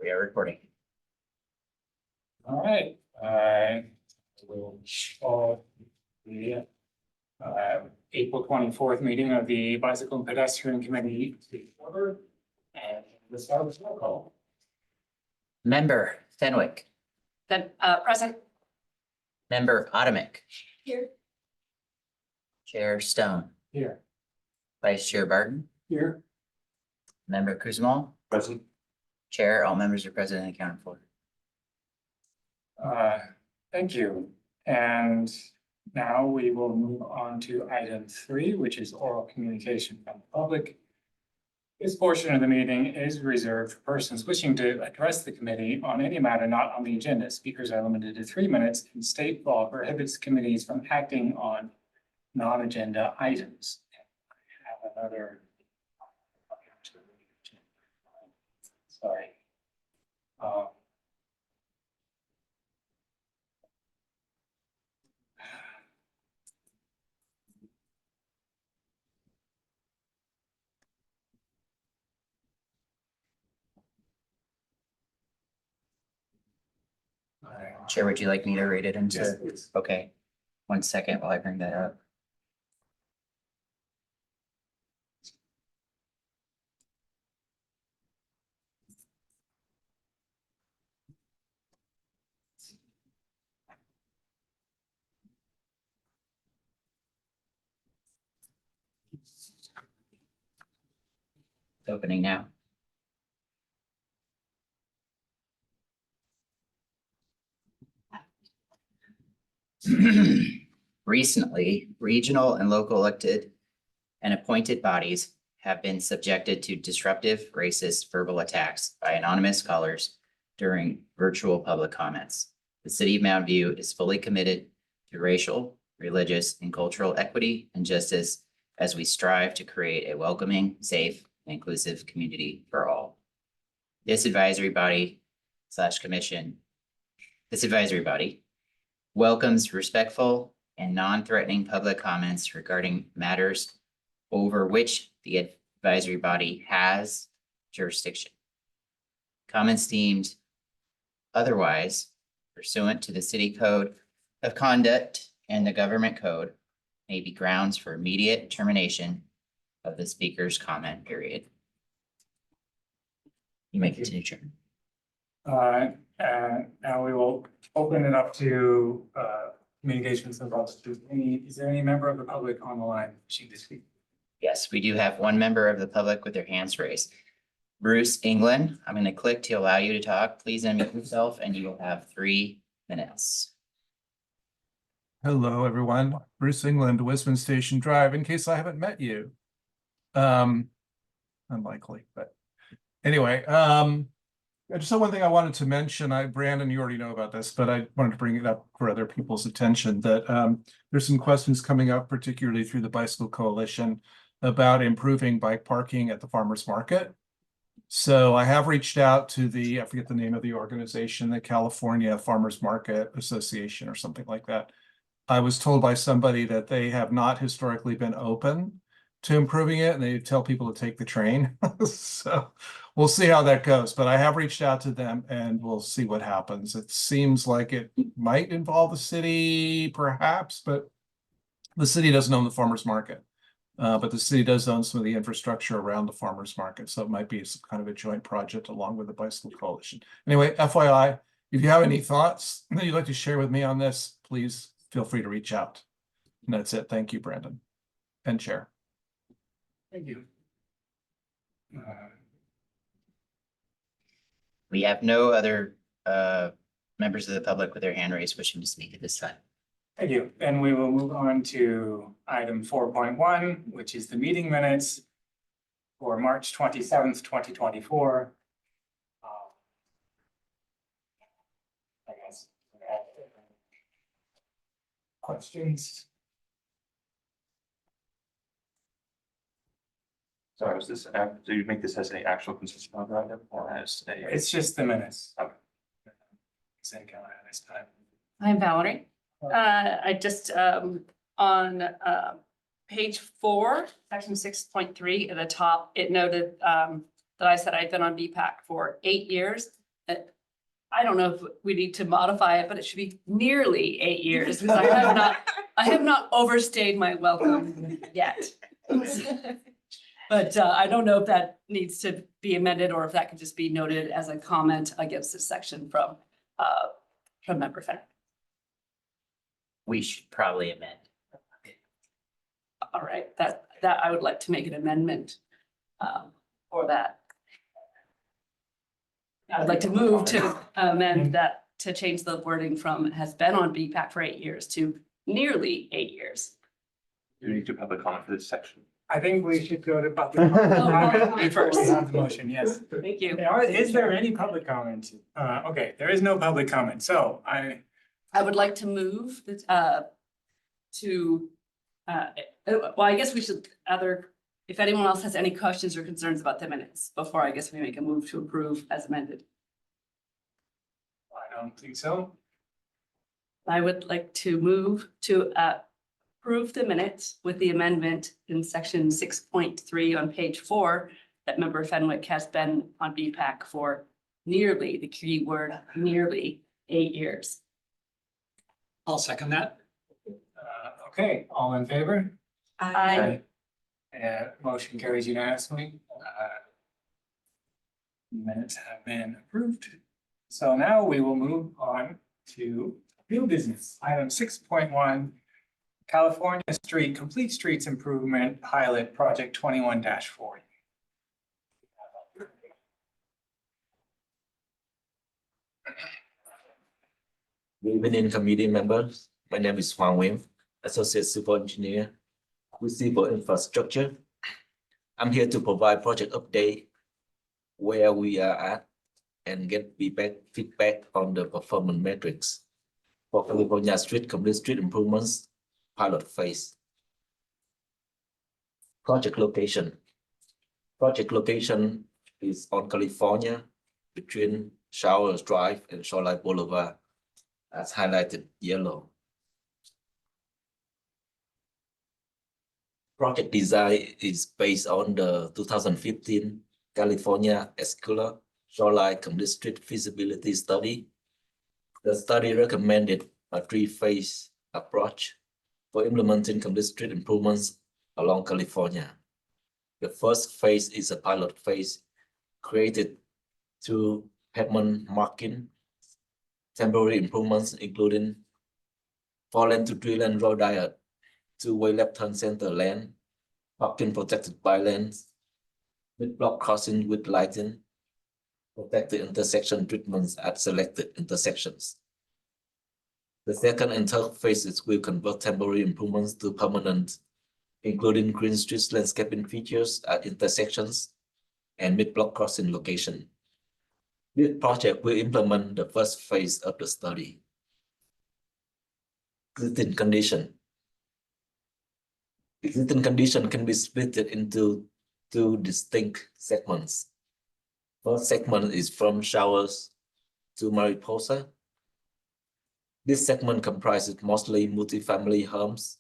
We are recording. All right, I will call the April 24th meeting of the Bicycle and Pedestrian Committee to order. And let's start with roll call. Member Fenwick, Then, present. member Adamick, Here. Chair Stone, Here. Vice Chair Barton, Here. member Kuzma, Present. Chair, all members are present and accounted for. Thank you. And now we will move on to item 3, which is oral communication from the public. This portion of the meeting is reserved for persons wishing to address the committee on any matter not on the agenda. Speakers are limited to 3 minutes, and state law prohibits committees from acting on non-agenda items. I have another. Sorry. Chair, would you like me to read it into? Yes, please. Okay, 1 second while I bring that up. It's opening now. Recently, regional and local elected and appointed bodies have been subjected to disruptive racist verbal attacks by anonymous callers during virtual public comments. The city of Mountain View is fully committed to racial, religious, and cultural equity and justice as we strive to create a welcoming, safe, and inclusive community for all. This advisory body welcomes respectful and non-threatening public comments regarding matters over which the advisory body has jurisdiction. Comments deemed otherwise pursuant to the city code of conduct and the government code may be grounds for immediate termination of the speaker's comment period. You may continue, Chair. Now we will open it up to communications about, is there any member of the public on the line wishing to speak? Yes, we do have one member of the public with their hands raised. Bruce England, I'm going to click to allow you to talk. Please unmute yourself and you will have 3 minutes. Hello, everyone. Bruce England, Wisman Station Drive, in case I haven't met you. Unlikely, but anyway, I just have one thing I wanted to mention. Brandon, you already know about this, but I wanted to bring it up for other people's attention that there's some questions coming up, particularly through the Bicycle Coalition, about improving bike parking at the farmers market. So I have reached out to I forget the name of the organization, the California Farmers Market Association or something like that. I was told by somebody that they have not historically been open to improving it, and they tell people to take the train. So we'll see how that goes, but I have reached out to them and we'll see what happens. It seems like it might involve the city perhaps, but the city doesn't own the farmers market. But the city does own some of the infrastructure around the farmers market. So it might be some kind of a joint project along with the Bicycle Coalition. Anyway, FYI, if you have any thoughts that you'd like to share with me on this, please feel free to reach out. And that's it. Thank you, Brandon and Chair. Thank you. We have no other members of the public with their hand raised wishing to speak at this time. Thank you. And we will move on to item 4.1, which is the meeting minutes for March 27th, 2024. I guess. Questions? Sorry, was this, do you make this as an actual consistent item or as a? It's just the minutes. Okay. Same kind of this time. I'm Valerie. I just, on page 4, section 6.3 at the top, it noted that I said I'd been on BPAC for 8 years. I don't know if we need to modify it, but it should be nearly 8 years, because I have not overstayed my welcome yet. But I don't know if that needs to be amended or if that could just be noted as a comment against this section from member Fenwick. We should probably amend. All right, that I would like to make an amendment for that. I'd like to move to amend that, to change the wording from has been on BPAC for 8 years to nearly 8 years. You need to public comment for this section. I think we should go to public. comment first. We have the motion, yes. Thank you. Is there any public comment? Okay, there is no public comment, so I would like to move well, I guess we should if anyone else has any questions or concerns about the minutes before I guess we make a move to approve as amended. I don't think so. I would like to move to approve the minutes with the amendment in section 6.3 on page 4 that member Fenwick has been on BPAC for nearly, the key word, nearly 8 years. I'll second that. Okay, all in favor? I Motion carries unanimously. Minutes have been approved. So now we will move on to new business. Item 6.1, California Street Complete Streets Improvement Pilot Project 21-40. Good evening, committee members. My name is Hoàng Nguyen, Associate Civil Engineer with Civil Infrastructure. I'm here to provide project update where we are at and get feedback on the performance metrics for California Street Complete Street Improvements pilot phase. Project location. Project location is on California between Showers Drive and Shoreline Boulevard, as highlighted yellow. Project design is based on the 2015 California Escala Shoreline Complete Street Feasibility Study. The study recommended a 3-phase approach for implementing complete street improvements along California. The first phase is a pilot phase created through pavement marking, temporary improvements including 4-lane to 3-lane road diet, 2-way left-turn center lane, parking protected by lanes, mid-block crossing with lighting, protected intersection treatments at selected intersections. The second and third phases will convert temporary improvements to permanent, including green street landscaping features at intersections and mid-block crossing location. This project will implement the first phase of the study. Existing condition. Existing condition can be split into 2 distinct segments. First segment is from Showers to Mariposa. This segment comprises mostly multifamily homes,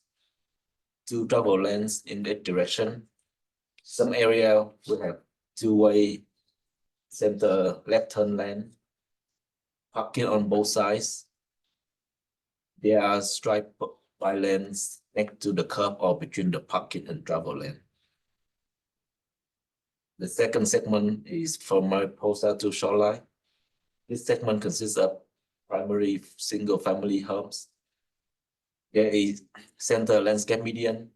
2 travel lanes in each direction. Some area will have 2-way center left-turn lane, parking on both sides. There are striped by lanes next to the curb or between the parking and travel lane. The second segment is from Mariposa to Shoreline. This segment consists of primary single-family homes. There is center landscape median,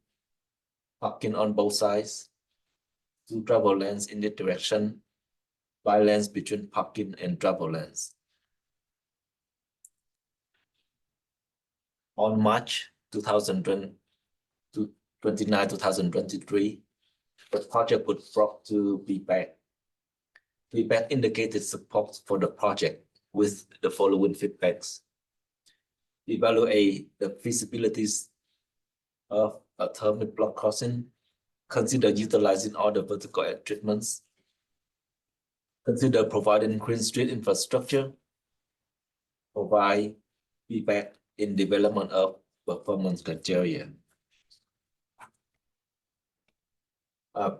parking on both sides, 2 travel lanes in each direction, by lanes between parking and travel lanes. On March 2023, the project was brought to BPAC. BPAC indicated support for the project with the following feedbacks. Evaluate the feasibilities of a term mid-block crossing. Consider utilizing all the vertical edge treatments. Consider providing green street infrastructure. Provide feedback in development of performance criteria.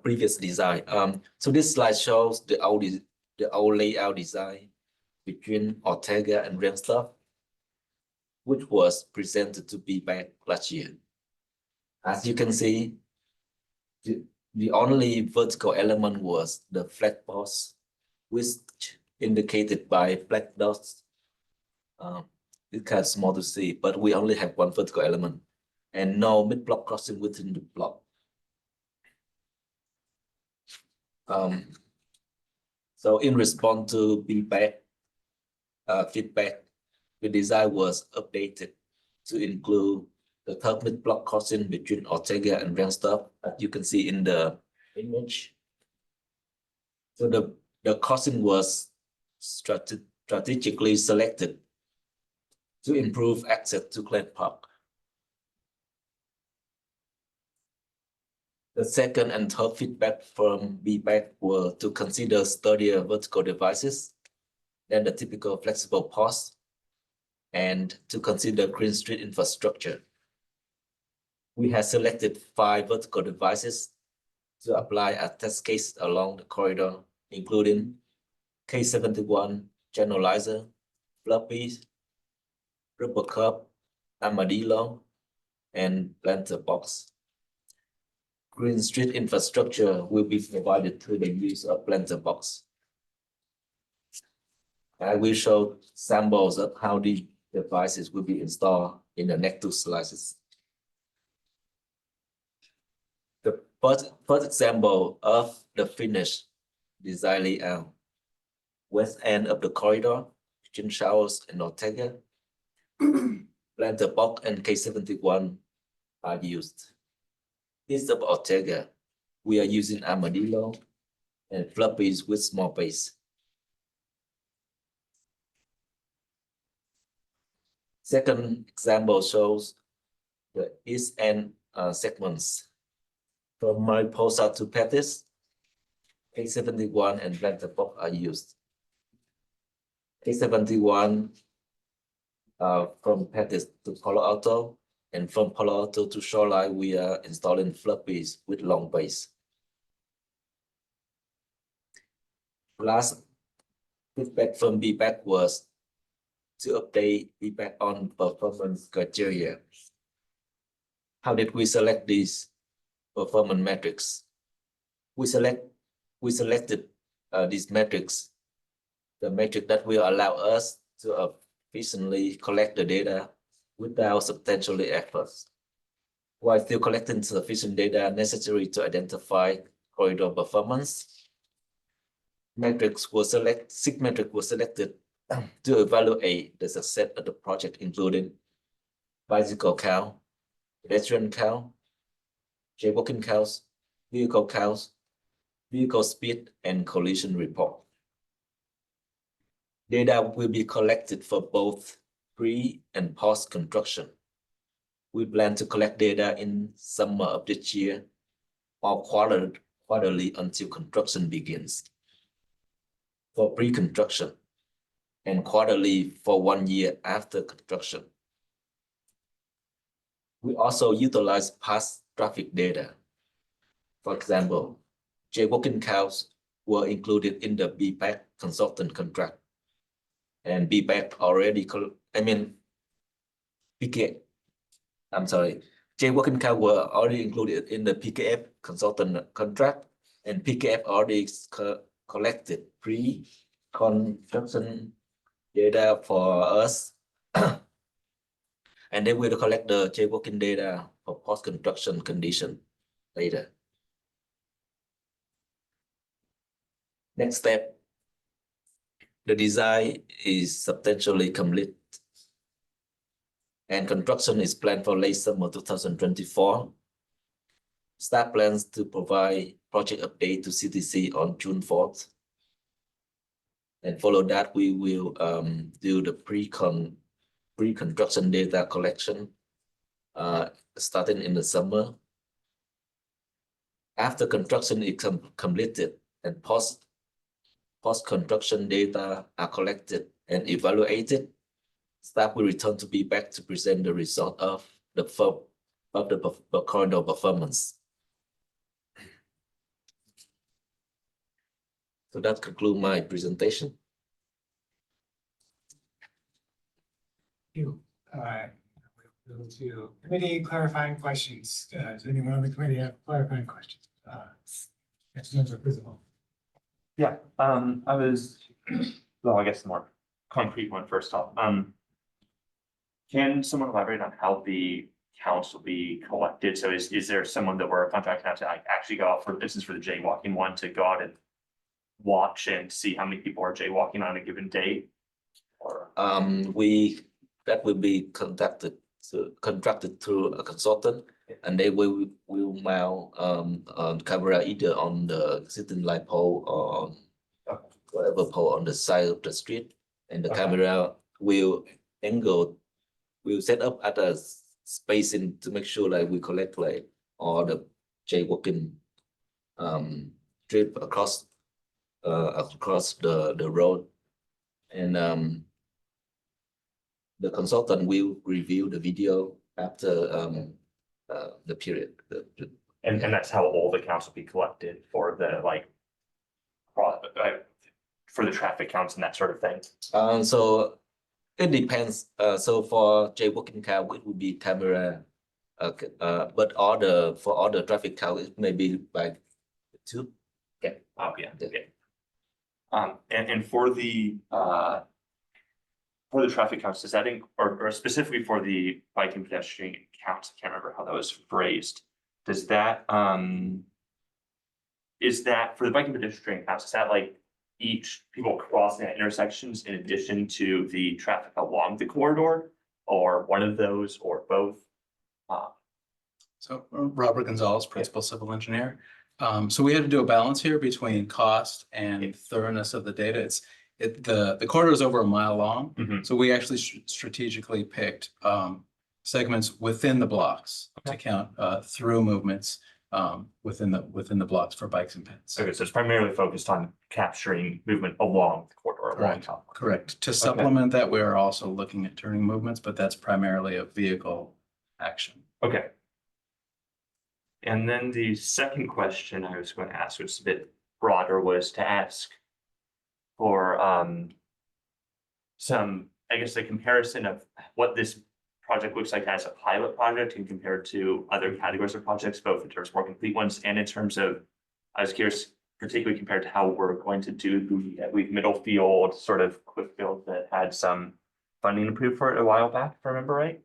Previous design. So this slide shows the old layout design between Ortega and Remstaff, which was presented to be back last year. As you can see, the only vertical element was the flat post, which indicated by black dots. It's kind of small to see, but we only have one vertical element and no mid-block crossing within the block. So in response to feedback, the design was updated to include the third mid-block crossing between Ortega and Remstaff, as you can see in the image. So the crossing was strategically selected to improve access to Glen Park. The second and third feedback from BPAC were to consider sturdier vertical devices than the typical flexible posts and to consider green street infrastructure. We have selected 5 vertical devices to apply a test case along the corridor, including K71 channelizer, floppies, rubber cup, armadillo, and planter box. Green street infrastructure will be provided through the use of planter box. I will show samples of how the devices will be installed in the next 2 slides. The first example of the finished design layout, west end of the corridor, between showers and Ortega, planter box and K71 are used. East of Ortega, we are using armadillo and floppies with small base. Second example shows the east end segments. From Mariposa to Pettis, K71 and planter box are used. K71 from Pettis to Palo Alto, and from Palo Alto to Shoreline, we are installing floppies with long base. Last feedback from BPAC was to update feedback on performance criteria. How did we select these performance metrics? We selected these metrics, the metric that will allow us to efficiently collect the data without substantial efforts, while still collecting sufficient data necessary to identify corridor performance. Six metrics were selected to evaluate the success of the project, including bicycle count, pedestrian count, jaywalking counts, vehicle speed, and collision report. Data will be collected for both pre and post construction. We plan to collect data in summer of this year or quarterly until construction begins. For pre-construction and quarterly for 1 year after construction. We also utilize past traffic data. For example, jaywalking counts were included in the BPAC consultant contract. And BPAC already, jaywalking count were already included in the PKF consultant contract, and PKF already collected pre-construction data for us. And then we'll collect the jaywalking data for post-construction condition later. Next step. The design is substantially complete and construction is planned for late summer 2024. Staff plans to provide project update to CTC on June 4th. And follow that, we will do the pre-construction data collection starting in the summer. After construction is completed and post-construction data are collected and evaluated, staff will return to BPAC to present the result of the corridor performance. So that concludes my presentation. You, we'll go to committee clarifying questions. Does anyone on the committee have clarifying questions? Yes, Member Prismal. Yeah, I was, well, I guess the more concrete one first off. Can someone elaborate on how the counts will be collected? So is there someone that we're contracting out to like actually go out, for instance, for the jaywalking one, to go out and watch and see how many people are jaywalking on a given day? Or That will be contracted through a consultant, and they will mount camera either on the existing light pole or on whatever pole on the side of the street, and the Okay. camera will set up at a spacing to make sure like we collect like all the jaywalking trip across the road, and the consultant will review the video after the period. And that's how all the counts will be collected for the like for the traffic counts and that sort of thing. So it depends. So for jaywalking count, it will be camera. But for all the traffic count, it may be by two. Okay. Oh, yeah. Yeah. Okay. And for the traffic counts, does that or specifically for the bike and pedestrian counts, I can't remember how that was phrased. Does that is that for the bike and pedestrian counts, is that like each people crossing at intersections in addition to the traffic along the corridor, or one of those, or both? So Robert Gonzalez, Principal Civil Engineer. So we had to do a balance here between cost and thoroughness of the data. The corridor is over a mile long. Mhm. So we actually strategically picked segments within the blocks to count through movements within the blocks for bikes and peds. Okay, so it's primarily focused on capturing movement along the corridor, along Correct. top. Correct. To supplement that, we are also looking at turning movements, but that's primarily a vehicle action. Okay. And then the second question I was going to ask, which is a bit broader, was to ask for some, I guess, a comparison of what this project looks like as a pilot project and compared to other categories of projects, both in terms of more complete ones and in terms of, I was curious, particularly compared to how we're going to do the, I believe, Middlefield sort of Clifffield that had some funding approved for it a while back, if I remember right.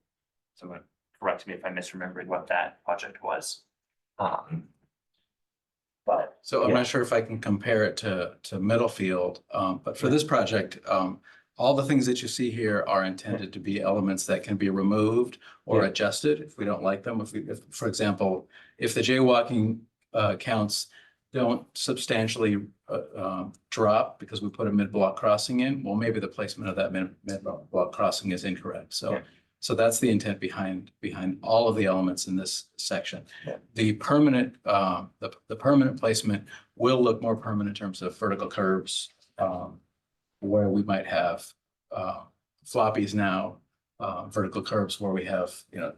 Someone correct me if I'm misremembering what that project was. But So I'm yeah. not sure if I can compare it to Middlefield, but for this project, all the things that you see here are intended to be elements that can be removed or Yeah. adjusted if we don't like them. If, for example, if the jaywalking counts don't substantially drop because we put a mid-block crossing in, well, maybe the placement of that mid-block crossing is incorrect. So Yeah. so that's the intent behind all of the elements in this section. Yeah. The permanent the permanent placement will look more permanent in terms of vertical curves, where we might have floppies now, vertical curves where we have,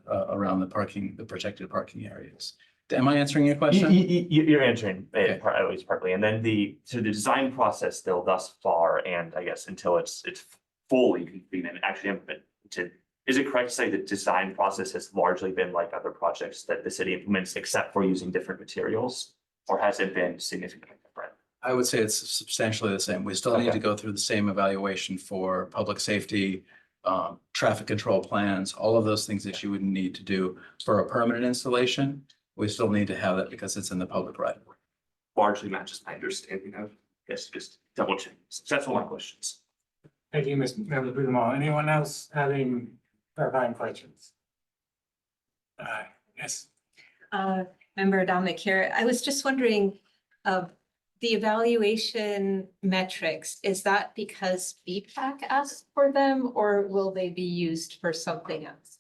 around the protected parking areas. Am I answering your question? You're answering Okay. it at least partly, and then the design process still thus far, and I guess until it's fully complete and actually implemented. Is it correct to say the design process has largely been like other projects that the city implements, except for using different materials, or has it been significantly different? I would say it's substantially the same. We still need Okay. to go through the same evaluation for public safety, traffic control plans, all of those things that you would need to do for a permanent installation. We still need to have that because it's in the public right of way. Largely matches my understanding of, yes, just double check. That's all my questions. Thank you, Ms. Member Prismal. Anyone else having clarifying questions? Yes. Member Dominic here. I was just wondering, the evaluation metrics, is that because BPAC asked for them or will they be used for something else?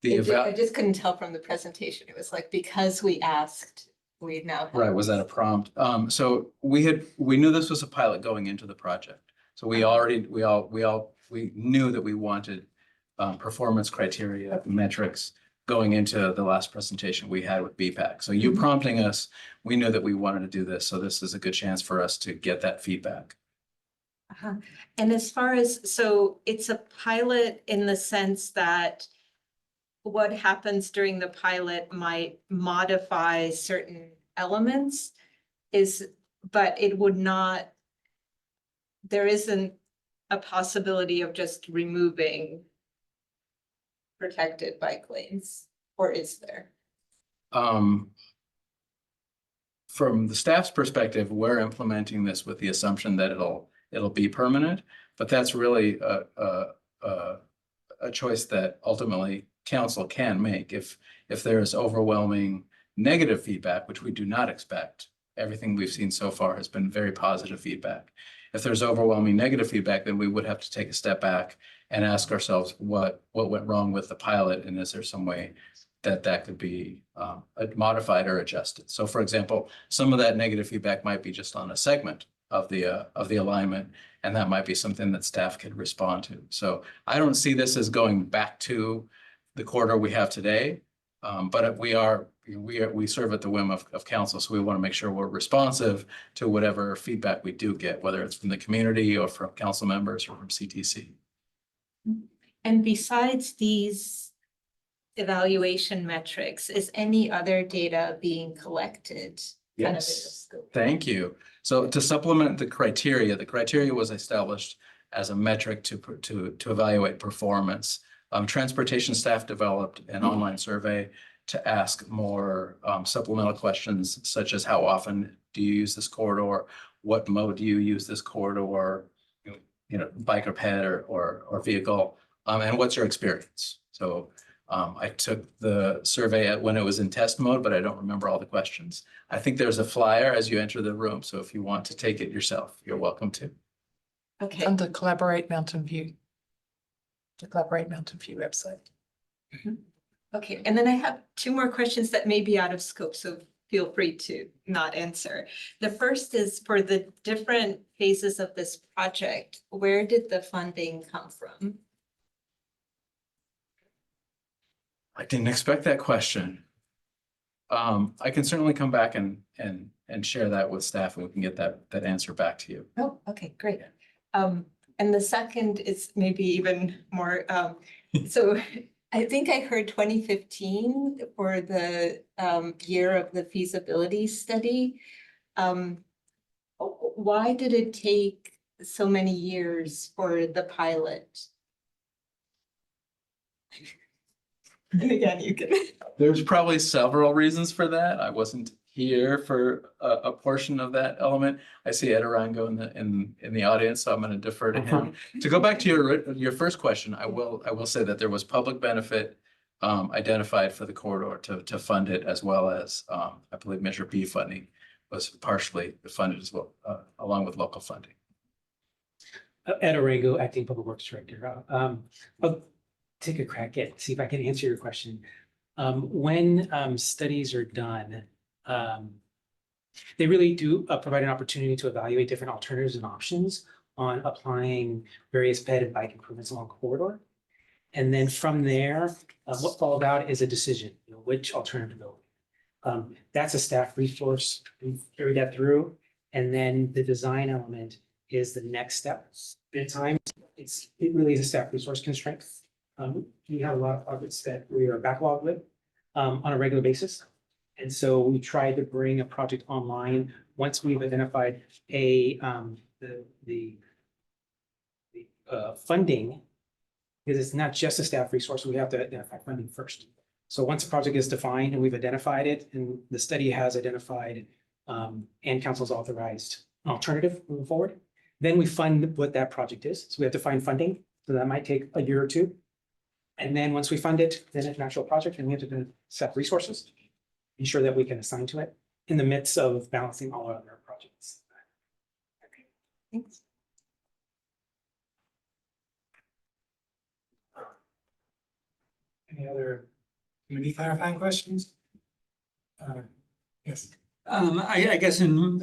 I just couldn't tell from the presentation. It was like, because we asked, we now. have Right, was that a prompt? So we knew this was a pilot going into the project. So we knew that we wanted performance criteria, metrics going into the last presentation we had with BPAC. So you prompting us, we knew that we wanted to do this. So this is a good chance for us to get that feedback. And as far as, so it's a pilot in the sense that what happens during the pilot might modify certain elements but it would not, there isn't a possibility of just removing protected bike lanes, or is there? From the staff's perspective, we're implementing this with the assumption that it'll be permanent, but that's really a choice that ultimately council can make if there is overwhelming negative feedback, which we do not expect. Everything we've seen so far has been very positive feedback. If there's overwhelming negative feedback, then we would have to take a step back and ask ourselves what went wrong with the pilot, and is there some way that could be modified or adjusted. So for example, some of that negative feedback might be just on a segment of the alignment, and that might be something that staff could respond to. So I don't see this as going back to the corridor we have today, but we serve at the whim of council, so we want to make sure we're responsive to whatever feedback we do get, whether it's from the community or from council members or from CTC. And besides these evaluation metrics, is any other data being collected? Kind of in the Yes, scope? thank you. So to supplement the criteria was established as a metric to evaluate performance. Transportation staff developed an online survey to ask more supplemental questions, such as how often do you use this corridor? What mode do you use this corridor? Bike or ped or vehicle, and what's your experience? So I took the survey when it was in test mode, but I don't remember all the questions. I think there's a flyer as you enter the room, so if you want to take it yourself, you're welcome to. Okay, On the Collaborate Mountain View. The Collaborate Mountain View website. okay. And then I have two more questions that may be out of scope, so feel free to not answer. The first is for the different phases of this project, where did the funding come from? I didn't expect that question. I can certainly come back and share that with staff, and we can get that answer back to you. Oh, okay, great. And the second is maybe even more, so I think I heard 2015 for the year of the feasibility study. Why did it take so many years for the pilot? And again, you can. There's probably several reasons for that. I wasn't here for a portion of that element. I see Ed Arango in the audience, so I'm going to defer to him. To go back to your first question, I will say that there was public benefit identified for the corridor to fund it, as well as I believe Measure B funding was partially funded as well, along with local funding. Ed Arango, Acting Public Works Director. I'll take a crack at, see if I can answer your question. When studies are done, they really do provide an opportunity to evaluate different alternatives and options on applying various ped and bike improvements along the corridor. And then from there, what followed out is a decision, which alternative to go. That's a staff resource. We carry that through. And then the design element is the next step. At times, it really is a staff resource constraint. We have a lot of projects that we are backlogged with on a regular basis. And so we try to bring a project online once we've identified the funding, because it's not just a staff resource, we have to identify funding first. So once a project is defined and we've identified it, and the study has identified and council's authorized an alternative moving forward, then we fund what that project is. So we have to find funding. So that might take a year or two. And then once we fund it, then it's an actual project, and we have to set resources, ensure that we can assign to it in the midst of balancing all our other projects. Okay, thanks. Any other community clarifying questions? Yes. I guess I'm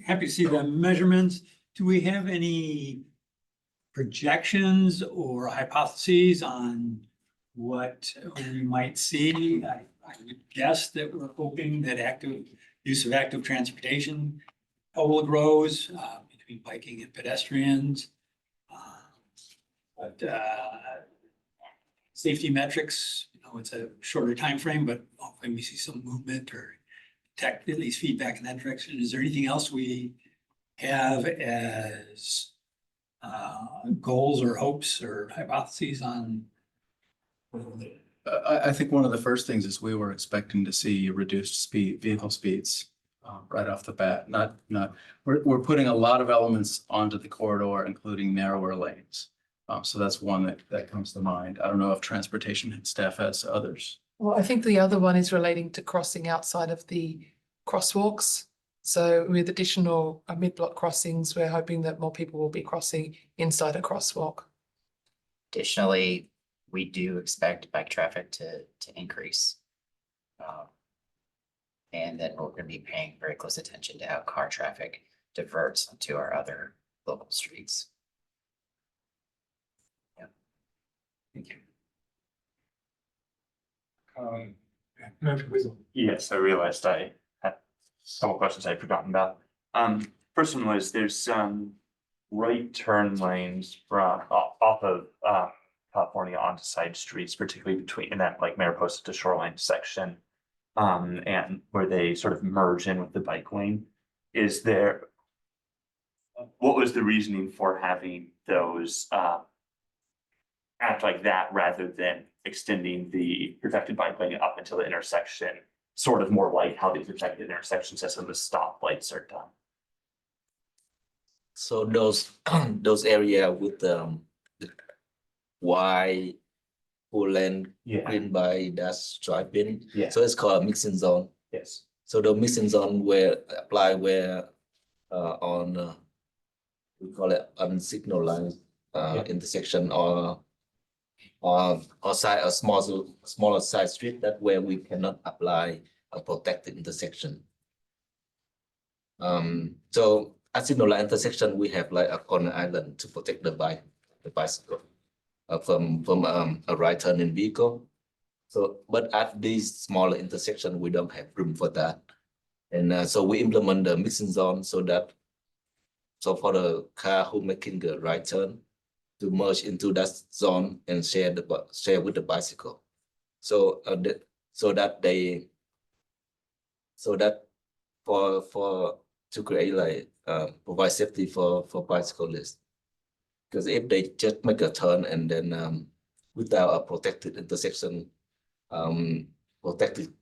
happy to see the measurements. Do we have any projections or hypotheses on what we might see? I would guess that we're hoping that use of active transportation probably grows. between biking and pedestrians. But safety metrics, it's a shorter time frame, but often we see some movement or detect at least feedback in that direction. Is there anything else we have as goals or hopes or hypotheses on? I think one of the first things is we were expecting to see reduced vehicle speeds right off the bat. We're putting a lot of elements onto the corridor, including narrower lanes. So that's one that comes to mind. I don't know if transportation staff has others. Well, I think the other one is relating to crossing outside of the crosswalks. So with additional mid-block crossings, we're hoping that more people will be crossing inside a crosswalk. Additionally, we do expect bike traffic to increase. And then we're gonna be paying very close attention to how car traffic diverts onto our other local streets. Yeah. Thank you. Member Weasel. Yes, I realized I had a couple questions I'd forgotten about. First one was there's some right turn lanes from off of California onto side streets, particularly between in that like Mariposa to Shoreline section. And where they sort of merge in with the bike lane. What was the reasoning for having those act like that rather than extending the protected bike lane up until the intersection, sort of more like how the protected intersection system with stoplights are done? So those those area with the wide full lane Yeah. green by dash striping. Yeah. So it's called a mixing zone. Yes. So the mixing zone where apply where on we call it unsignalized intersection or side a smaller side street, that where we cannot apply a protected intersection. So at signalized intersection we have like a corner island to protect the bicycle from a right turning vehicle. So but at this smaller intersection we don't have room for that, and so we implement the mixing zone so for the car who making the right turn to merge into that zone and share with the bicycle. So for to create like provide safety for bicyclists. Because if they just make a turn and then without a protected intersection, protected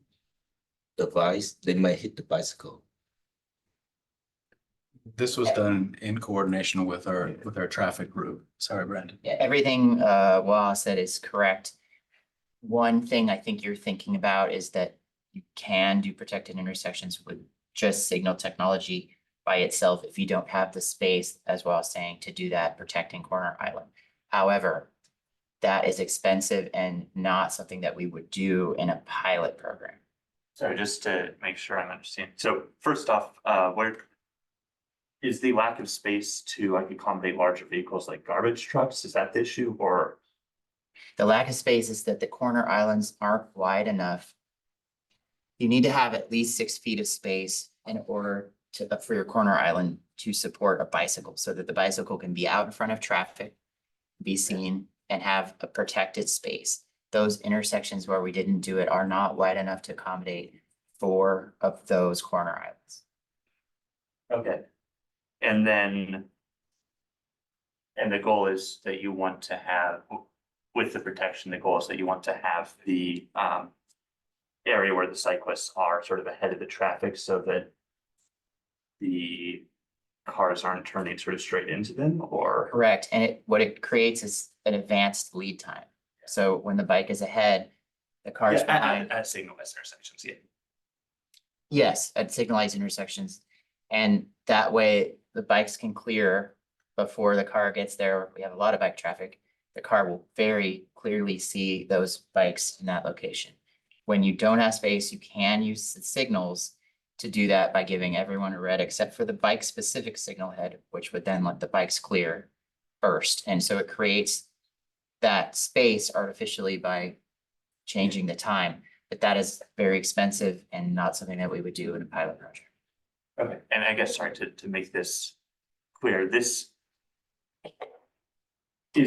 device, they might hit the bicycle. This was done in coordination with our traffic group. Sorry, Brandon. Yeah, everything Wah said is correct. One thing I think you're thinking about is that you can do protected intersections with just signal technology by itself if you don't have the space, as well as saying, to do that protecting corner island. However, that is expensive and not something that we would do in a pilot program. So just to make sure I'm understanding. So first off, where is the lack of space to like accommodate larger vehicles like garbage trucks? Is that the issue, or? The lack of space is that the corner islands aren't wide enough. You need to have at least 6 feet of space in order for your corner island to support a bicycle, so that the bicycle can be out in front of traffic, be seen, and have a protected space. Those intersections where we didn't do it are not wide enough to accommodate 4 of those corner islands. Okay. And then, and the goal is that you want to have, with the protection, the goal is that you want to have the area where the cyclists are sort of ahead of the traffic so that the cars aren't turning sort of straight into them, or? Correct, and what it creates is an advanced lead time. So when the bike is ahead, the cars Yeah, behind. at signalized intersections, yeah. Yes, at signalized intersections. And that way the bikes can clear before the car gets there. We have a lot of bike traffic. The car will very clearly see those bikes in that location. When you don't have space, you can use the signals to do that by giving everyone a red, except for the bike specific signal head, which would then let the bikes clear first. And so it creates that space artificially by changing the time. But that is very expensive and not something that we would do in a pilot project. Okay, and I guess, sorry, to make this clear, is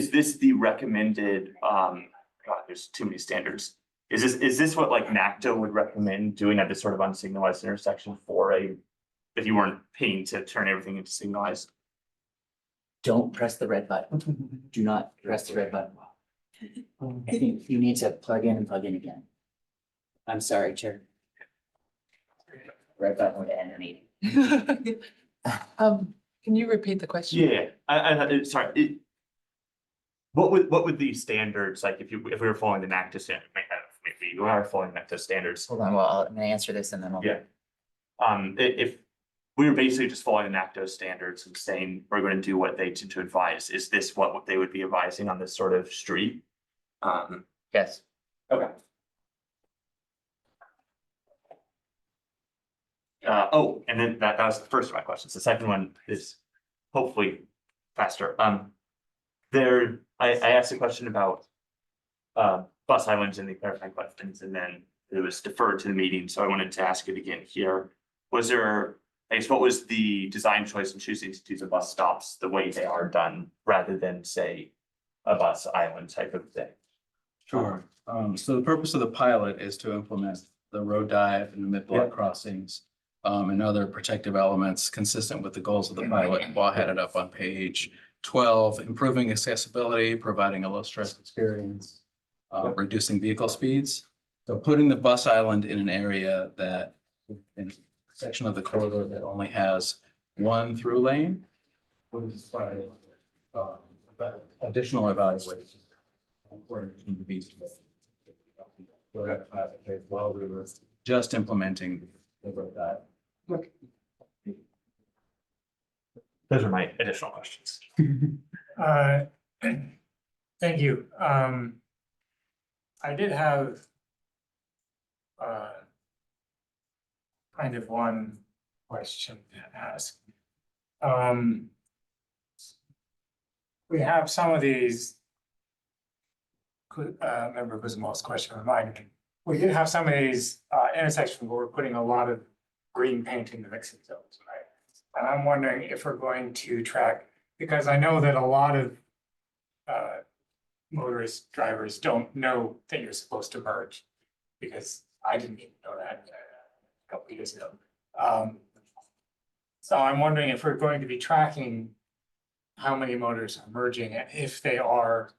this the recommended, God, there's too many standards. Is this what like NACDA would recommend doing at this sort of unsignalized intersection for if you weren't paying to turn everything into signalized? Don't press the red button. Do not press the red button. I think you need to plug in and plug in again. I'm sorry, Chair. Red button would end the meeting. Can you repeat the question? Yeah, sorry, what would the standards, like if we were following the NACDA standard, maybe you are following NACDA standards, Hold on, well, I'm gonna answer this and then we'll. yeah. If we were basically just following the NACDA standards and saying we're going to do what they tend to advise, is this what they would be advising on this sort of street? Yes. Okay. Oh, and then that was the first of my questions. The second one is hopefully faster. I asked a question about bus islands and the clarifying questions, and then it was deferred to the meeting, so I wanted to ask it again here. Was there, I guess, what was the design choice in choosing to do the bus stops the way they are done, rather than say a bus island type of thing? Sure. So the purpose of the pilot is to implement the road dive and the mid-block crossings and other protective elements consistent with the goals of the pilot. While headed up on page 12, improving accessibility, providing a low stress experience, reducing vehicle speeds. So putting the bus island in an area that in a section of the corridor that only has one through lane would inspire additional evaluation. While we were just implementing the road dive. Those are my additional questions. Thank you. I did have kind of one question to ask. We have some of these. Member Guzmal's question reminded me. We did have some of these intersections where we're putting a lot of green paint in the mixing zones, right? And I'm wondering if we're going to track, because I know that a lot of motorist drivers don't know that you're supposed to merge, because I didn't even know that a couple of years ago. So I'm wondering if we're going to be tracking how many motors are merging, and if they are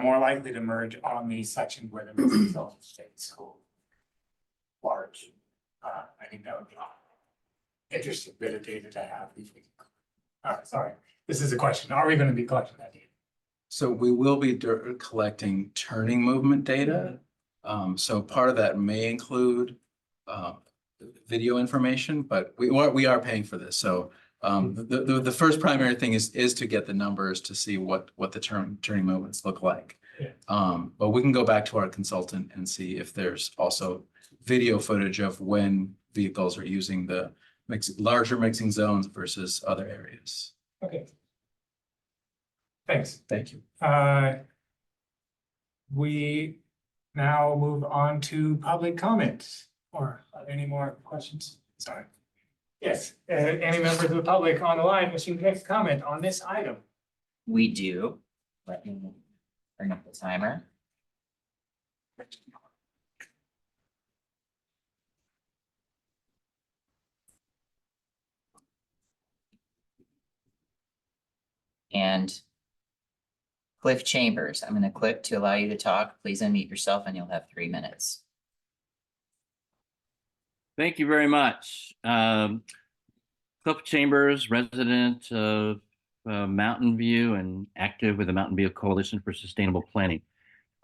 more likely to merge on the section where the mixing zone stays so large. I think that would be an interesting bit of data to have. Sorry, this is a question. Are we going to be collecting that data? So we will be collecting turning movement data. So part of that may include video information, but we are paying for this. So the first primary thing is to get the numbers to see what the turning movements look like. Yeah. But we can go back to our consultant and see if there's also video footage of when vehicles are using the larger mixing zones versus other areas. Okay. Thanks. Thank you. We now move on to public comment. Or are there any more questions? Sorry. Yes, any members of the public on the line wishing to make a comment on this item? We do. Let me bring up the timer. And Cliff Chambers, I'm going to click to allow you to talk. Please unmute yourself and you'll have 3 minutes. Thank you very much. Cliff Chambers, resident of Mountain View and active with the Mountain View Coalition for Sustainable Planning.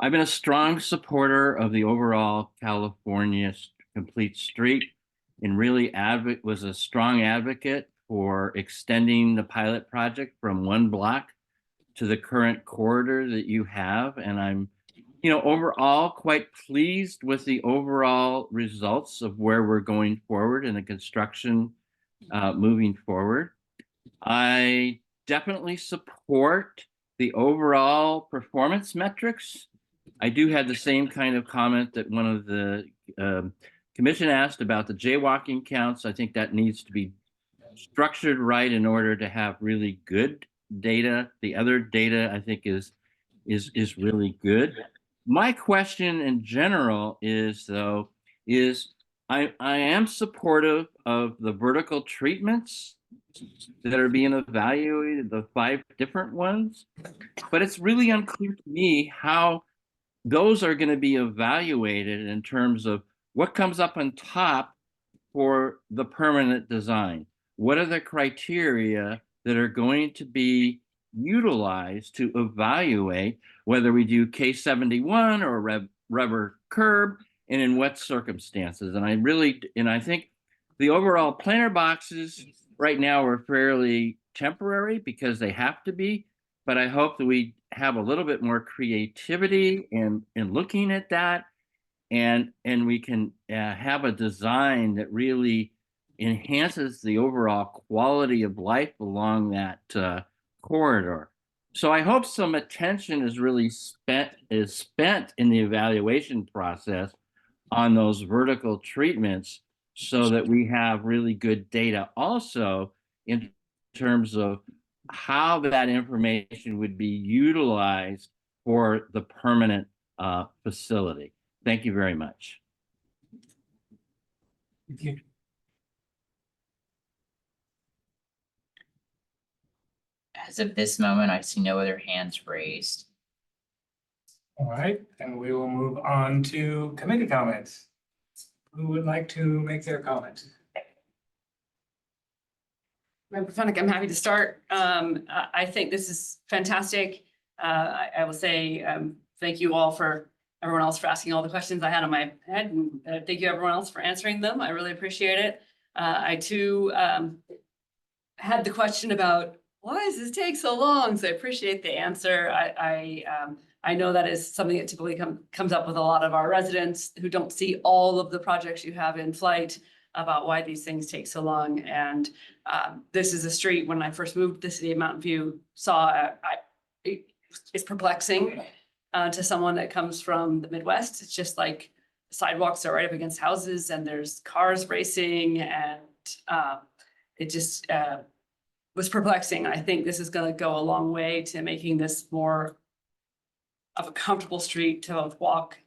I've been a strong supporter of the overall California Complete Street and really was a strong advocate for extending the pilot project from 1 block to the current corridor that you have. And I'm overall quite pleased with the overall results of where we're going forward in the construction moving forward. I definitely support the overall performance metrics. I do have the same kind of comment that one of the commission asked about the jaywalking counts. I think that needs to be structured right in order to have really good data. The other data I think is really good. My question in general is though, I am supportive of the vertical treatments that are being evaluated, the 5 different ones, but it's really unclear to me how those are going to be evaluated in terms of what comes up on top for the permanent design. What are the criteria that are going to be utilized to evaluate whether we do K71 or rubber curb, and in what circumstances? And I think the overall planter boxes right now are fairly temporary because they have to be, but I hope that we have a little bit more creativity in looking at that, and we can have a design that really enhances the overall quality of life along that corridor. So I hope some attention is really spent in the evaluation process on those vertical treatments so that we have really good data also in terms of how that information would be utilized for the permanent facility. Thank you very much. Thank you. As of this moment, I see no other hands raised. All right, and we will move on to committee comments. Who would like to make their comment? Member Fenwick, I'm happy to start. I think this is fantastic. I will say thank you all for everyone else for asking all the questions I had on my head. And thank you everyone else for answering them. I really appreciate it. I too had the question about why does this take so long? So I appreciate the answer. I know that is something that typically comes up with a lot of our residents who don't see all of the projects you have in flight about why these things take so long. And this is a street, when I first moved to the city of Mountain View, it's perplexing to someone that comes from the Midwest. It's just like sidewalks are right up against houses and there's cars racing, and it just was perplexing. I think this is going to go a long way to making this more of a comfortable street to both walk,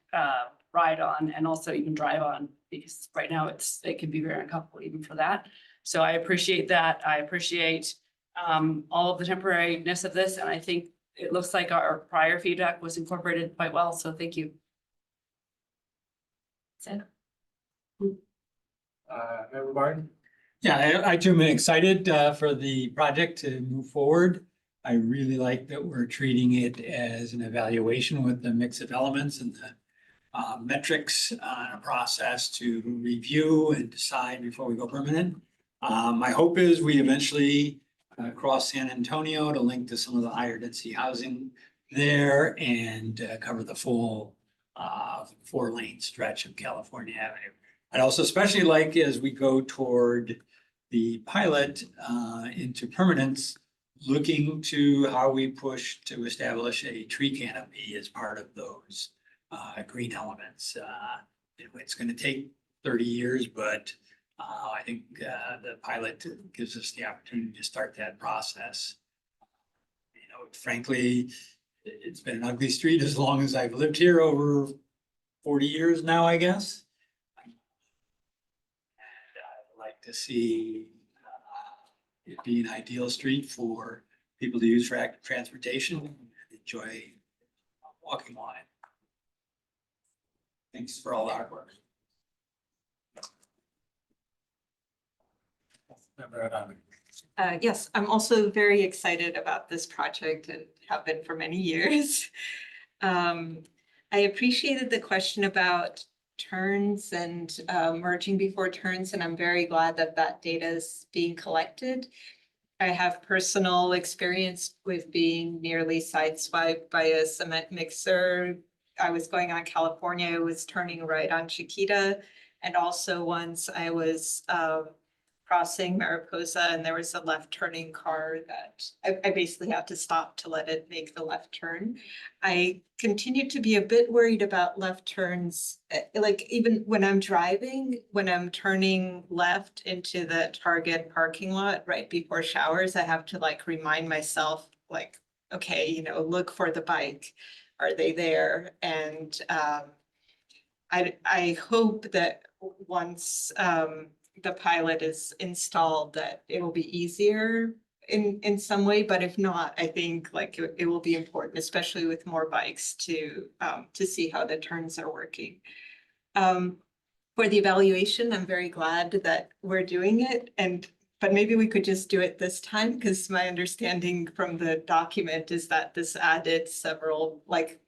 ride on, and also even drive on, because right now it can be very uncomfortable even for that. So I appreciate that. I appreciate all of the temporariness of this, and I think it looks like our prior feedback was incorporated quite well. So thank you. That's it. Member Barton? Yeah, I too am excited for the project to move forward. I really like that we're treating it as an evaluation with the mix of elements and the metrics on a process to review and decide before we go permanent. My hope is we eventually cross San Antonio to link to some of the higher density housing there and cover the full 4-lane stretch of California Avenue. I'd also especially like, as we go toward the pilot into permanence, looking to how we push to establish a tree canopy as part of those green elements. It's going to take 30 years, but I think the pilot gives us the opportunity to start that process. You know, frankly, it's been an ugly street as long as I've lived here, over 40 years now, I guess. And I'd like to see it be an ideal street for people to use for active transportation and enjoy walking on it. Thanks for all the hard work. Yes, I'm also very excited about this project and have been for many years. I appreciated the question about turns and merging before turns, and I'm very glad that that data is being collected. I have personal experience with being nearly sideswiped by a cement mixer. I was going on California, I was turning right on Chiquita. And also once I was crossing Mariposa and there was a left turning car that I basically had to stop to let it make the left turn. I continue to be a bit worried about left turns, like even when I'm driving, when I'm turning left into the Target parking lot right before showers, I have to like remind myself like, okay, you know, look for the bike. Are they there? And I hope that once the pilot is installed, that it will be easier in some way, but if not, I think like it will be important, especially with more bikes to see how the turns are working. For the evaluation, I'm very glad that we're doing it, but maybe we could just do it this time, because my understanding from the document is that this added several, like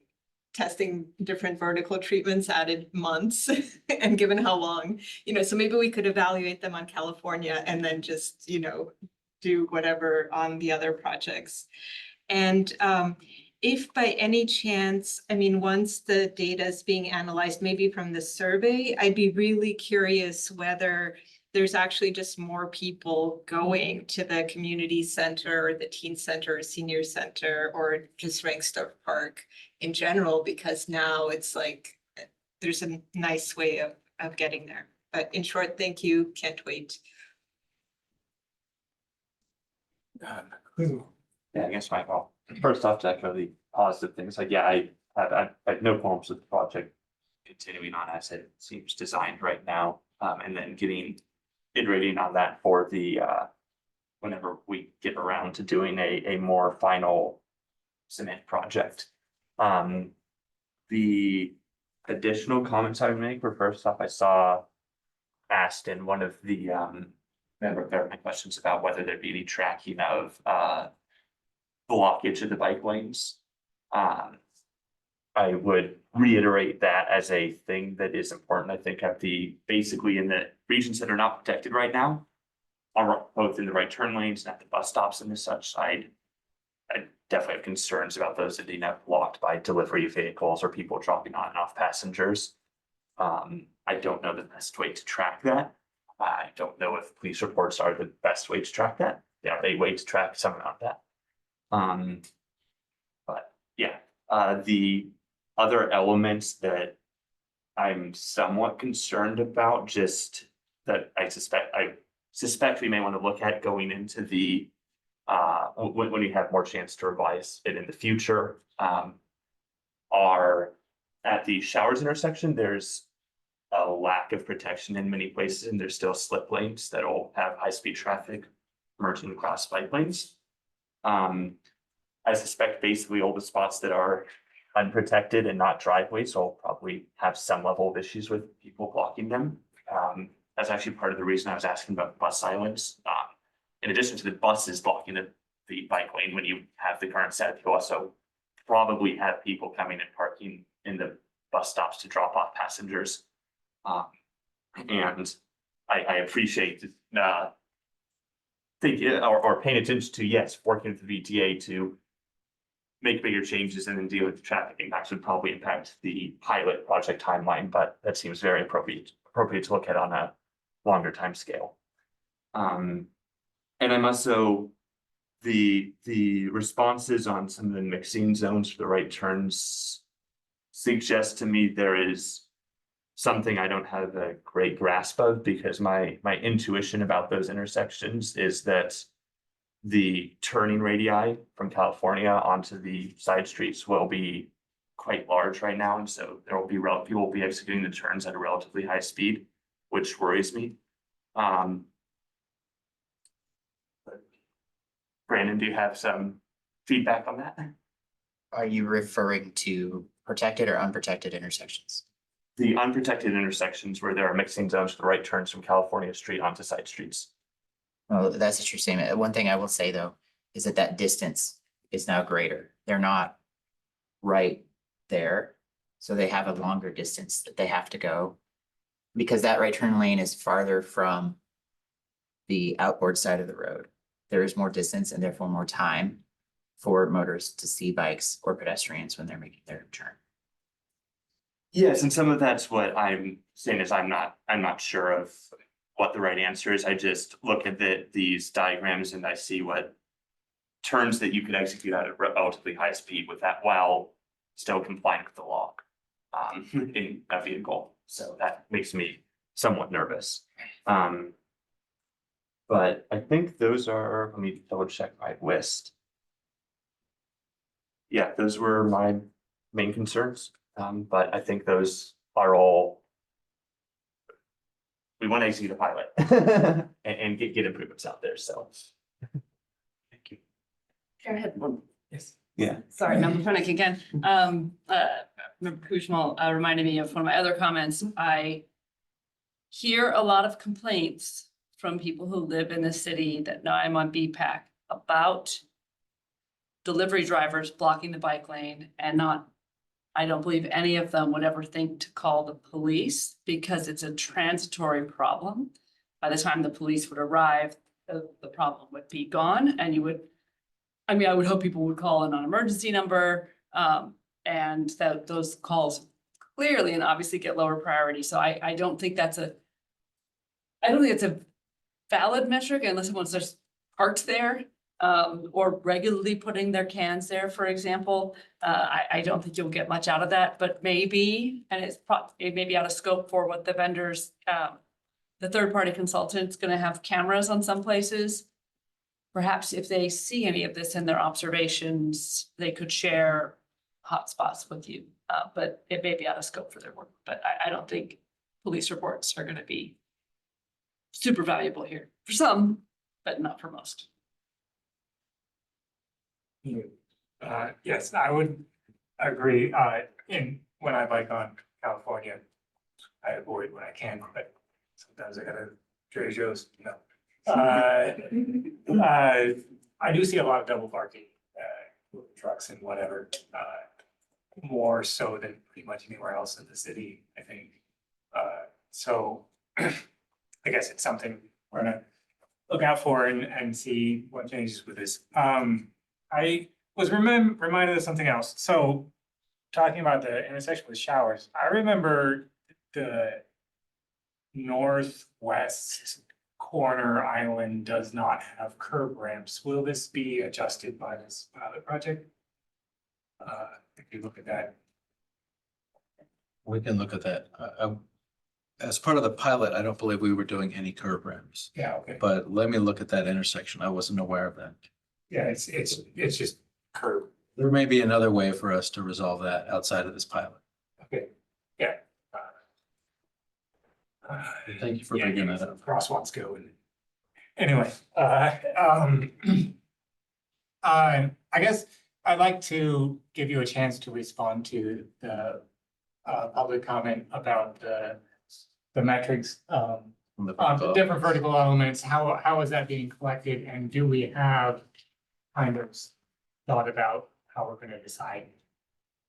testing different vertical treatments added months and given how long, you know, so maybe we could evaluate them on California and then just, you know, do whatever on the other projects. And if by any chance, I mean, once the data is being analyzed, maybe from the survey, I'd be really curious whether there's actually just more people going to the community center or the teen center or senior center or just Rangsdorf Park in general, because now it's like, there's a nice way of getting there. But in short, thank you. Can't wait. Yeah, I guess my fault. First off, to echo the positive things, like, yeah, I have no qualms with the project continuing on as it seems designed right now. And then iterating on that for the, whenever we get around to doing a more final cement project. The additional comments I would make were, first off, I saw asked in one of the, my questions about whether there'd be any tracking of, blockage of the bike lanes. I would reiterate that as a thing that is important. I think at basically in the regions that are not protected right now, are both in the right turn lanes and at the bus stops and as such, I definitely have concerns about those that being blocked by delivery vehicles or people dropping on and off passengers. I don't know the best way to track that. I don't know if police reports are the best way to track that. They are a way to track some amount of that. But yeah, the other elements that I'm somewhat concerned about, just that I suspect we may want to look at going into the when we have more chance to revise it in the future, are at the Showers intersection. There's a lack of protection in many places, and there's still slip lanes that will have high-speed traffic merging across bike lanes. I suspect basically all the spots that are unprotected and not driveways will probably have some level of issues with people blocking them. That's actually part of the reason I was asking about bus islands. In addition to the buses blocking the bike lane, when you have the current setup, you also probably have people coming and parking in the bus stops to drop off passengers. And I appreciate thinking or paying attention to, yes, working with the VTA to make bigger changes and then deal with the traffic impacts would probably impact the pilot project timeline, but that seems very appropriate to look at on a longer time scale. And I'm also the responses on some of the mixing zones for the right turns suggest to me there is something I don't have a great grasp of, because my intuition about those intersections is that the turning radii from California onto the side streets will be quite large right now, and so there will be people will be executing the turns at a relatively high speed, which worries me. Brandon, do you have some feedback on that? Are you referring to protected or unprotected intersections? The unprotected intersections where there are mixing zones for the right turns from California Street onto side streets. Well, that's a true statement. One thing I will say though, is that distance is now greater. They're not right there. So they have a longer distance that they have to go. Because that right turn lane is farther from the outboard side of the road. There is more distance and therefore more time for motorists to see bikes or pedestrians when they're making their turn. Yes, and some of that's what I'm saying is I'm not sure of what the right answer is. I just look at these diagrams and I see what turns that you could execute at a relatively high speed with that while still complying with the law in a vehicle. So that makes me somewhat nervous. But I think those are, let me double check my list. Yeah, those were my main concerns. But I think those are all. We want to execute a pilot and get improvements out there, so. Thank you. Go ahead. Yes. Yeah. Sorry, Member Fennick again. Member Kuchmal reminded me of one of my other comments. I hear a lot of complaints from people who live in the city that know I'm on BPAC about delivery drivers blocking the bike lane and not, I don't believe any of them would ever think to call the police because it's a transitory problem. By the time the police would arrive, the problem would be gone and you would, I mean, I would hope people would call a non-emergency number, and that those calls clearly and obviously get lower priority. So I don't think that's a, I don't think it's a valid metric unless someone's just parked there, or regularly putting their cans there, for example. I don't think you'll get much out of that, but maybe, and it may be out of scope for what the vendors, the third-party consultant's gonna have cameras on some places. Perhaps if they see any of this in their observations, they could share hotspots with you, but it may be out of scope for their work. But I don't think police reports are gonna be super valuable here for some, but not for most. Yes, I would agree. When I bike on California, I avoid when I can, but sometimes I gotta Trader Joe's, you know. I do see a lot of double parking, with trucks and whatever, more so than pretty much anywhere else in the city, I think. So I guess it's something we're gonna look out for and see what changes with this. I was reminded of something else. So talking about the intersection with showers, I remember the northwest corner island does not have curb ramps. Will this be adjusted by this pilot project? If you look at that. We can look at that. As part of the pilot, I don't believe we were doing any curb ramps, Yeah, okay. but let me look at that intersection. I wasn't aware of that. Yeah, it's just curb. There may be another way for us to resolve that outside of this pilot. Okay, yeah. Thank you for Yeah, bringing that up. Crosswalks go and anyway, I guess I'd like to give you a chance to respond to the public comment about the metrics on the different vertical elements. How is that being collected, and do we have kind of thought about how we're going to decide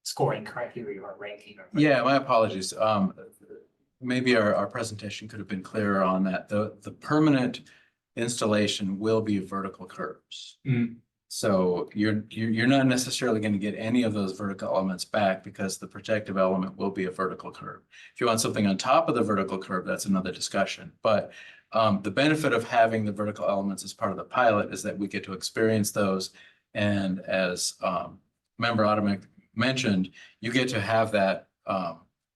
scoring criteria or ranking? Yeah, my apologies. Maybe our presentation could have been clearer on that. The permanent installation will be vertical curves. Mhm. So you're not necessarily going to get any of those vertical elements back because the protective element will be a vertical curve. If you want something on top of the vertical curve, that's another discussion. But the benefit of having the vertical elements as part of the pilot is that we get to experience those. And as Member Automatic mentioned, you get to have that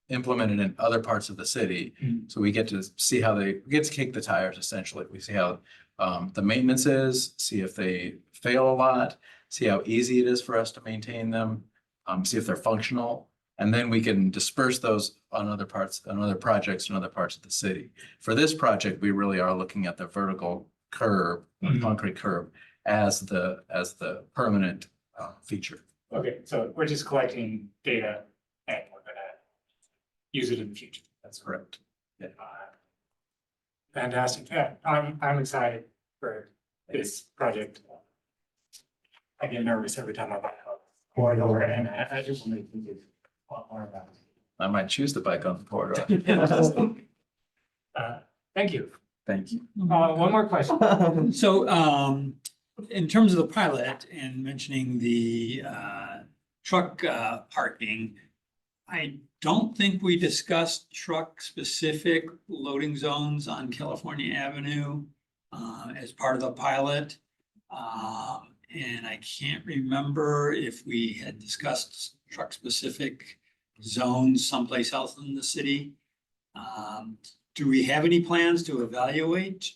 implemented in other parts of the city. Mhm. So we get to see how we get to kick the tires, essentially. We see how the maintenance is, see if they fail a lot, see how easy it is for us to maintain them, see if they're functional. And then we can disperse those on other parts, on other projects in other parts of the city. For this project, we really are looking at the vertical curb, Mhm. concrete curb, as the permanent feature. Okay, so we're just collecting data and we're gonna use it in the future. That's correct. Uh, Fantastic. Yeah, I'm excited for this project. I get nervous every time I buy a corridor, and I just want to think a lot more about it. I might choose the bike on the corridor. Thank you. Thank you. One more question. So, in terms of the pilot and mentioning the truck parking, I don't think we discussed truck-specific loading zones on California Avenue as part of the pilot. And I can't remember if we had discussed truck-specific zones someplace else in the city. Do we have any plans to evaluate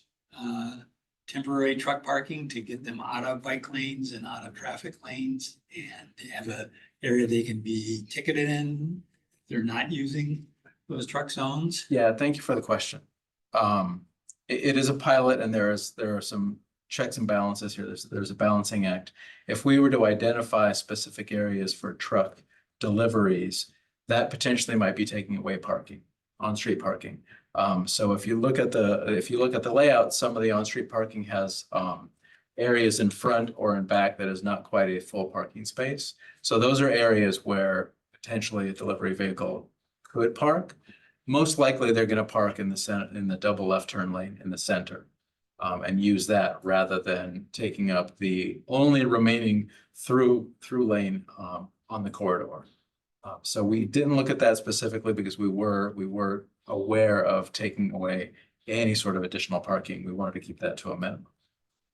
temporary truck parking to get them out of bike lanes and out of traffic lanes and to have a area they can be ticketed in? If they're not using those truck zones? Yeah, thank you for the question. It is a pilot and there are some checks and balances here. There's a balancing act. If we were to identify specific areas for truck deliveries, that potentially might be taking away parking, on-street parking. So if you look at the layout, some of the on-street parking has areas in front or in back that is not quite a full parking space. So those are areas where potentially a delivery vehicle could park. Most likely they're going to park in the double left turn lane in the center and use that rather than taking up the only remaining through lane on the corridor. So we didn't look at that specifically because we were aware of taking away any sort of additional parking. We wanted to keep that to a minimum.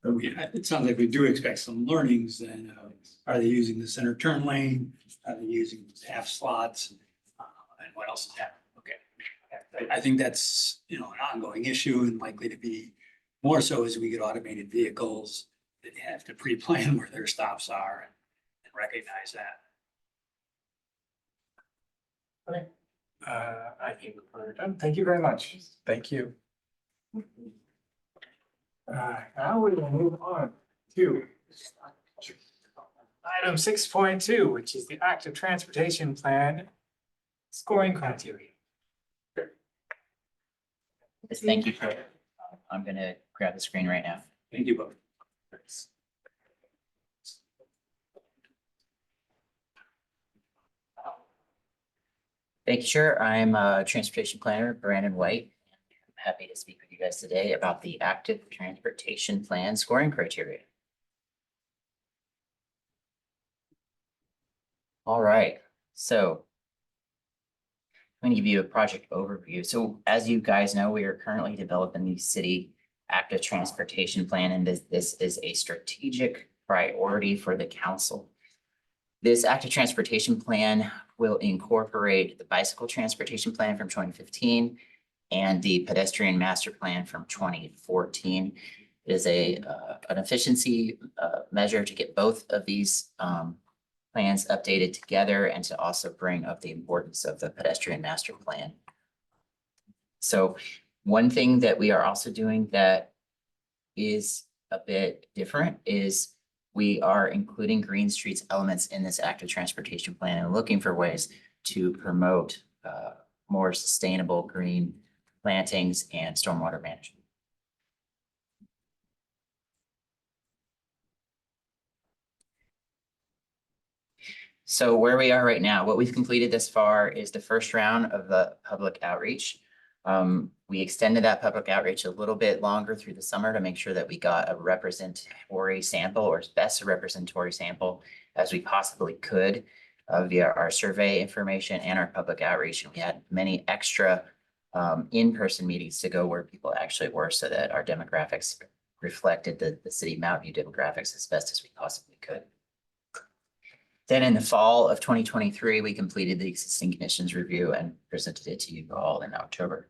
But it sounds like we do expect some learnings then. Are they using the center turn lane? Are they using half slots? And what else is happening? Okay. I think that's, an ongoing issue and likely to be more so as we get automated vehicles that have to pre-plan where their stops are and recognize that. Okay. I think we're done. Thank you very much. Thank you. Now we will move on to item 6.2, which is the active transportation plan scoring criteria. Yes, thank you for, I'm gonna grab the screen right now. Thank you both. Thank you, Chair. I'm Transportation Planner Brandon White. I'm happy to speak with you guys today about the active transportation plan scoring criteria. All right, so I'm going to give you a project overview. So as you guys know, we are currently developing the city active transportation plan, and this is a strategic priority for the council. This active transportation plan will incorporate the bicycle transportation plan from 2015 and the pedestrian master plan from 2014. It is an efficiency measure to get both of these plans updated together and to also bring up the importance of the pedestrian master plan. So one thing that we are also doing that is a bit different is we are including green streets elements in this active transportation plan and looking for ways to promote more sustainable green plantings and stormwater management. So where we are right now, what we've completed this far is the first round of the public outreach. We extended that public outreach a little bit longer through the summer to make sure that we got a representatory sample or as best a representatory sample as we possibly could via our survey information and our public outreach. And we had many extra in-person meetings to go where people actually were so that our demographics reflected the city Mountain View demographics as best as we possibly could. Then in the fall of 2023, we completed the existing conditions review and presented it to you all in October.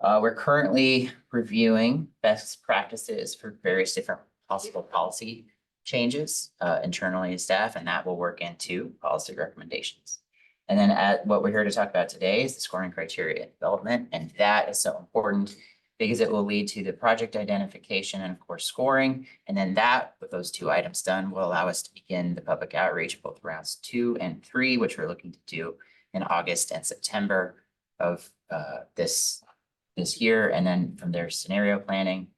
We're currently reviewing best practices for various different possible policy changes internally as staff, and that will work into policy recommendations. And then what we're here to talk about today is the scoring criteria development, and that is so important because it will lead to the project identification and of course scoring. And then that, with those two items done, will allow us to begin the public outreach, both rounds 2 and 3, which we're looking to do in August and September of this year. And then from there, scenario planning,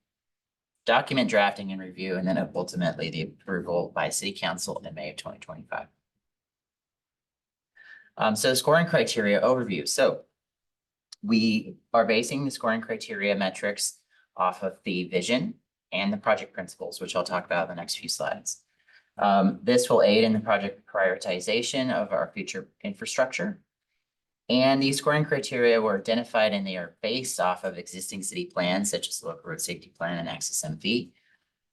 document drafting and review, and then ultimately the approval by City Council in May of 2025. So scoring criteria overview. So we are basing the scoring criteria metrics off of the vision and the project principles, which I'll talk about in the next few slides. This will aid in the project prioritization of our future infrastructure. And these scoring criteria were identified and they are based off of existing city plans such as the local road safety plan and access MV.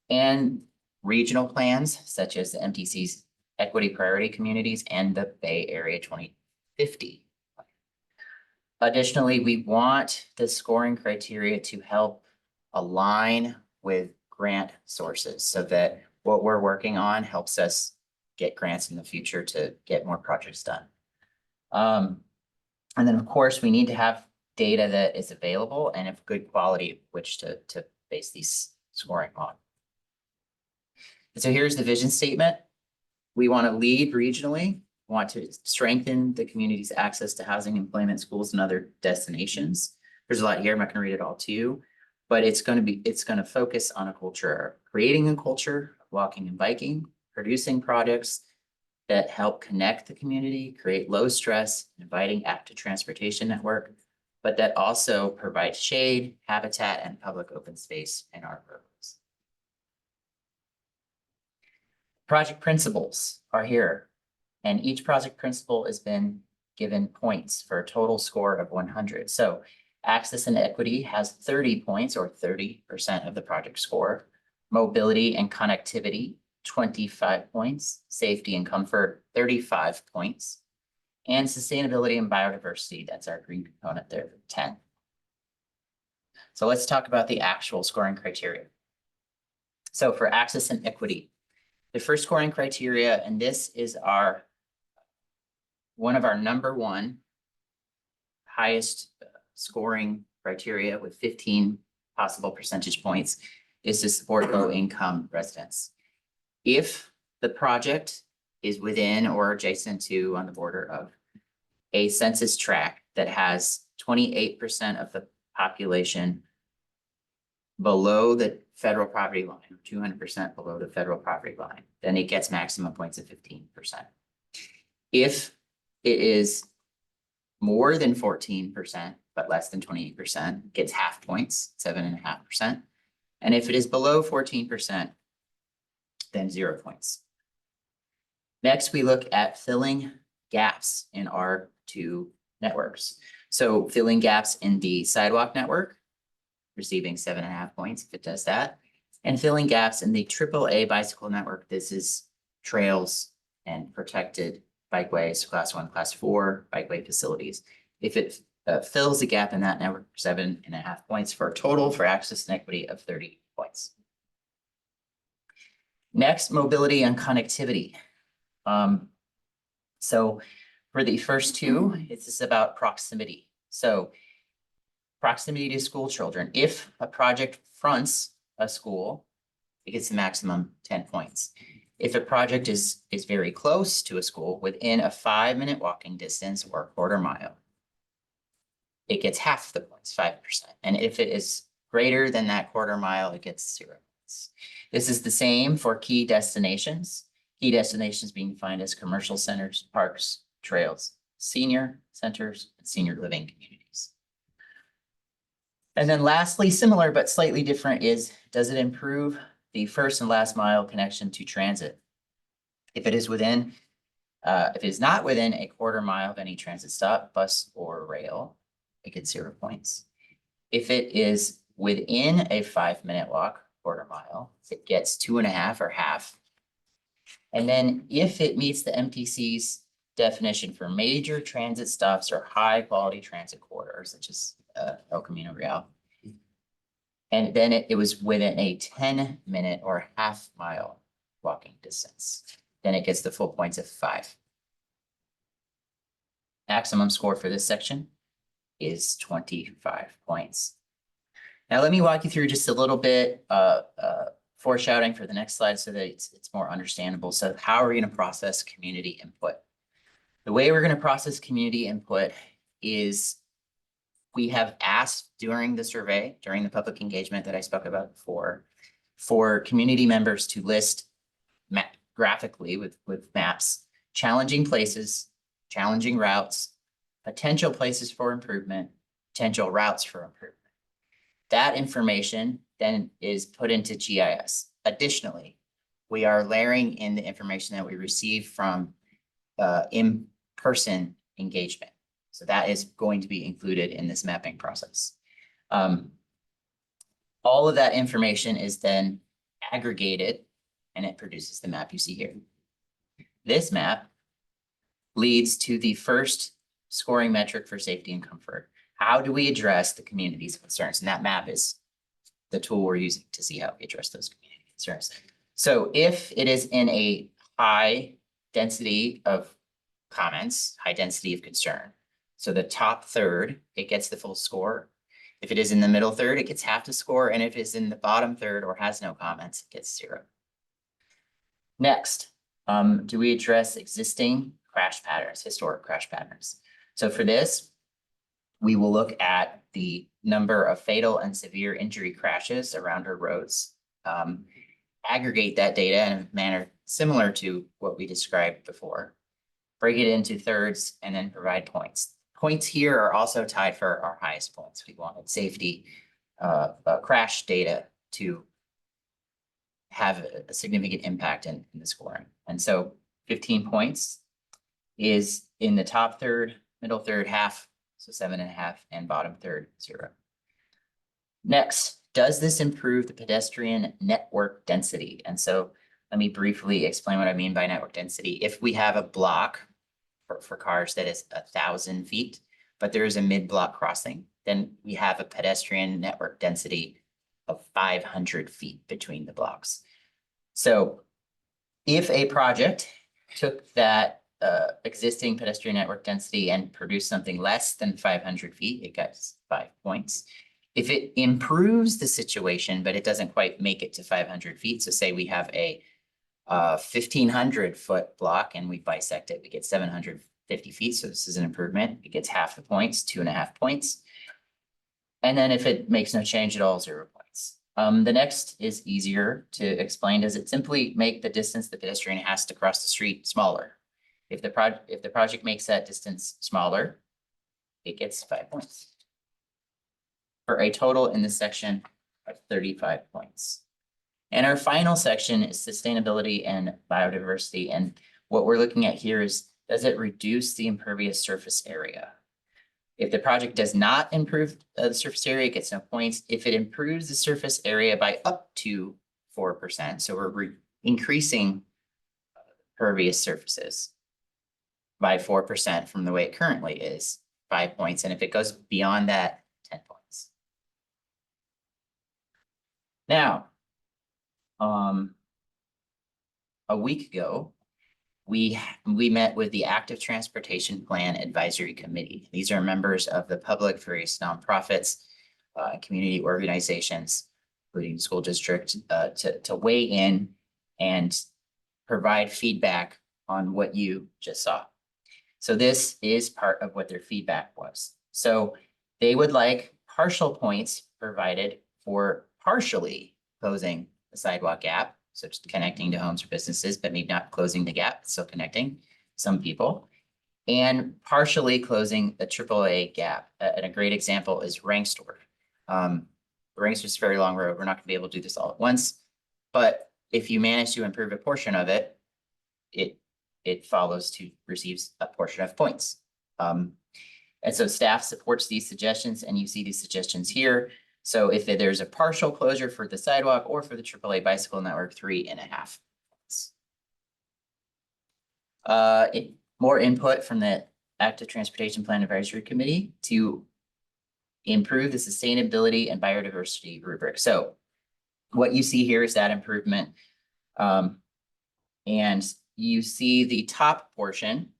And regional plans such as the MTC's equity priority communities and the Bay Area 2050. Additionally, we want the scoring criteria to help align with grant sources so that what we're working on helps us get grants in the future to get more projects done. And then, of course, we need to have data that is available and of good quality, which to base these scoring on. And so here's the vision statement. We want to lead regionally, want to strengthen the community's access to housing, employment, schools, and other destinations. There's a lot here. I'm not going to read it all to you, but it's going to focus on a culture, creating a culture of walking and biking, producing projects that help connect the community, create low stress, inviting active transportation network, but that also provide shade, habitat, and public open space in our programs. Project principles are here, and each project principle has been given points for a total score of 100. So access and equity has 30 points or 30% of the project score. Mobility and connectivity, 25 points. Safety and comfort, 35 points. And sustainability and biodiversity, that's our green component there, 10. So let's talk about the actual scoring criteria. So for access and equity, the first scoring criteria, and this is one of our number one highest scoring criteria with 15 possible percentage points, is to support low income residents. If the project is within or adjacent to on the border of a census tract that has 28% of the population below the federal property line, 200% below the federal property line, then it gets maximum points of 15%. If it is more than 14%, but less than 28%, gets half points, 7.5%. And if it is below 14%, then 0 points. Next, we look at filling gaps in our two networks. So filling gaps in the sidewalk network, receiving 7.5 points if it does that, and filling gaps in the AAA bicycle network. This is trails and protected bikeways, class 1, class 4 bikeway facilities. If it fills the gap in that network, 7.5 points for a total for access and equity of 30 points. Next, mobility and connectivity. So for the first two, it's just about proximity. So proximity to school children. If a project fronts a school, it gets the maximum 10 points. If a project is very close to a school within a 5-minute walking distance or a quarter mile, it gets half the points, 5%. And if it is greater than that quarter mile, it gets 0 points. This is the same for key destinations. Key destinations being defined as commercial centers, parks, trails, senior centers, and senior living communities. And then lastly, similar but slightly different is, does it improve the first and last mile connection to transit? If it is not within a quarter mile of any transit stop, bus or rail, it gets 0 points. If it is within a 5-minute walk, quarter mile, it gets 2.5 or half. And then if it meets the MTC's definition for major transit stops or high quality transit corridors, such as El Camino Real, and then it was within a 10-minute or half-mile walking distance, then it gets the full points of 5. Maximum score for this section is 25 points. Now, let me walk you through just a little bit foreshadowing for the next slide so that it's more understandable. So how are we going to process community input? The way we're going to process community input is we have asked during the survey, during the public engagement that I spoke about before, for community members to list graphically with maps, challenging places, challenging routes, potential places for improvement, potential routes for improvement. That information then is put into GIS. Additionally, we are layering in the information that we receive from in-person engagement. So that is going to be included in this mapping process. All of that information is then aggregated and it produces the map you see here. This map leads to the first scoring metric for safety and comfort. How do we address the community's concerns? And that map is the tool we're using to see how we address those community concerns. So if it is in a high density of comments, high density of concern, so the top third, it gets the full score. If it is in the middle third, it gets half the score. And if it's in the bottom third or has no comments, it gets 0. Next, do we address existing crash patterns, historic crash patterns? So for this, we will look at the number of fatal and severe injury crashes around our roads, aggregate that data in a manner similar to what we described before, break it into thirds, and then provide points. Points here are also tied for our highest points. We wanted safety, crash data to have a significant impact in the scoring. And so 15 points is in the top third, middle third, half, so 7.5, and bottom third, 0. Next, does this improve the pedestrian network density? And so let me briefly explain what I mean by network density. If we have a block for cars that is 1,000 feet, but there is a mid-block crossing, then we have a pedestrian network density of 500 feet between the blocks. So if a project took that existing pedestrian network density and produced something less than 500 feet, it gets 5 points. If it improves the situation, but it doesn't quite make it to 500 feet, so say we have a 1,500 foot block and we bisect it, we get 750 feet. So this is an improvement. It gets half the points, 2.5 points. And then if it makes no change at all, 0 points. The next is easier to explain. Does it simply make the distance the pedestrian has to cross the street smaller? If the project makes that distance smaller, it gets 5 points. For a total in this section of 35 points. And our final section is sustainability and biodiversity. And what we're looking at here is, does it reduce the impervious surface area? If the project does not improve the surface area, it gets no points. If it improves the surface area by up to 4%, so we're increasing pervious surfaces by 4% from the way it currently is, 5 points. And if it goes beyond that, 10 points. Now, a week ago, we met with the Active Transportation Plan Advisory Committee. These are members of the public, various nonprofits, community organizations, including the school district, to weigh in and provide feedback on what you just saw. So this is part of what their feedback was. So they would like partial points provided for partially closing the sidewalk gap, so just connecting to homes or businesses, but maybe not closing the gap, still connecting some people, and partially closing the AAA gap. And a great example is Rangstor. Rangstor is a very long road. We're not gonna be able to do this all at once, but if you manage to improve a portion of it, it follows to receives a portion of points. And so staff supports these suggestions, and you see these suggestions here. So if there's a partial closure for the sidewalk or for the AAA bicycle network, 3.5 points. More input from the Active Transportation Plan Advisory Committee to improve the sustainability and biodiversity rubric. So what you see here is that improvement. And you see the top portion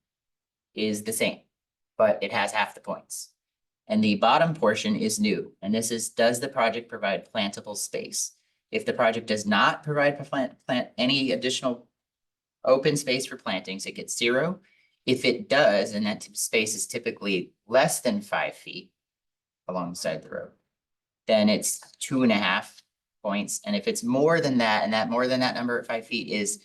is the same, but it has half the points. And the bottom portion is new. And this is, does the project provide plantable space? If the project does not provide any additional open space for plantings, it gets 0. If it does, and that space is typically less than 5 feet alongside the road, then it's 2.5 points. And if it's more than that, and that more than that number at 5 feet is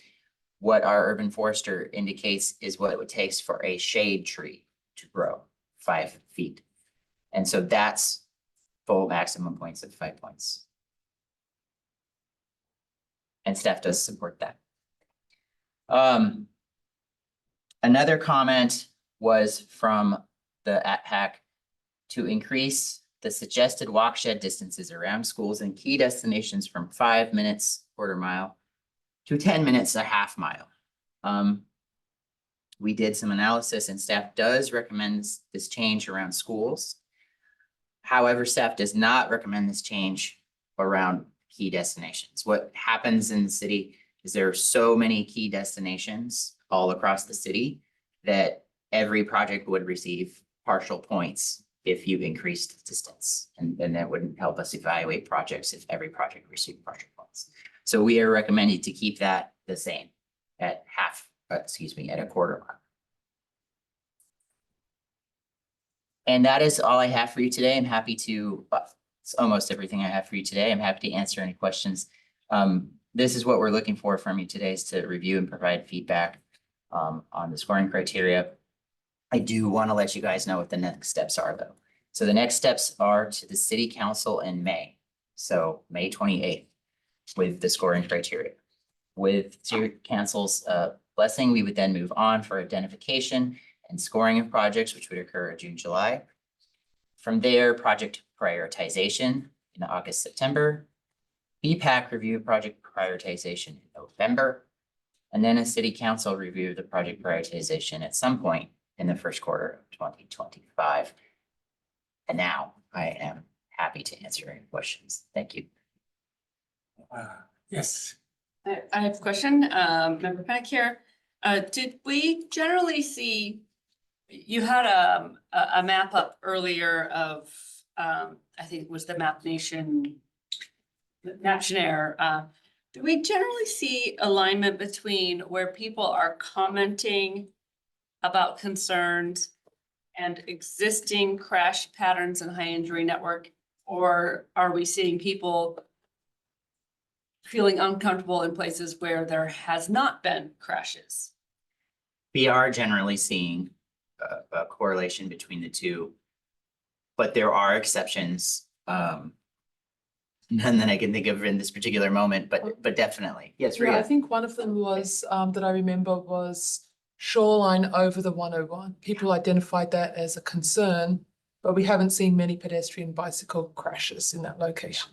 what our urban forester indicates is what it would take for a shade tree to grow 5 feet. And so that's full maximum points of 5 points. And staff does support that. Another comment was from the ATPAC to increase the suggested walk shed distances around schools and key destinations from 5 minutes, quarter mile, to 10 minutes, a half mile. We did some analysis and staff does recommend this change around schools. However, staff does not recommend this change around key destinations. What happens in the city is there are so many key destinations all across the city that every project would receive partial points if you increased the distance. And that wouldn't help us evaluate projects if every project received partial points. So we are recommending to keep that the same at at a quarter mile. And that is all I have for you today. I'm happy to, it's almost everything I have for you today. I'm happy to answer any questions. This is what we're looking for from you today, is to review and provide feedback on the scoring criteria. I do want to let you guys know what the next steps are though. So the next steps are to the city council in May. So May 28th with the scoring criteria. With city council's blessing, we would then move on for identification and scoring of projects, which would occur in June, July. From there, project prioritization in August, September. BPAC review of project prioritization in November. And then a city council review of the project prioritization at some point in the first quarter of 2025. And now I am happy to answer any questions. Thank you. Yes. I have a question, member Peck here. Did we generally see, you had a map up earlier of, I think it was the Maptionaire. Do we generally see alignment between where people are commenting about concerns and existing crash patterns and high injury network? Or are we seeing people feeling uncomfortable in places where there has not been crashes? We are generally seeing a correlation between the two, but there are exceptions. None that I can think of in this particular moment, but definitely. Yes, Yeah, I Rhea. think one of them was, that I remember was shoreline over the 101. People identified that as a concern, but we haven't seen many pedestrian bicycle crashes in that location.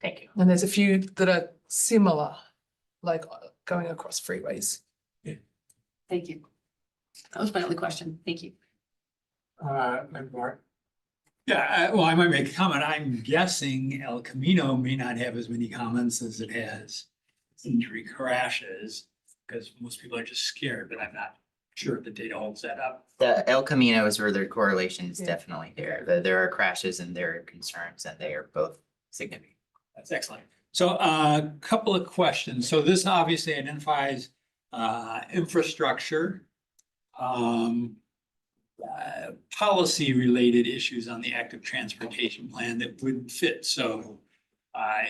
Thank you. And there's a few that are similar, like going across freeways. Thank you. That was my only question. Thank you. Member Mark? Yeah, well, I might make a comment. I'm guessing El Camino may not have as many comments as it has injury crashes, because most people are just scared, but I'm not sure if the data holds that up. The El Camino is where their correlation is Yeah. definitely there. There are crashes and there are concerns, and they are both significant. That's excellent. So a couple of questions. So this obviously identifies infrastructure, policy-related issues on the active transportation plan that would fit. So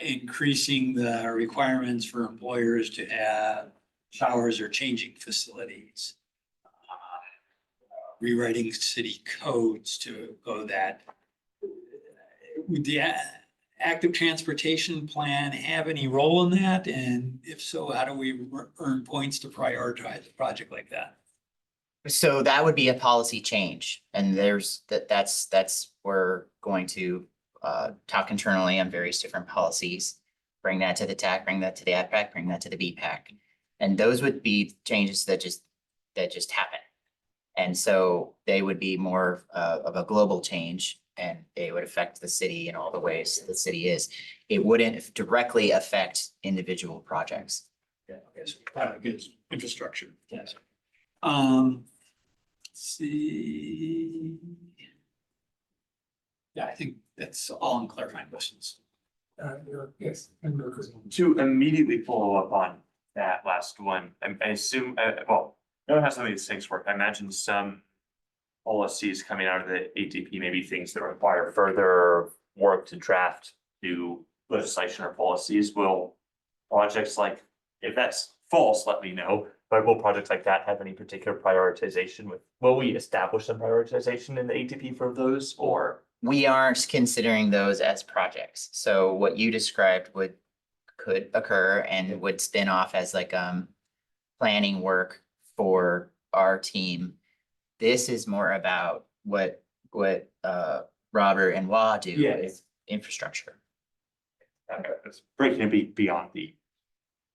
increasing the requirements for employers to have showers or changing facilities, rewriting city codes to go that. Would the active transportation plan have any role in that? And if so, how do we earn points to prioritize a project like that? So that would be a policy change, and that's we're going to talk internally on various different policies. Bring that to the TAC, bring that to the APPAC, bring that to the BPAC. And those would be changes that just happen. And so they would be more of a global change, and they would affect the city in all the ways the city is. It wouldn't directly affect individual projects. Yeah, okay, so good infrastructure. Yes. See. Yeah, I think that's all in clarifying questions. Yes. To immediately follow up on that last one, I assume, well, I don't know how some of these things work. I imagine some policies coming out of the ATP, maybe things that require further work to draft new legislation or policies. Will projects like, if that's false, let me know, but will projects like that have any particular prioritization with, will we establish some prioritization in the ATP for those, or? We aren't considering those as projects. So what you described could occur and would spin off as like planning work for our team. This is more about what Robert and Wah do Yeah. with infrastructure. It's breaking it beyond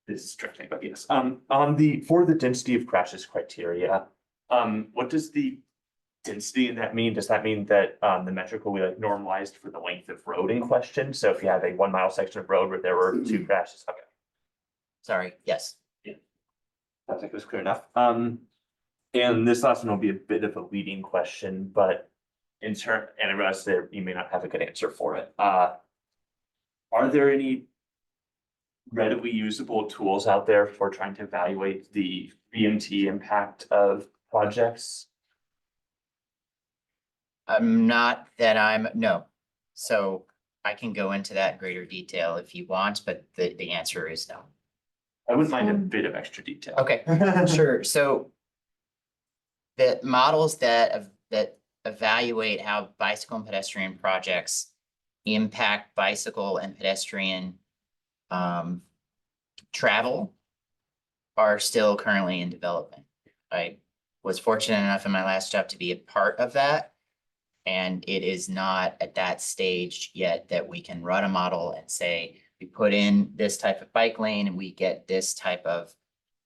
this stretching, but yes, for the density of crashes criteria, what does the density in that mean? Does that mean that, the metric will be like normalized for the length of road in question? So if you have a 1 mile section of road where there were 2 crashes, okay, Sorry, yes. I think it was clear enough. And this last one will be a bit of a leading question, but and I realize that you may not have a good answer for it. Are there any readily usable tools out there for trying to evaluate the BMT impact of projects? No. So I can go into that in greater detail if you want, but the answer is no. I wouldn't mind a bit of extra detail. Okay, sure. So the models that evaluate how bicycle and pedestrian projects impact bicycle and pedestrian travel are still currently in development. I was fortunate enough in my last job to be a part of that. And it is not at that stage yet that we can run a model and say, we put in this type of bike lane and we get this type of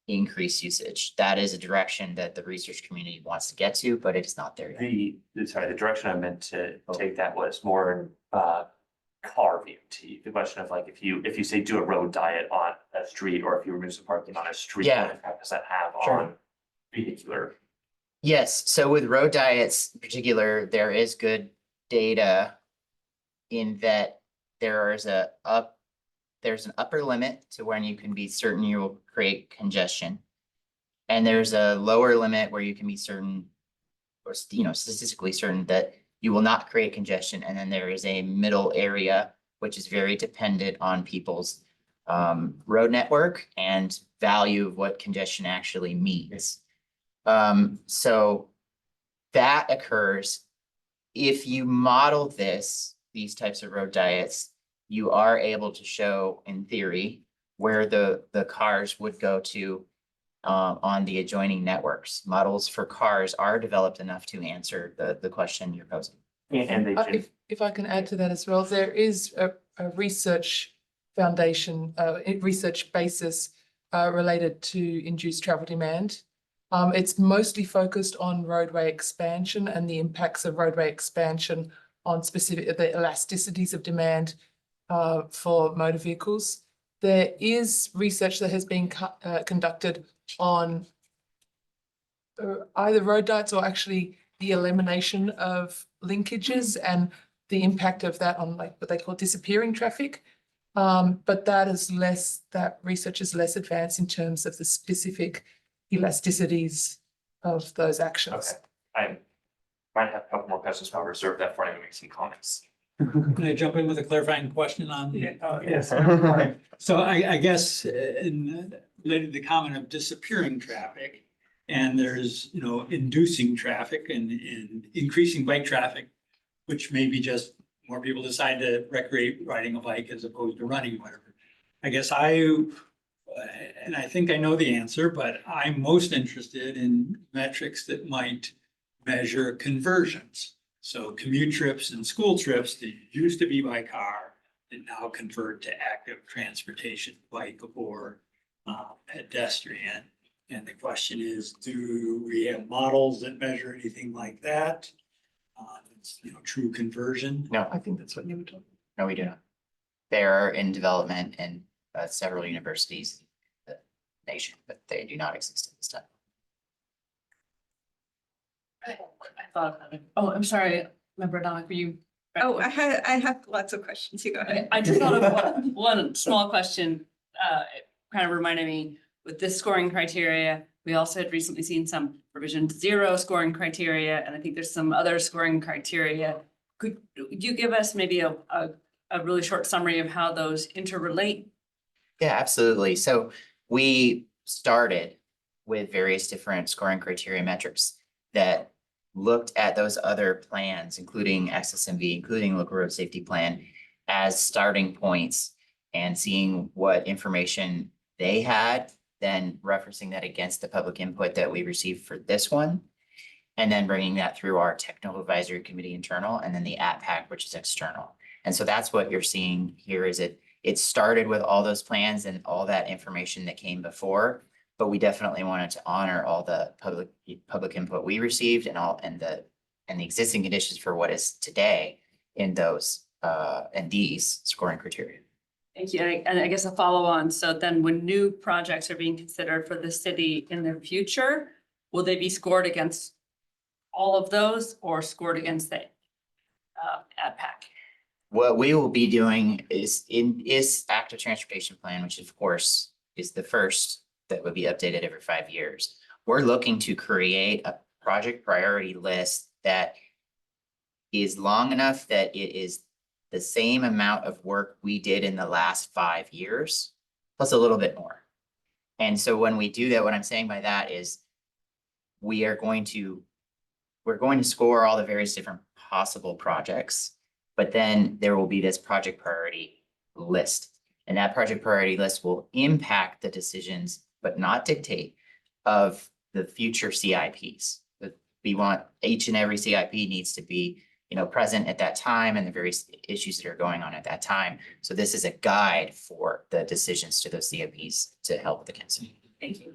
increased usage. That is a direction that the research community wants to get to, but it is not there yet. The direction I meant to take that was more car VMT. The question of like, if you say do a road diet on a street, or if you remove some parking on a street, Yeah. what impact does that have Sure. on vehicular? Yes, so with road diets in particular, there is good data in that there's an upper limit to when you can be certain you will create congestion. And there's a lower limit where you can be certain, or statistically certain, that you will not create congestion. And then there is a middle area, which is very dependent on people's road network and value of what congestion actually means. So that occurs if you model these types of road diets, you are able to show in theory where the cars would go to on the adjoining networks. Models for cars are developed enough to answer the question you're posing. And they If I can add to that as well, there is a research foundation, research basis related to induced travel demand. It's mostly focused on roadway expansion and the impacts of roadway expansion on the elasticities of demand for motor vehicles. There is research that has been conducted on either road diets or actually the elimination of linkages and the impact of that on like what they call disappearing traffic. But that research is less advanced in terms of the specific elasticities of those actions. Okay, I might have a couple more questions, but I'll reserve that for when I make some comments. Can I jump in with a clarifying question on? Yes. So I guess related to the comment of disappearing traffic, and there's, inducing traffic and increasing bike traffic, which may be just more people decide to recreate riding a bike as opposed to running, whatever. I guess and I think I know the answer, but I'm most interested in metrics that might measure conversions. So commute trips and school trips that used to be by car that now convert to active transportation, bike or pedestrian. And the question is, do we have models that measure anything like that? It's, true conversion. No, I think that's what you were talking. no, we do not. They are in development in several universities in the nation, but they do not exist at this time. I thought, oh, I'm sorry, Member Dominic, were you? Oh, I have lots of questions. You go ahead. I just thought of one small question. It kind of reminded me with this scoring criteria, we also had recently seen some revision to 0 scoring criteria, and I think there's some other scoring criteria. Could you give us maybe a really short summary of how those interrelate? Yeah, absolutely. So we started with various different scoring criteria metrics that looked at those other plans, including SSMV, including local road safety plan, as starting points and seeing what information they had then referencing that against the public input that we received for this one. And then bringing that through our technical advisory committee internal, and then the APAC, which is external. And so that's what you're seeing here is it started with all those plans and all that information that came before. But we definitely wanted to honor all the public input we received and the existing conditions for what is today in those and these scoring criteria. Thank you. And I guess a follow on. So then when new projects are being considered for the city in the future, will they be scored against all of those or scored against the AdPac? What we will be doing is active transportation plan, which of course is the first that would be updated every 5 years. We're looking to create a project priority list that is long enough that it is the same amount of work we did in the last 5 years, plus a little bit more. And so when we do that, what I'm saying by that is we're going to score all the various different possible projects, but then there will be this project priority list. And that project priority list will impact the decisions, but not dictate, of the future CIPs. We want each and every CIP needs to be, present at that time and the various issues that are going on at that time. So this is a guide for the decisions to those CIPs to help the council. Thank you.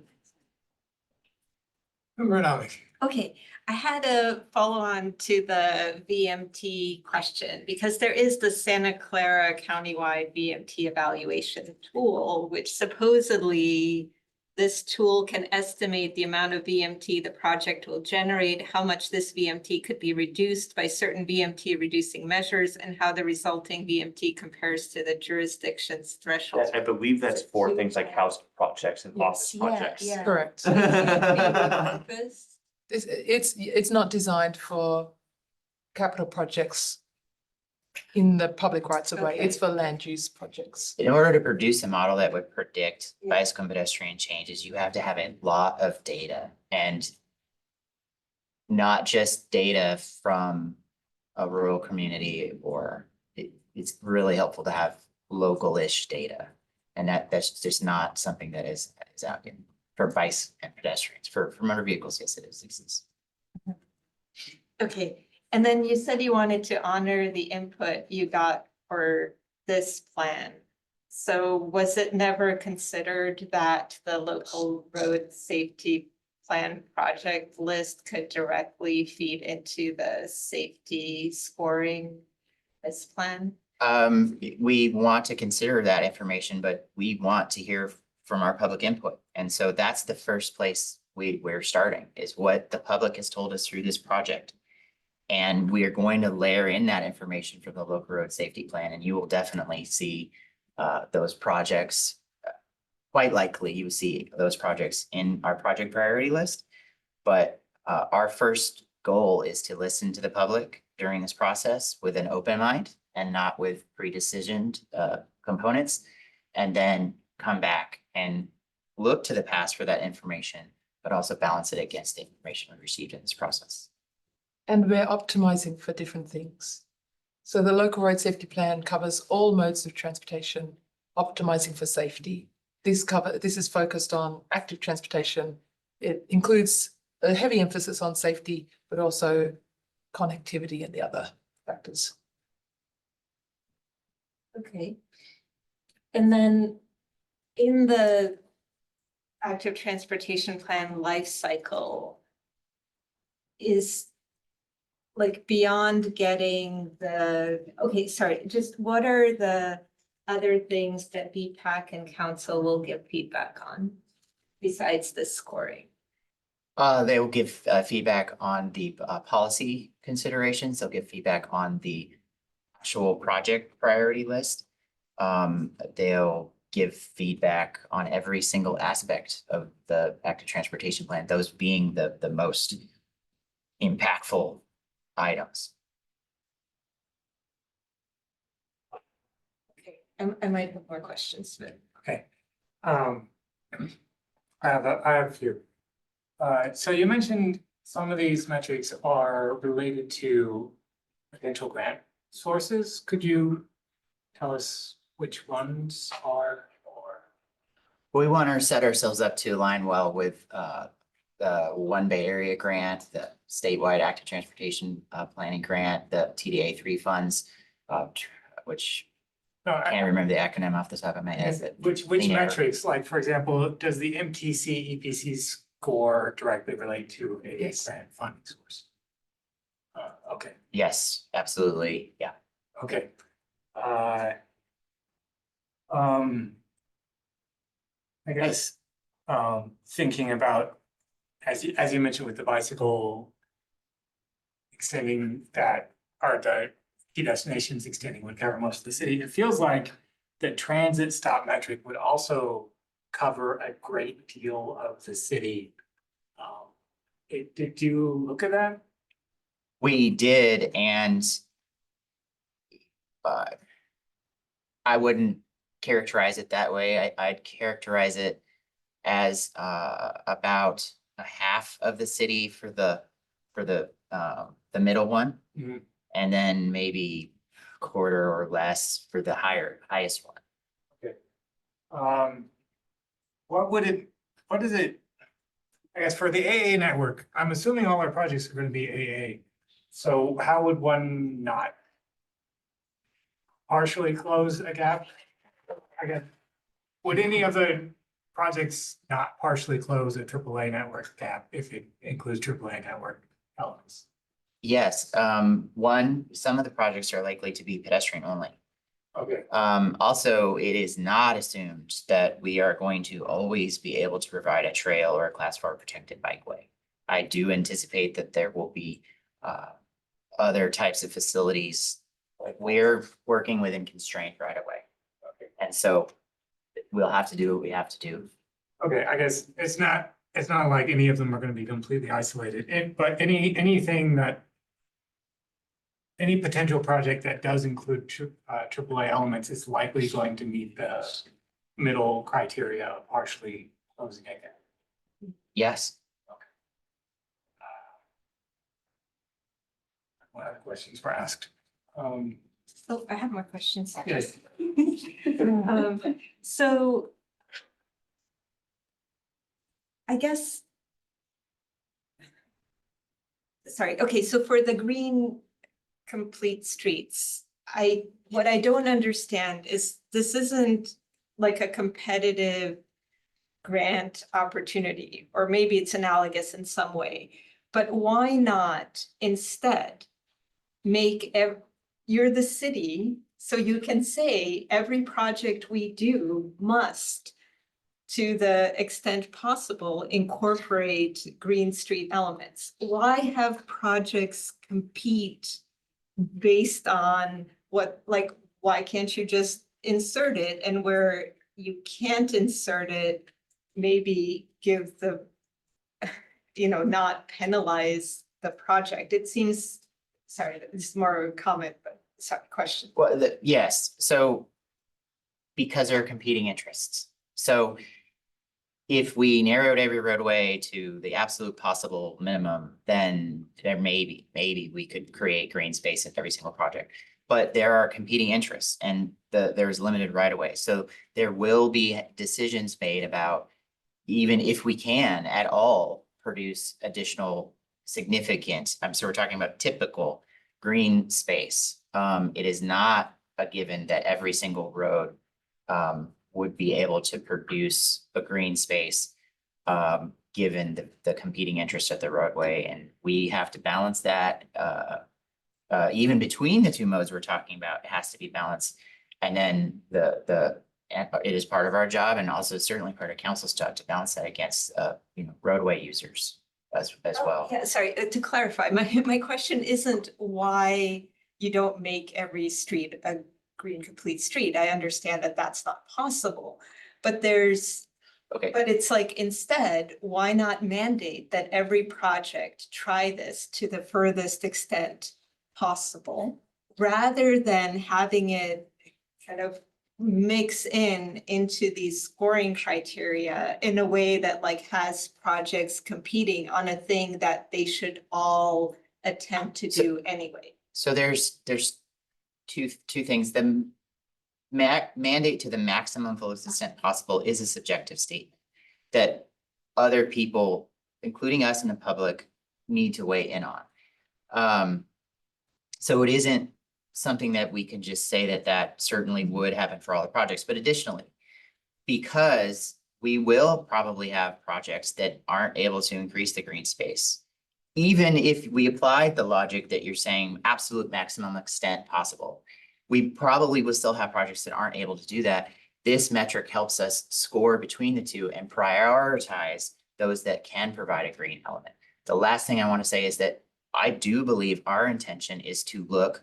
Okay, I had a follow on to the VMT question because there is the Santa Clara countywide VMT evaluation tool, which supposedly this tool can estimate the amount of VMT the project will generate, how much this VMT could be reduced by certain VMT reducing measures, and how the resulting VMT compares to the jurisdiction's threshold. I believe that's for things like house projects and office projects. Yeah. Correct. Purpose. It's not designed for capital projects in the public rights of way. Okay. It's for land use projects. In order to produce a model that would predict Yeah. bicycle and pedestrian changes, you have to have a lot of data, and not just data from a rural community, or it's really helpful to have local-ish data. And that's just not something that is out in for bikes and pedestrians. For motor vehicles, yes, it exists. Okay, and then you said you wanted to honor the input you got for this plan. So was it never considered that the local road safety plan project list could directly feed into the safety scoring this plan? We want to consider that information, but we want to hear from our public input. And so that's the first place we're starting, is what the public has told us through this project. And we are going to layer in that information from the local road safety plan, and you will definitely see those projects. Quite likely you will see those projects in our project priority list. But our first goal is to listen to the public during this process with an open mind and not with pre-decisioned components, and then come back and look to the past for that information, but also balance it against the information we received in this process. And we're optimizing for different things. So the local road safety plan covers all modes of transportation, optimizing for safety. This is focused on active transportation. It includes a heavy emphasis on safety, but also connectivity and the other factors. Okay. And then in the active transportation plan life cycle, is like beyond getting just what are the other things that BPAC and council will give feedback on besides the scoring? They will give feedback on the policy considerations. They'll give feedback on the actual project priority list. They'll give feedback on every single aspect of the active transportation plan, those being the most impactful items. Okay, I might have more questions, but. Okay. I have a few. So you mentioned some of these metrics are related to potential grant sources. Could you tell us which ones are, or? We want to set ourselves up to align well with the One Bay Area grant, the statewide active transportation planning grant, the TDA 3 funds, which No, I can't remember the acronym off the top of my head, but Which clean air. metrics, like, for example, does the MTC EPC score directly relate to a Yes. grant funding source? Okay, Yes, absolutely. Yeah. okay. Um, I guess, thinking about, as you mentioned with the bicycle extending that, or the key destinations extending would cover most of the city, it feels like the transit stop metric would also cover a great deal of the city. Did you look at that? We did, and uh, I wouldn't characterize it that way. I'd characterize it as about a half of the city for the middle one, Mhm. and then maybe quarter or less for the highest one. What is it? I guess for the AA network, I'm assuming all our projects are gonna be AA. So how would one not partially close a gap? I guess, would any of the projects not partially close a AAA network gap if it includes AAA network elements? Yes, some of the projects are likely to be pedestrian only. Okay, Also, it is not assumed that we are going to always be able to provide a trail or a class 4 protected bikeway. I do anticipate that there will be other types of facilities. Like, we're working within constraint right away. okay, And so we'll have to do what we have to do. okay, I guess it's not like any of them are gonna be completely isolated, but anything that any potential project that does include AAA elements is likely going to meet the middle criteria of partially closing a gap. Yes. What other questions were asked? Oh, I have more questions. Yes. So I guess. Sorry, okay, so for the green complete streets, what I don't understand is this isn't like a competitive grant opportunity, or maybe it's analogous in some way, but why not instead make you're the city, so you can say every project we do must, to the extent possible, incorporate green street elements. Why have projects compete based on what, like, why can't you just insert it? And where you can't insert it, maybe give the, not penalize the project. It seems, sorry, this is more of a comment, but sorry, question. Well, yes, so because there are competing interests. So if we narrowed every roadway to the absolute possible minimum, then there maybe we could create green space in every single project. But there are competing interests, and there's limited right of way. So there will be decisions made about, even if we can at all produce additional significant, so we're talking about typical green space. It is not a given that every single road would be able to produce a green space, given the competing interests of the roadway. And we have to balance that, even between the two modes we're talking about, it has to be balanced. And then it is part of our job, and also certainly part of council's job, to balance that against, roadway users as well. Yeah, sorry, to clarify, my question isn't why you don't make every street a green complete street. I understand that that's not possible, but Okay, but it's like, instead, why not mandate that every project try this to the furthest extent possible, rather than having it kind of mix into these scoring criteria in a way that like has projects competing on a thing that they should all attempt to do anyway. so there's two things. mandate to the maximum full extent possible is a subjective statement that other people, including us in the public, need to weigh in on. So it isn't something that we can just say that that certainly would happen for all the projects, but additionally, because we will probably have projects that aren't able to increase the green space. Even if we applied the logic that you're saying absolute maximum extent possible, we probably will still have projects that aren't able to do that. This metric helps us score between the two and prioritize those that can provide a green element. The last thing I want to say is that I do believe our intention is to look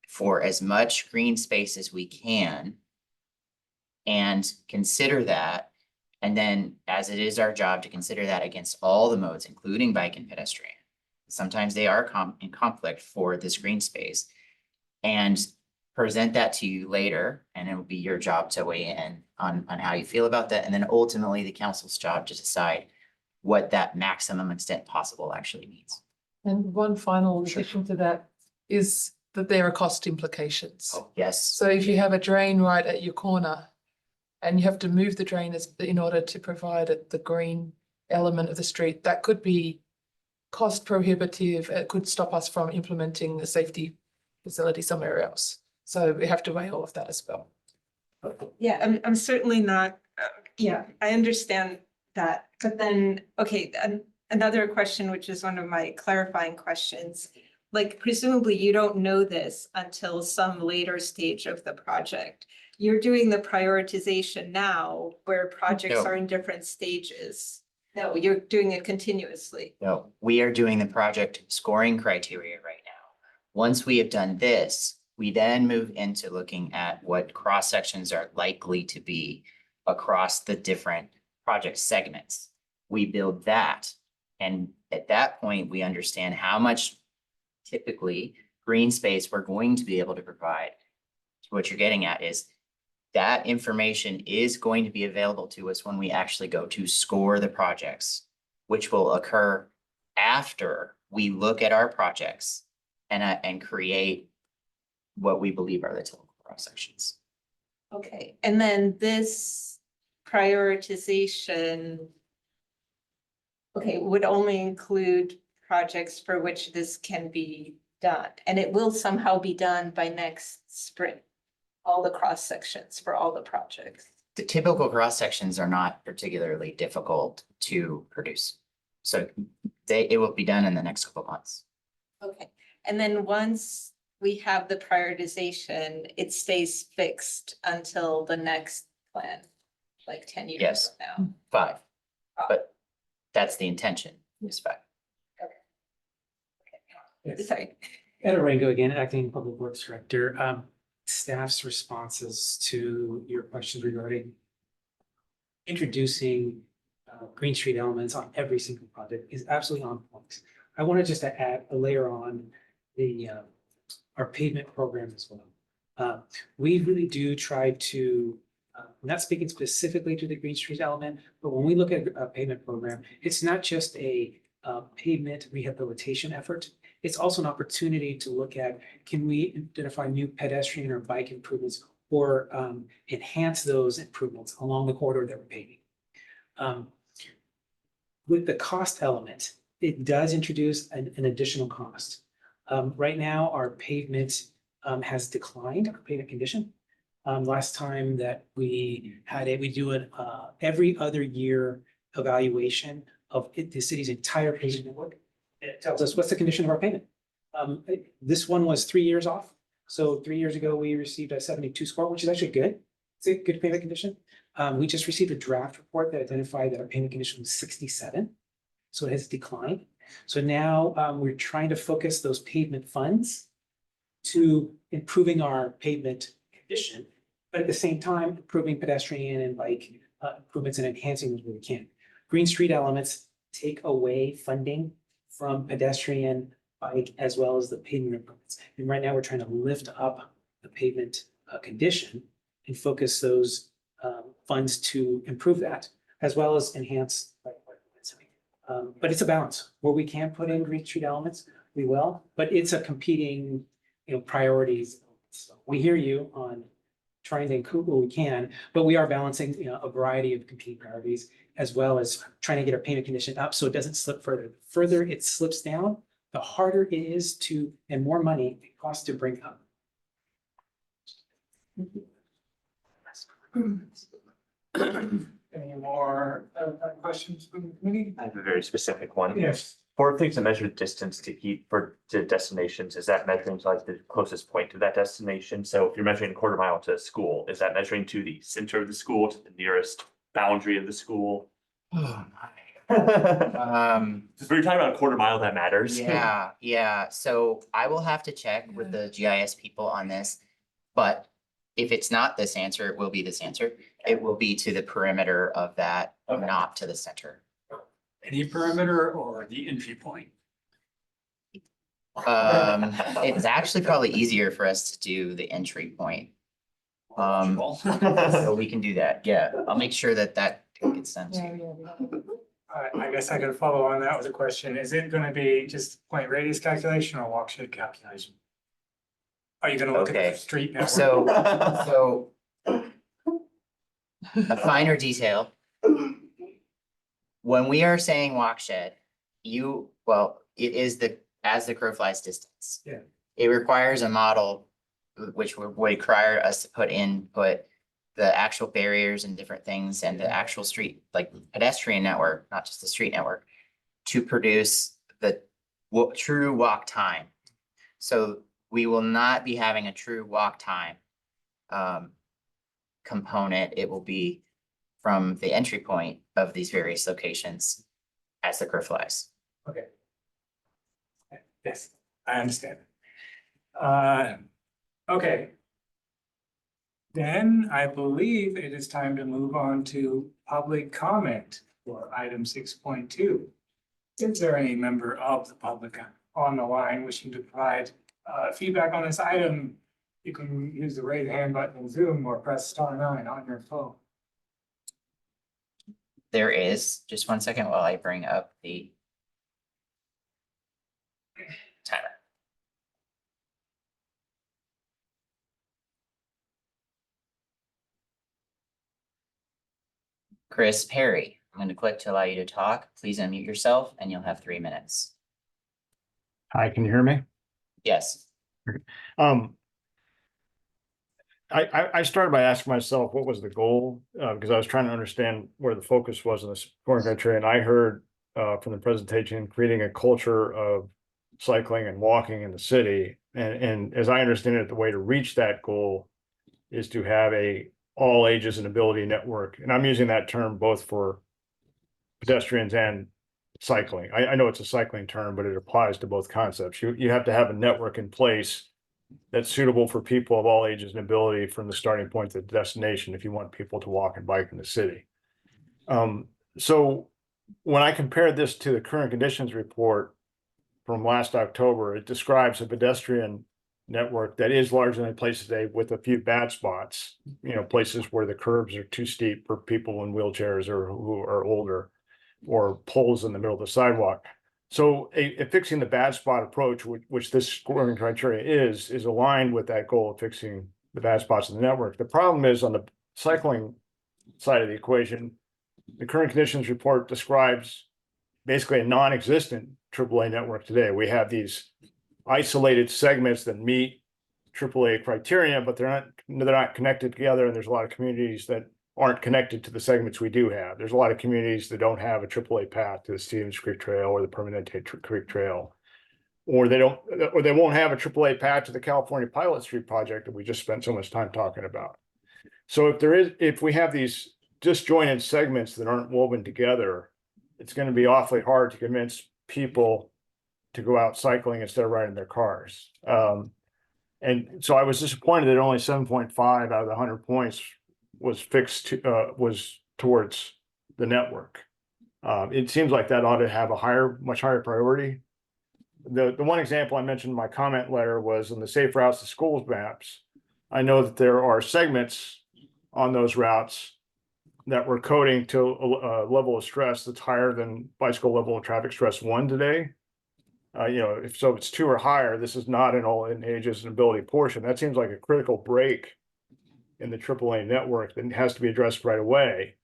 for as much green space as we can and consider that. And then, as it is our job to consider that against all the modes, including bike and pedestrian. Sometimes they are in conflict for this green space. And present that to you later, and it will be your job to weigh in on how you feel about that. And then ultimately the council's job to decide what that maximum extent possible actually means. And one final addition to that is that there are cost implications. Oh, yes. So if you have a drain right at your corner and you have to move the drain in order to provide the green element of the street, that could be cost prohibitive. It could stop us from implementing a safety facility somewhere else. So we have to weigh all of that as well. Yeah, I'm certainly not, yeah, I understand that, but then, okay, another question, which is one of my clarifying questions. Like presumably you don't know this until some later stage of the project. You're doing the prioritization now where projects No. are in different stages. No, you're doing it continuously. No, we are doing the project scoring criteria right now. Once we have done this, we then move into looking at what cross sections are likely to be across the different project segments. We build that. And at that point, we understand how much typically green space we're going to be able to provide. What you're getting at is that information is going to be available to us when we actually go to score the projects, which will occur after we look at our projects and create what we believe are the typical cross sections. Okay, and then this prioritization, okay, would only include projects for which this can be done, and it will somehow be done by next spring. All the cross sections for all the projects. The typical cross sections are not particularly difficult to produce. So it will be done in the next couple of months. Okay, and then once we have the prioritization, it stays fixed until the next plan, like 10 years Yes. from now. 5, but that's the intention, is 5. Yes. Sorry. Ed Arango again, Acting Public Works Director. Staff's responses to your questions regarding introducing Green Street elements on every single project is absolutely on point. I wanted just to add a layer on the our pavement program as well. We really do try to, not speaking specifically to the Green Street element, but when we look at a pavement program, it's not just a pavement rehabilitation effort. It's also an opportunity to look at, can we identify new pedestrian or bike improvements or enhance those improvements along the corridor that we're paving. With the cost element, it does introduce an additional cost. Right now, our pavement has declined, our pavement condition. Last time that we had it, we do an every other year evaluation of the city's entire pavement network. It tells us what's the condition of our pavement. This one was 3 years off. So 3 years ago, we received a 72 score, which is actually good. It's a good pavement condition. We just received a draft report that identified that our pavement condition was 67. So it has declined. So now we're trying to focus those pavement funds to improving our pavement condition, but at the same time, improving pedestrian and bike improvements and enhancing those where we can. Green Street elements take away funding from pedestrian, bike, as well as the pavement improvements. And right now we're trying to lift up the pavement condition and focus those funds to improve that, as well as enhance bike improvements. But it's a balance. Where we can put in Green Street elements, we will, but it's a competing, priorities. So we hear you on trying to include what we can, but we are balancing, you know, a variety of competing priorities as well as trying to get our payment condition up so it doesn't slip further. The further it slips down, the harder it is to, and more money it costs to bring up. Any more questions from the committee? I have a very specific one. Yes. For things to measure distance to destinations, is that measuring to like the closest point to that destination? So if you're measuring a quarter mile to a school, is that measuring to the center of the school, to the nearest boundary of the school? Oh Because when you're talking about a quarter mile, that matters. Yeah. So I will have to check with the GIS people on this. But if it's not this answer, it will be this answer. It will be to the perimeter of that, Okay. not to the center. Any perimeter or the entry point? It's actually probably easier for us to do the entry point. So we can do that. Yeah, I'll make sure that gets done too. I guess I could follow on that with a question. Is it gonna be just point radius calculation or watershed calculation? Are you gonna look at Okay. the street network? So a finer detail. When we are saying watershed, it is as the crow flies distance. Yeah. It requires a model which would require us to put the actual barriers and different things and the actual street, like pedestrian network, not just the street network, to produce the true walk time. So we will not be having a true walk time component. It will be from the entry point of these various locations as the crow flies. Okay. Yes, I understand. Okay. Then I believe it is time to move on to public comment for item 6.2. Is there any member of the public on the line wishing to provide feedback on this item? You can use the raise hand button in Zoom or press *9 on your phone. There is, just 1 second while I bring up the timer. Chris Perry, I'm going to click to allow you to talk. Please unmute yourself and you'll have 3 minutes. Hi, can you hear me? Yes. I started by asking myself, what was the goal? Because I was trying to understand where the focus was in this scoring criteria. And I heard from the presentation, creating a culture of cycling and walking in the city. And as I understand it, the way to reach that goal is to have a all ages and ability network. And I'm using that term both for pedestrians and cycling. I know it's a cycling term, but it applies to both concepts. You have to have a network in place that's suitable for people of all ages and ability from the starting point to the destination if you want people to walk and bike in the city. So when I compared this to the current conditions report from last October, it describes a pedestrian network that is largely in places today with a few bad spots, places where the curbs are too steep for people in wheelchairs or who are older, or poles in the middle of the sidewalk. So a fixing the bad spot approach, which this scoring criteria is aligned with that goal of fixing the bad spots in the network. The problem is on the cycling side of the equation, the current conditions report describes basically a non-existent AAA network today. We have these isolated segments that meet AAA criteria, but they're not connected together. And there's a lot of communities that aren't connected to the segments we do have. There's a lot of communities that don't have a AAA path to the Stevens Creek Trail or the Permanente Creek Trail, or they won't have a AAA path to the California Pilot Street project that we just spent so much time talking about. So if we have these disjointed segments that aren't woven together, it's going to be awfully hard to convince people to go out cycling instead of riding their cars. And so I was disappointed that only 7.5 out of the 100 points was towards the network. It seems like that ought to have a much higher priority. The one example I mentioned in my comment letter was in the Safe Routes to Schools maps. I know that there are segments on those routes that we're coding to a level of stress that's higher than bicycle level of traffic stress 1 today. If it's 2 or higher, this is not an all in ages and ability portion. That seems like a critical break in the AAA network that has to be addressed right away.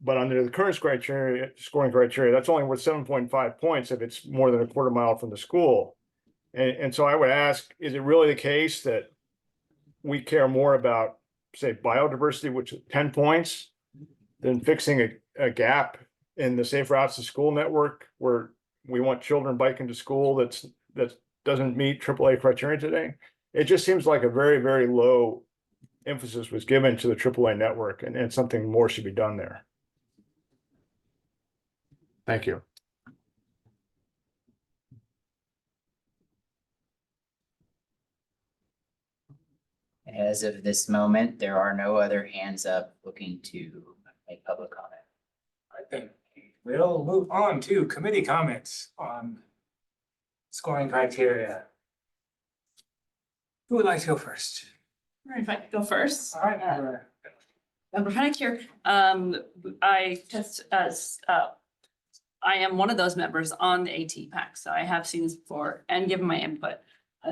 But under the current criteria, scoring criteria, that's only worth 7.5 points if it's more than a quarter mile from the school. And so I would ask, is it really the case that we care more about, say, biodiversity, which is 10 points, than fixing a gap in the safe routes to school network where we want children biking to school that doesn't meet AAA criteria today? It just seems like a very, very low emphasis was given to the AAA network, and something more should be done there. Thank you. As of this moment, there are no other hands up looking to make public comment. I think we'll move on to committee comments on scoring criteria. Who would like to go first? All right, if I could go first. All right, Member. Member Fenwick here. I just, I am one of those members on the AT PAC, so I have seen this before and given my input.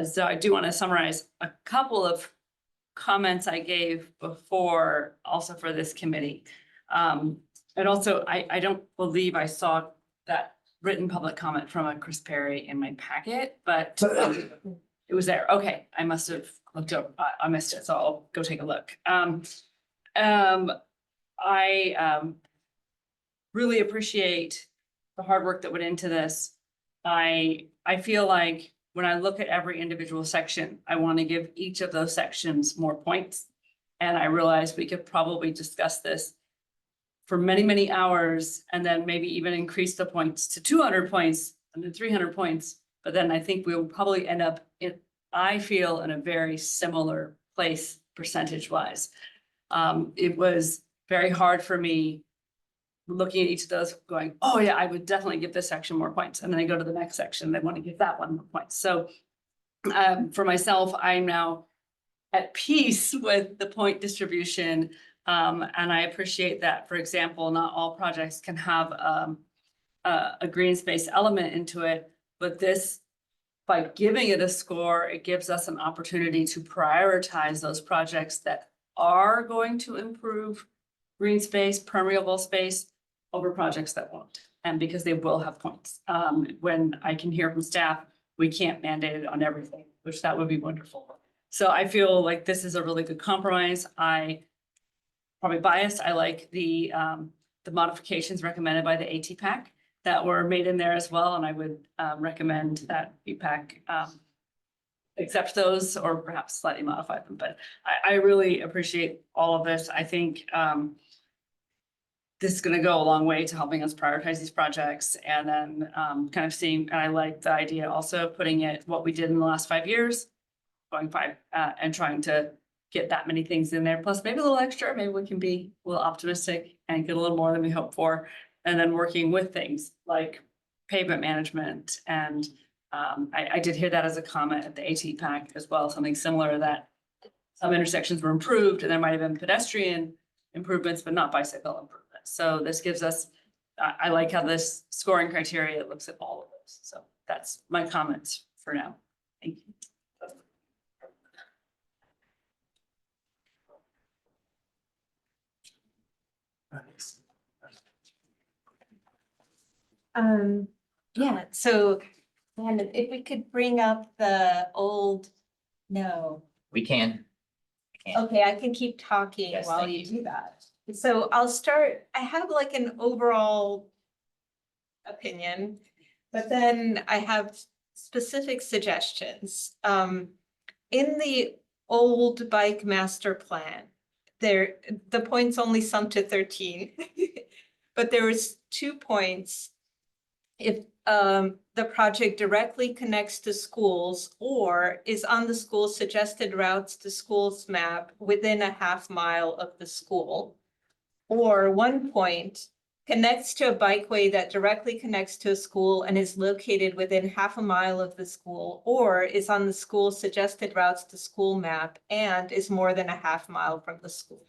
So I do want to summarize a couple of comments I gave before, also for this committee. And also, I don't believe I saw that written public comment from a Chris Perry in my packet, but it was there. Okay, I must have looked up, I missed it, so I'll go take a look. I really appreciate the hard work that went into this. I feel like when I look at every individual section, I want to give each of those sections more points. And I realize we could probably discuss this for many, many hours and then maybe even increase the points to 200 points and then 300 points. But then I think we'll probably end up I feel in a very similar place percentage wise. It was very hard for me looking at each of those going, oh yeah, I would definitely give this section more points. And then I go to the next section, they want to give that one more points. So for myself, I'm now at peace with the point distribution. And I appreciate that, for example, not all projects can have a green space element into it, but this, by giving it a score, it gives us an opportunity to prioritize those projects that are going to improve green space, permeable space over projects that won't. And because they will have points. When I can hear from staff, we can't mandate it on everything, which that would be wonderful. So I feel like this is a really good compromise. I probably biased. I like the modifications recommended by the AT PAC that were made in there as well. And I would recommend that BPAC accept those or perhaps slightly modify them. But I really appreciate all of this. I think this is going to go a long way to helping us prioritize these projects and then kind of seeing, and I like the idea also putting it what we did in the last 5 years, going 5 and trying to get that many things in there, plus maybe a little extra, maybe we can be a little optimistic and get a little more than we hope for. And then working with things like pavement management. And I did hear that as a comment at the AT PAC as well, something similar, that some intersections were improved and there might have been pedestrian improvements, but not bicycle improvements. So this gives us, I like how this scoring criteria looks at all of those. So that's my comments for now. Thank you. Yeah, so, and if we could bring up the old, no, We can. okay, I can keep talking Yes, while thank you you. do that. So I'll start, I have like an overall opinion, but then I have specific suggestions. In the old bike master plan, there, the points only sum to 13. But there was 2 points if the project directly connects to schools or is on the school's suggested routes to schools map within a half mile of the school. Or 1 point connects to a bikeway that directly connects to a school and is located within half a mile of the school, or is on the school's suggested routes to school map and is more than a half mile from the school.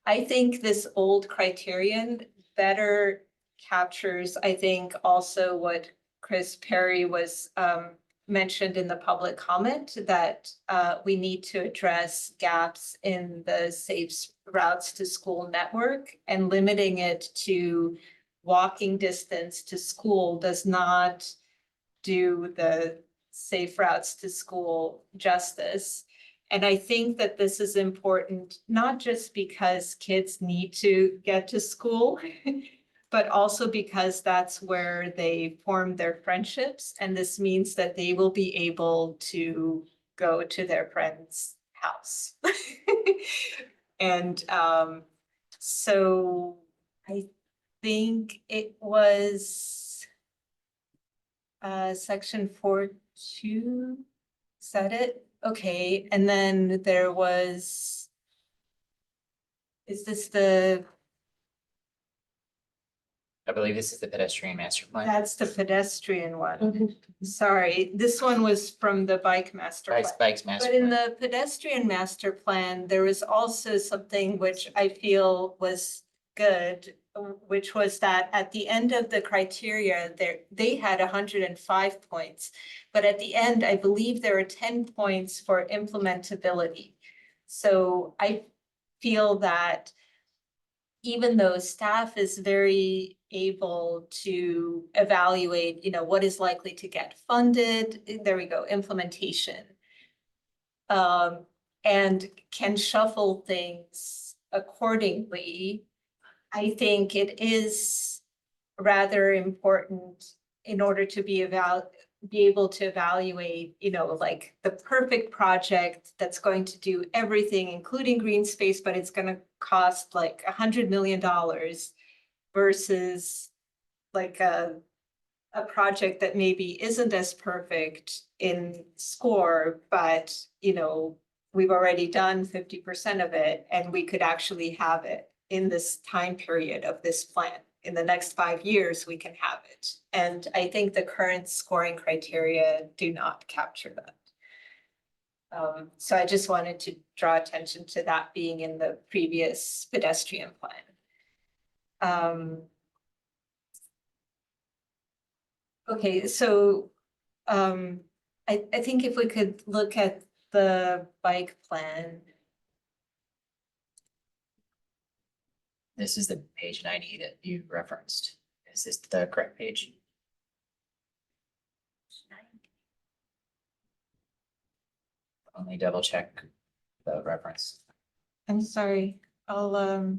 I think this old criterion better captures, I think, also what Chris Perry was mentioned in the public comment that we need to address gaps in the safe routes to school network, and limiting it to walking distance to school does not do the safe routes to school justice. And I think that this is important, not just because kids need to get to school, but also because that's where they form their friendships. And this means that they will be able to go to their friend's house. And so I think it was section 4.2, is that it? Okay, and then there was, is this the, I believe this is the pedestrian master plan. that's the pedestrian one. Sorry, this one was from the bike master plan. Bikes master But in plan. the pedestrian master plan, there was also something which I feel was good, which was that at the end of the criteria, they had 105 points. But at the end, I believe there are 10 points for implementability. So I feel that even though staff is very able to evaluate, what is likely to get funded, there we go, implementation. And can shuffle things accordingly. I think it is rather important in order to be able to evaluate, like the perfect project that's going to do everything, including green space, but it's gonna cost like $100 million versus like a project that maybe isn't as perfect in score, but we've already done 50% of it, and we could actually have it in this time period of this plan. In the next 5 years, we can have it. And I think the current scoring criteria do not capture that. So I just wanted to draw attention to that being in the previous pedestrian plan. Okay, so I think if we could look at the bike plan. This is the page 90 that you referenced. Is this the correct page? Only double check the reference. I'm sorry, I'll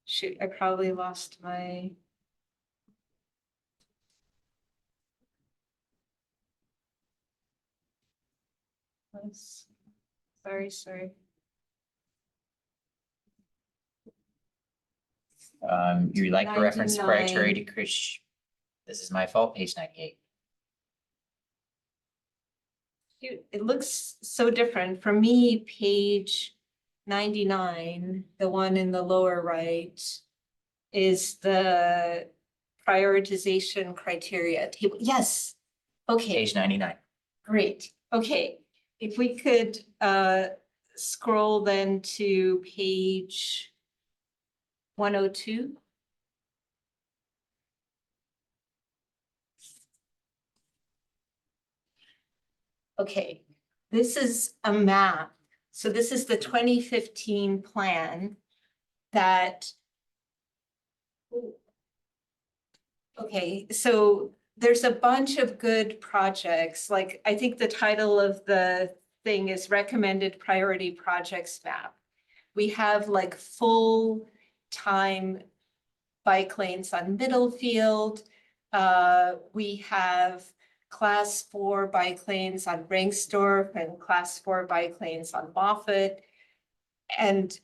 shoot, I probably lost my. Sorry. You like the reference 99. criteria to Chris? This is my fault, page 98. Shoot, it looks so different. For me, page 99, the one in the lower right, is the prioritization criteria table. Yes, okay. Page 99. Great, okay. If we could scroll then to page 102. Okay, this is a map. So this is the 2015 plan that. Okay, so there's a bunch of good projects, like I think the title of the thing is recommended priority projects map. We have like full-time bike lanes on Middlefield. We have class 4 bike lanes on Rengstorff and class 4 bike lanes on Moffett. And,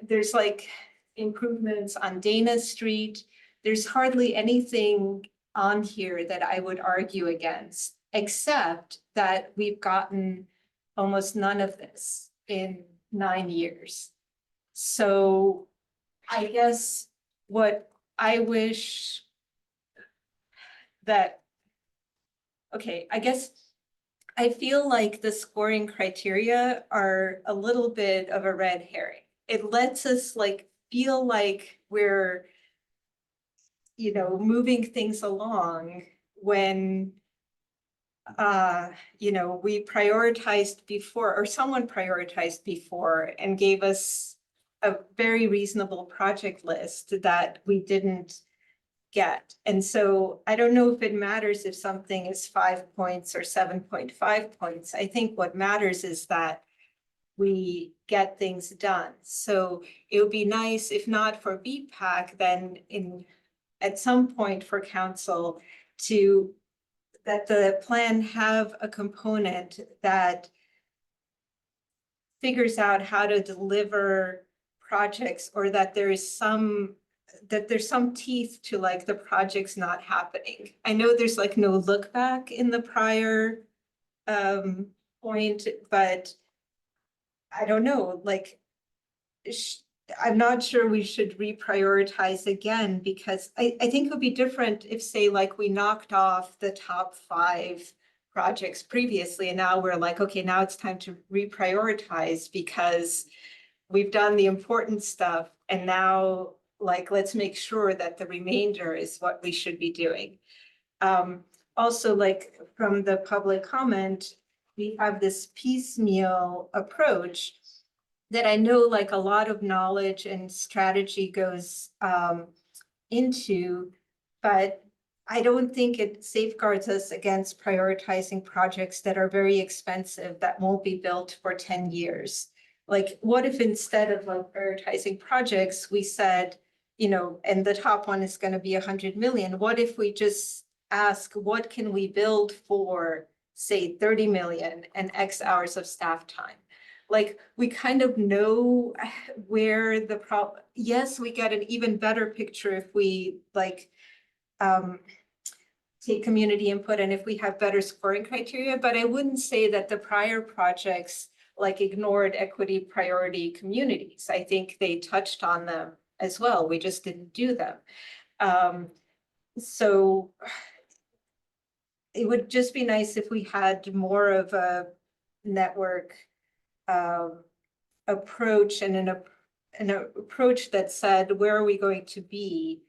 there's like improvements on Dana Street. There's hardly anything on here that I would argue against, except that we've gotten almost none of this in 9 years. So I guess what I wish that, okay, I guess I feel like the scoring criteria are a little bit of a red herring. It lets us feel like we're, moving things along when we prioritized before, or someone prioritized before and gave us a very reasonable project list that we didn't get. And so I don't know if it matters if something is 5 points or 7.5 points. I think what matters is that we get things done. So it would be nice, if not for BPAC, then at some point for council that the plan have a component that figures out how to deliver projects, or that there's some teeth to like the projects not happening. I know there's like no look back in the prior point, but I don't know, like, I'm not sure we should reprioritize again, because I think it would be different if, say, like we knocked off the top 5 projects previously, and now we're like, okay, now it's time to reprioritize because we've done the important stuff, and now like, let's make sure that the remainder is what we should be doing. Also, like from the public comment, we have this piecemeal approach that I know like a lot of knowledge and strategy goes into, but I don't think it safeguards us against prioritizing projects that are very expensive that won't be built for 10 years. Like, what if instead of like prioritizing projects, we said, and the top one is going to be 100 million. What if we just ask, what can we build for, say, 30 million and X hours of staff time? Like, we kind of know where the problem, yes, we get an even better picture if we like take community input and if we have better scoring criteria, but I wouldn't say that the prior projects like ignored equity priority communities. I think they touched on them as well. We just didn't do them. So it would just be nice if we had more of a network approach and an approach that said, where are we going to be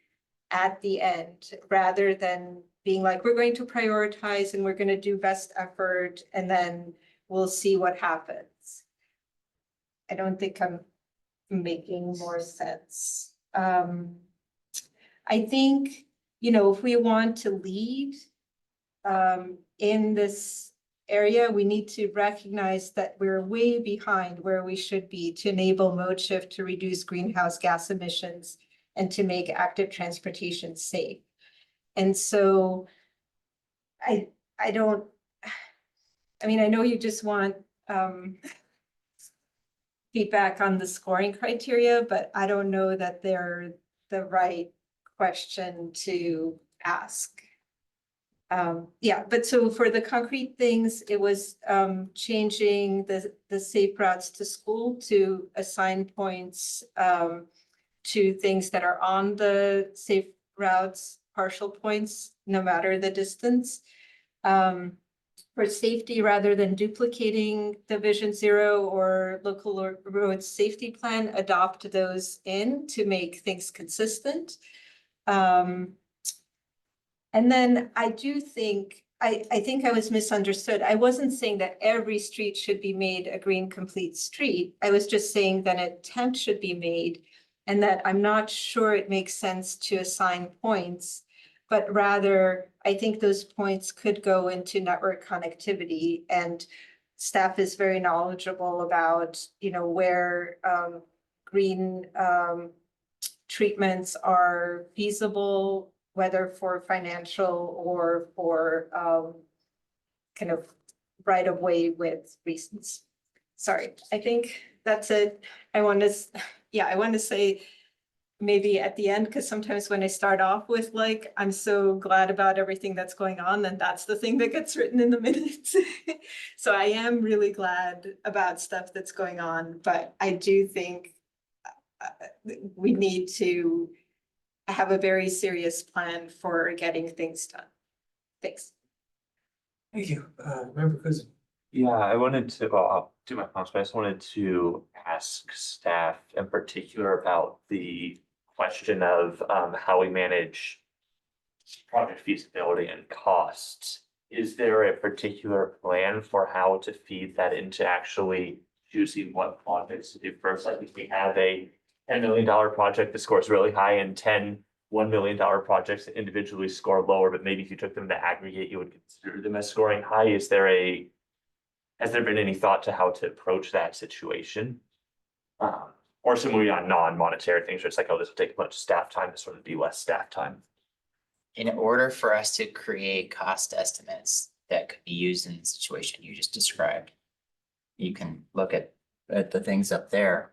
at the end, rather than being like, we're going to prioritize and we're going to do best effort and then we'll see what happens. I don't think I'm making more sense. I think, if we want to lead in this area, we need to recognize that we're way behind where we should be to enable mode shift to reduce greenhouse gas emissions and to make active transportation safe. And so I know you just want feedback on the scoring criteria, but I don't know that they're the right question to ask. But so for the concrete things, it was changing the safe routes to school to assign points to things that are on the safe routes, partial points, no matter the distance. For safety, rather than duplicating the Vision Zero or local road safety plan, adopt those in to make things consistent. And then I do think, I think I was misunderstood. I wasn't saying that every street should be made a green complete street. I was just saying that an attempt should be made, and that I'm not sure it makes sense to assign points, but rather I think those points could go into network connectivity, and staff is very knowledgeable about, where green treatments are feasible, whether for financial or for kind of right of way with reasons. Sorry, I think that's it. I want to say maybe at the end, because sometimes when I start off with like, I'm so glad about everything that's going on, then that's the thing that gets written in the minutes. So I am really glad about stuff that's going on, but I do think we need to have a very serious plan for getting things done. Thanks. Thank you. Member Kuzic. Yeah, I wanted to, well, I'll do my comments, but I just wanted to ask staff in particular about the question of how we manage project feasibility and costs is there a particular plan for how to feed that into actually choosing what projects to do first? Like if we have a $10 million project that scores really high and 10 $1 million projects that individually score lower, but maybe if you took them to aggregate, you would consider them as scoring high. Has there been any thought to how to approach that situation? Or similarly on non-monetary things, where it's like, oh, this will take a bunch of staff time, this would be less staff time. In order for us to create cost estimates that could be used in the situation you just described, you can look at the things up there.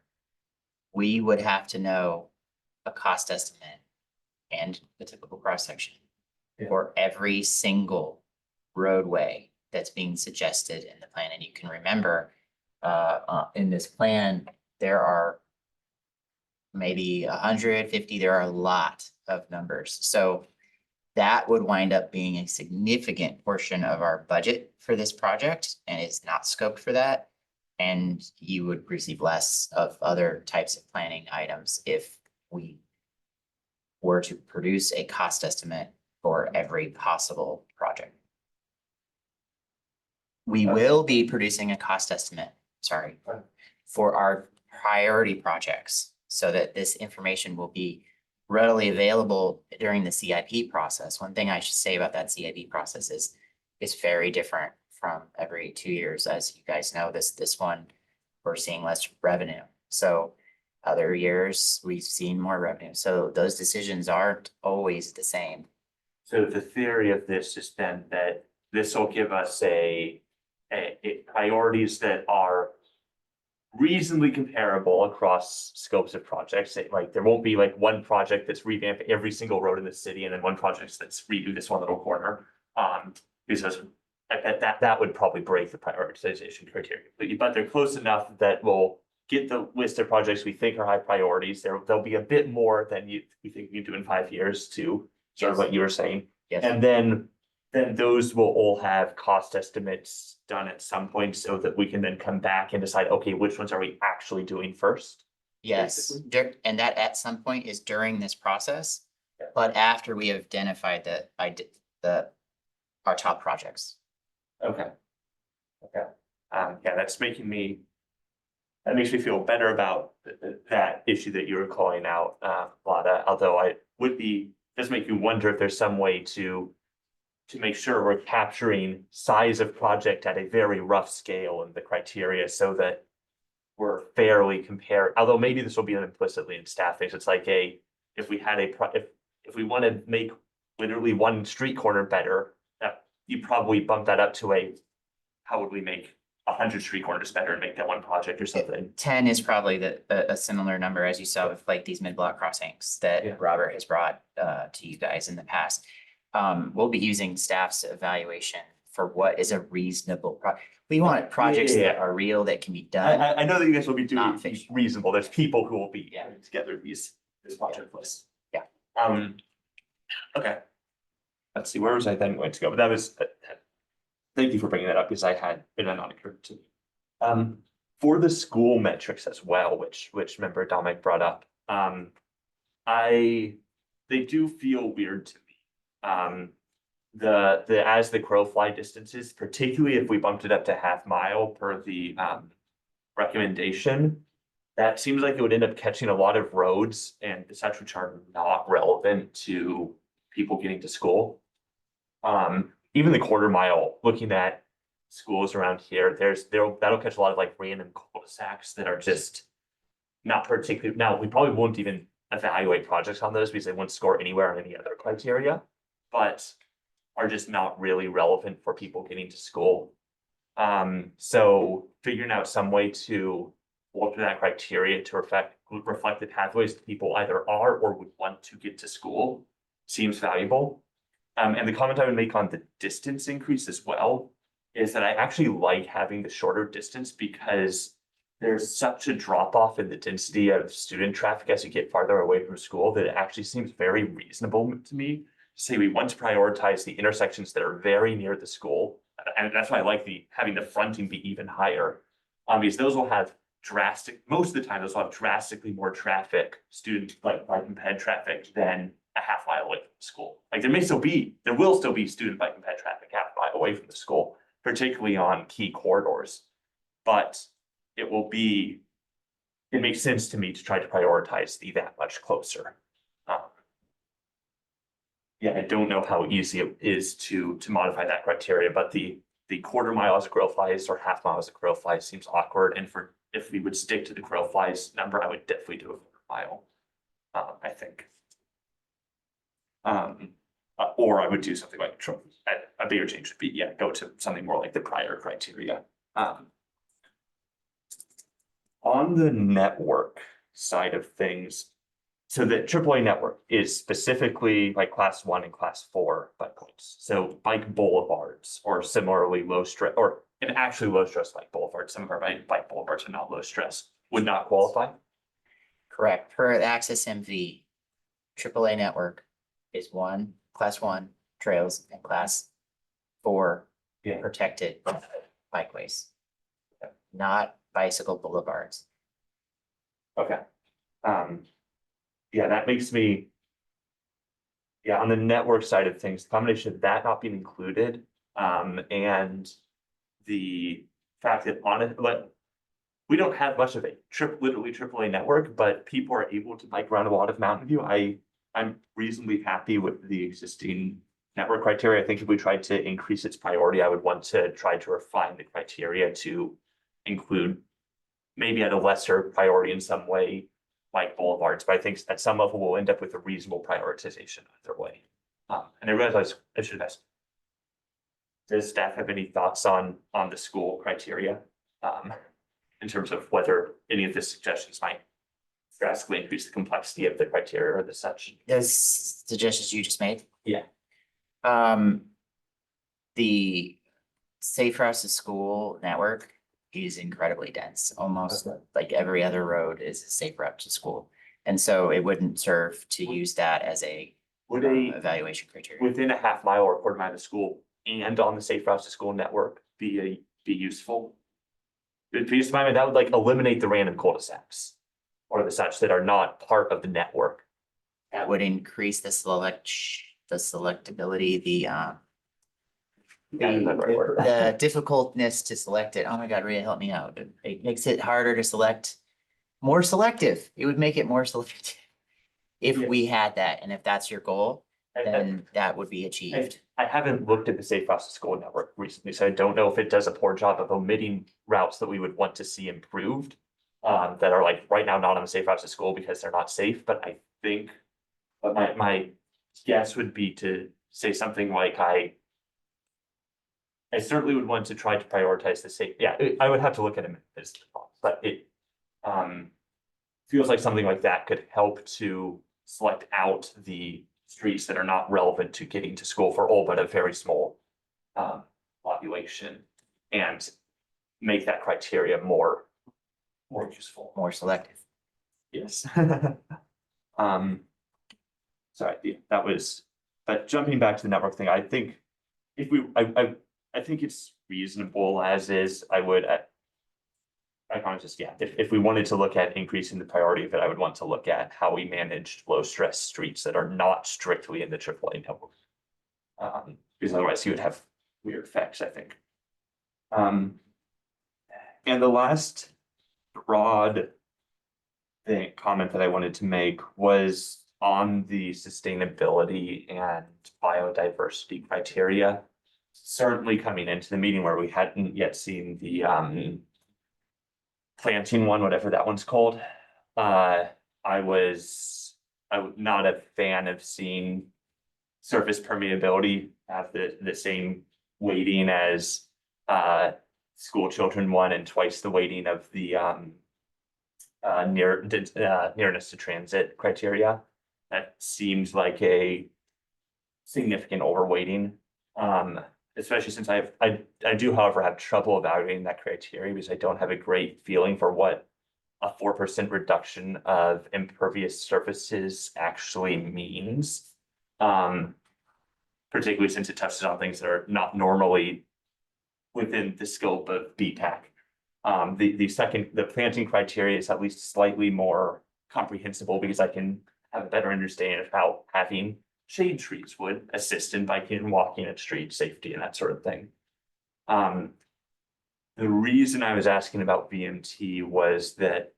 We would have to know a cost estimate and the typical cross section for every single roadway that's being suggested in the plan. And you can remember, in this plan, there are maybe 150, there are a lot of numbers. So that would wind up being a significant portion of our budget for this project and is not scoped for that. And you would receive less of other types of planning items if we were to produce a cost estimate for every possible project. We will be producing a cost estimate, sorry, for our priority projects so that this information will be readily available during the CIP process. One thing I should say about that CIP process is it's very different from every 2 years. As you guys know, this one, we're seeing less revenue. So other years, we've seen more revenue. So those decisions aren't always the same. So the theory of this is then that this will give us a priorities that are reasonably comparable across scopes of projects. Like there won't be like one project that's revamp every single road in the city and then one project that's redo this one little corner. Because that would probably break the prioritization criteria. But they're close enough that we'll get the list of projects we think are high priorities. There'll be a bit more than we think you do in 5 years to sort of what you were saying. Yes. And then those will all have cost estimates done at some point so that we can then come back and decide, okay, which ones are we actually doing first? Yes, and that at some point is during this process, Yeah. but after we have identified our top projects. Okay. Okay. Yeah, that makes me feel better about that issue that you were calling out, Lada, although does make you wonder if there's some way to make sure we're capturing size of project at a very rough scale and the criteria so that we're fairly compared, although maybe this will be implicitly in staffing. So it's like if we want to make literally one street corner better, that you probably bump that up to how would we make 100 street corners better and make that one project or something. 10 is probably a similar number, as you saw with like these mid-block crossings that Robert has brought to you guys in the past. We'll be using staff's evaluation for what is a reasonable we want projects that are real, that can be done. I know that you guys will be doing Not fictional. reasonable. There's people who will be putting together this project list. Yeah. Okay. Let's see, where was I then going to go? But that was, thank you for bringing that up because I had been a non-occurred to me. For the school metrics as well, which member Dominic brought up, they do feel weird to me. The as the crow fly distances, particularly if we bumped it up to half mile per the recommendation, that seems like it would end up catching a lot of roads and such which are not relevant to people getting to school. Even the quarter mile, looking at schools around here, that'll catch a lot of like random cul-de-sacs that are just not particularly. Now, we probably won't even evaluate projects on those because they won't score anywhere on any other criteria, but are just not really relevant for people getting to school. So figuring out some way to alter that criteria to reflect the pathways that people either are or would want to get to school seems valuable. And the comment I would make on the distance increase as well is that I actually like having the shorter distance because there's such a drop off in the density of student traffic as you get farther away from school that it actually seems very reasonable to me. Say we want to prioritize the intersections that are very near the school. And that's why I like having the fronting be even higher. Because those will have most of the time, those will have drastically more traffic, student bike and ped traffic than a half mile away from the school. Like there will still be student bike and ped traffic half mile. drive away from the school, particularly on key corridors. But it makes sense to me to try to prioritize the that much closer. Yeah, I don't know how easy it is to modify that criteria, but the quarter mile as a crow flies or half mile as a crow flies seems awkward. And if we would stick to the crow flies number, I would definitely do a quarter mile. I think. Or I would do something like a bigger change would be, yeah, go to something more like the prior criteria. On the network side of things, so the AAA network is specifically like class 1 and class 4 bike points. So bike boulevards or similarly low stress, and actually low stress bike boulevards. Some of our bike boulevards are not low stress, would not qualify. Correct. Per the Access MV, AAA network is class 1 trails and class 4 Yeah. protected bikeways. Not bicycle boulevards. Okay. Yeah, that makes me. Yeah, on the network side of things, the combination of that not being included, and the fact that we don't have much of a literally AAA network, but people are able to bike around a lot of Mountain View. I'm reasonably happy with the existing network criteria. I think if we tried to increase its priority, I would want to try to refine the criteria to include maybe at a lesser priority in some way, like boulevards, but I think at some level we'll end up with a reasonable prioritization either way. And I realize I should ask. Does staff have any thoughts on the school criteria? In terms of whether any of the suggestions might drastically increase the complexity of the criteria or the such? Those suggestions you just made? Yeah. The Safe Routes to School network is incredibly dense, almost like every other road is a safe route to school. And so it wouldn't serve to use that as a Would a evaluation criteria. within a half mile or quarter mile of school and on the Safe Routes to School network be useful? Because to my mind, that would like eliminate the random cul-de-sacs or the such that are not part of the network. That would increase the selectability, the difficultness to select it. Oh my God, Rhea, help me out. It makes it harder to select, more selective. It would make it more selective. If we had that, and if that's your goal, then that would be achieved. I haven't looked at the Safe Routes to School network recently, so I don't know if it does a poor job of omitting routes that we would want to see improved. That are like right now not on the Safe Routes to School because they're not safe, but I think. But my guess would be to say something like I certainly would want to try to prioritize the safe. Yeah, I would have to look at it, but it feels like something like that could help to select out the streets that are not relevant to getting to school for all but a very small population and make that criteria more useful. More selective. Yes. Sorry, yeah, that was, but jumping back to the network thing, I think if I think it's reasonable as is. I kind of just, yeah, if we wanted to look at increasing the priority of it, I would want to look at how we managed low stress streets that are not strictly in the AAA network. Because otherwise you would have weird effects, I think. And the last broad comment that I wanted to make was on the sustainability and biodiversity criteria. Certainly coming into the meeting where we hadn't yet seen the planting one, whatever that one's called. I was not a fan of seeing surface permeability have the same weighting as school children one and twice the weighting of the nearness to transit criteria. That seems like a significant overweighting. Especially since I do, however, have trouble evaluating that criteria because I don't have a great feeling for what a 4% reduction of impervious surfaces actually means. Particularly since it touches on things that are not normally within the scope of BPAC. The planting criteria is at least slightly more comprehensible because I can have a better understanding of how having shade trees would assist in biking and walking and street safety and that sort of thing. The reason I was asking about VMT was that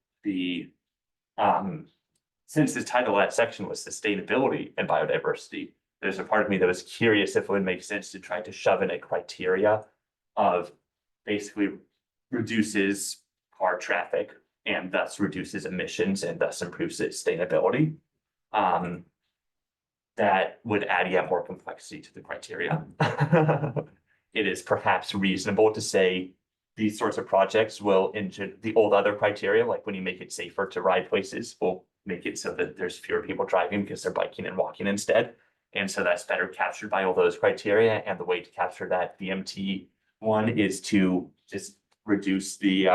since the title of that section was sustainability and biodiversity, there's a part of me that was curious if it would make sense to try to shove in a criteria of basically reduces car traffic and thus reduces emissions and thus improves sustainability. That would add yet more complexity to the criteria. It is perhaps reasonable to say these sorts of projects will injure the old other criteria, like when you make it safer to ride places, will make it so that there's fewer people driving because they're biking and walking instead. And so that's better captured by all those criteria. And the way to capture that VMT one is to just reduce the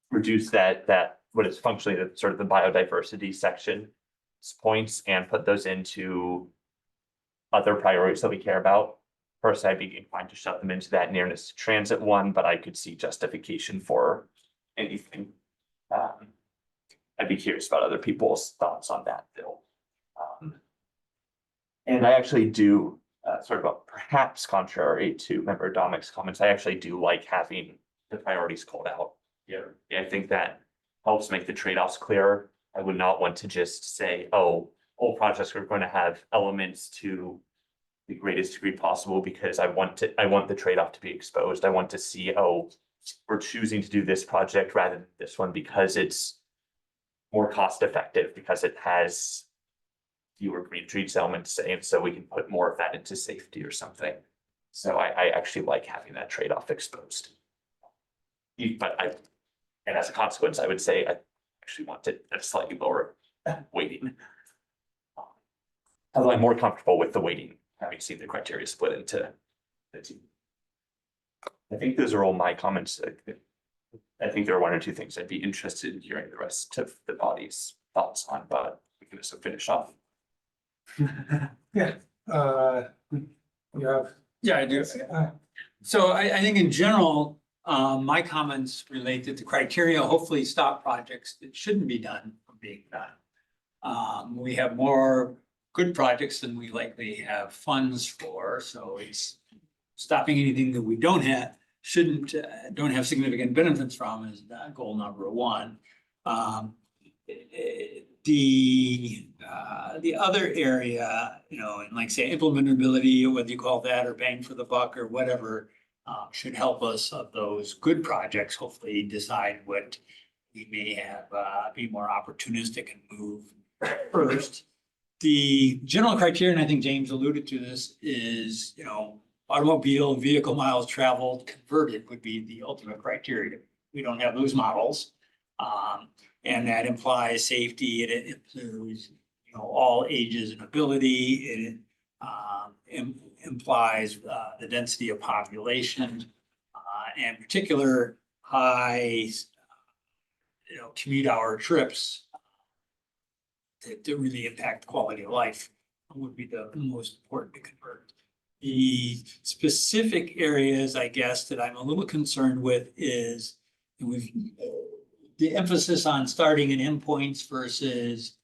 reduce that what is functionally the sort of the biodiversity section points and put those into other priorities that we care about. First, I'd be inclined to shove them into that nearness to transit one, but I could see justification for anything. I'd be curious about other people's thoughts on that bill. And I actually do, sort of perhaps contrary to Member Dominick's comments, I actually do like having the priorities called out here. I think that helps make the trade-offs clearer. I would not want to just say, oh, all projects are going to have elements to the greatest degree possible because I want the trade-off to be exposed. I want to see, oh, we're choosing to do this project rather than this one because it's more cost effective, because it has fewer green trees elements, and so we can put more of that into safety or something. So I actually like having that trade-off exposed. And as a consequence, I would say I actually want it at a slightly lower weighting. Although I'm more comfortable with the weighting, having seen the criteria split into the two. I think those are all my comments. I think there are one or two things I'd be interested in hearing the rest of the body's thoughts on, but we can also finish off. Yeah, you have. Yeah, I do. So I think in general, my comments relate to the criteria, hopefully stop projects that shouldn't be done from being done. We have more good projects than we likely have funds for, so it's stopping anything that we don't have, don't have significant benefits from is goal number one. The other area, and like say implementability, whether you call that or bang for the buck or whatever, should help us of those good projects, hopefully decide what we may have, be more opportunistic and move first. The general criterion, I think James alluded to this, is, automobile vehicle miles traveled converted would be the ultimate criteria. We don't have those models. And that implies safety, it includes, all ages and ability, it implies the density of population, and particular high, commute hour trips that really impact quality of life would be the most important to convert. The specific areas, I guess, that I'm a little concerned with is the emphasis on starting and endpoints versus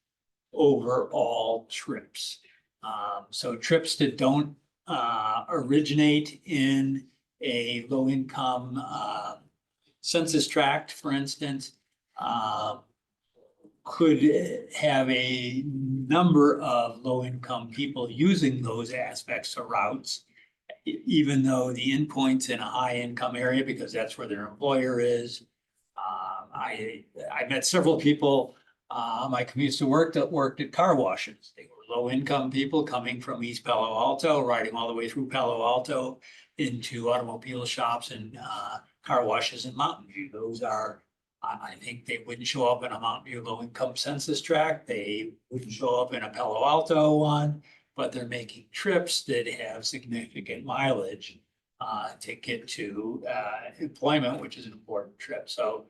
overall trips. So trips that don't originate in a low-income census tract, for instance, could have a number of low-income people using those aspects of routes, even though the endpoint's in a high-income area because that's where their employer is. I met several people, my commutes to work that worked at car washes. They were low-income people coming from East Palo Alto, riding all the way through Palo Alto into automobile shops and car washes in Mountain View. Those are, I think they wouldn't show up in a Mountain View low-income census tract. They wouldn't show up in a Palo Alto one, but they're making trips that have significant mileage to get to employment, which is an important trip. So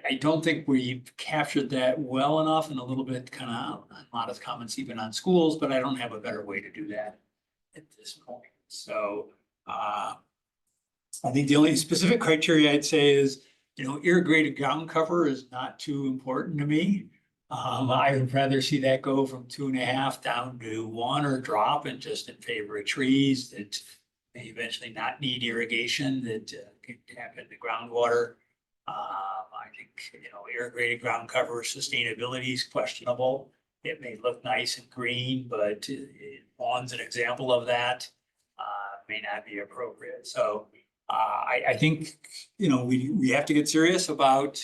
I don't think we've captured that well enough, and a little bit kind of modest comments even on schools, but I don't have a better way to do that at this point. So I think the only specific criteria I'd say is, irrigated ground cover is not too important to me. I would rather see that go from 2.5 down to 1 or drop and just in favor of trees that may eventually not need irrigation that can tap into groundwater. I think, irrigated ground cover sustainability is questionable. It may look nice and green, but lawn's an example of that. May not be appropriate. So I think, we have to get serious about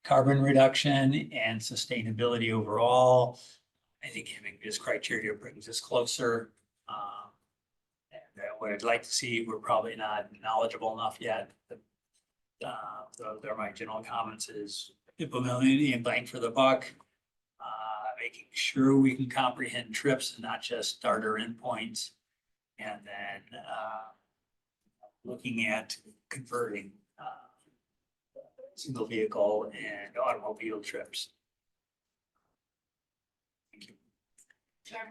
carbon reduction and sustainability overall. I think having this criteria brings us closer. And what I'd like to see, we're probably not knowledgeable enough yet. There are my general comments is implementing and bang for the buck. Making sure we can comprehend trips and not just starter endpoints. And then looking at converting single vehicle and automobile trips. Thank you.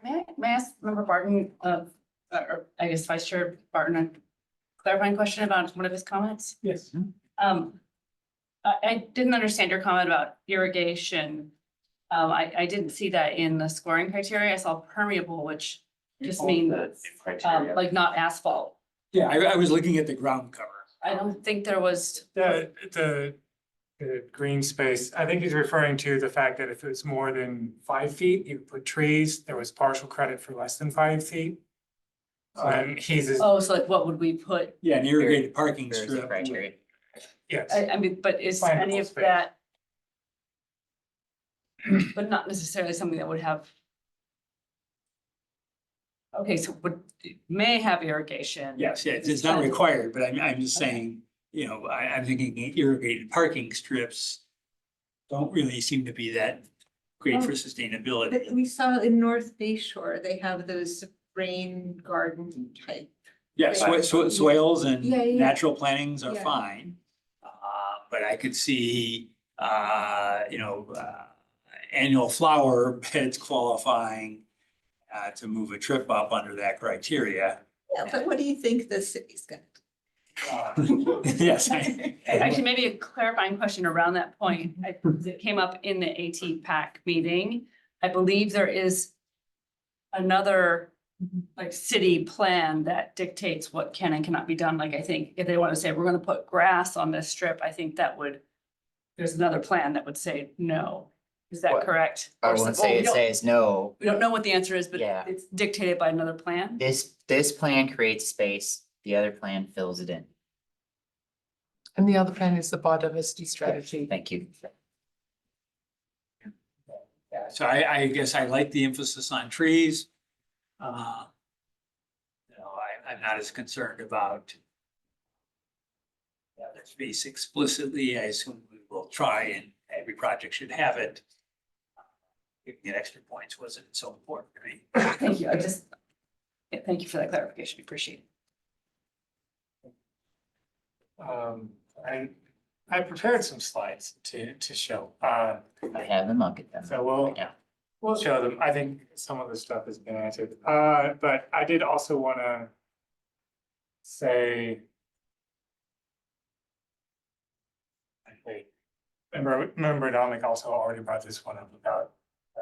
May I ask Member Barton, or I guess Vice Chair Barton, a clarifying question about one of his comments? Yes. I didn't understand your comment about irrigation. I didn't see that in the scoring criteria. I saw permeable, which just means Criteria. like not asphalt. Yeah, I was looking at the ground cover. I don't think there was, The green space, I think he's referring to the fact that if it's more than 5 feet, you put trees, there was partial credit for less than 5 feet. And he's, oh, so like what would we put? Yeah, an irrigated parking There's the strip. criteria. yes, I mean, but is Findable any of space. that? But not necessarily something that would have. Okay, so would, may have irrigation. Yes, yeah, it's not required, but I'm just saying, I'm thinking irrigated parking strips don't really seem to be that great for sustainability. But we saw in North Bay Shore, they have those rain garden type. Yeah, swales and Yeah, yeah. natural plantings are Yeah. fine. But I could see, annual flower beds qualifying to move a trip up under that criteria. Yeah, but what do you think the city's gonna Yes. Actually, maybe a clarifying question around that point. It came up in the AT PAC meeting. I believe there is another like city plan that dictates what can and cannot be done. Like, I think if they want to say, we're gonna put grass on this strip, I think that would, there's another plan that would say no. Is that What? correct? I Or wouldn't some- well, say we it don't- says no. We don't know what the answer is, but Yeah. it's dictated by another plan. This plan creates space, the other plan fills it in. And the other plan is the biodiversity strategy. Thank you. Yeah, so I guess I like the emphasis on trees. I'm not as concerned about the space explicitly. I assume we will try and every project should have it. Getting extra points wasn't so important to me. Thank you. Thank you for that clarification. Appreciate it. and I prepared some slides to show. I have them, I'll get them. So we'll, Yeah. we'll show them. I think some of the stuff has been answered. But I did also wanna say. Wait, remember Dominic also already brought this one up about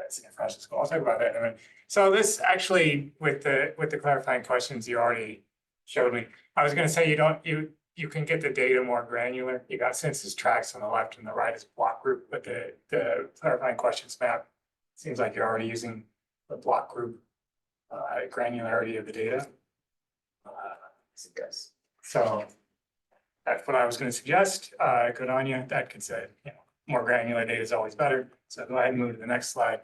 San Francisco. I'll talk about that in a minute. So this actually, with the clarifying questions you already showed me, I was gonna say you can get the data more granular. You got census tracts on the left and the right as block group, but the clarifying questions map seems like you're already using the block group granularity of the data. So that's what I was gonna suggest. Good on you. That could say, more granular data is always better. So go ahead and move to the next slide.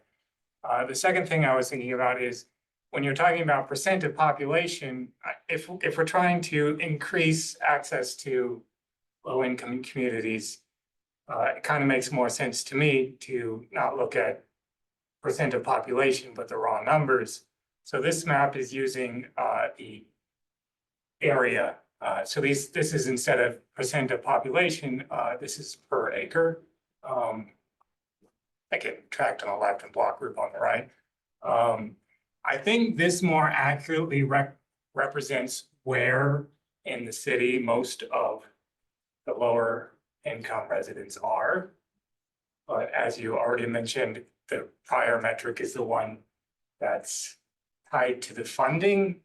The second thing I was thinking about is when you're talking about percent of population, if we're trying to increase access to low-income communities, it kind of makes more sense to me to not look at percent of population, but the raw numbers. So this map is using the area. So this is instead of percent of population, this is per acre. I get tracked on the left and block group on the right. I think this more accurately represents where in the city most of the lower income residents are. But as you already mentioned, the prior metric is the one that's tied to the funding.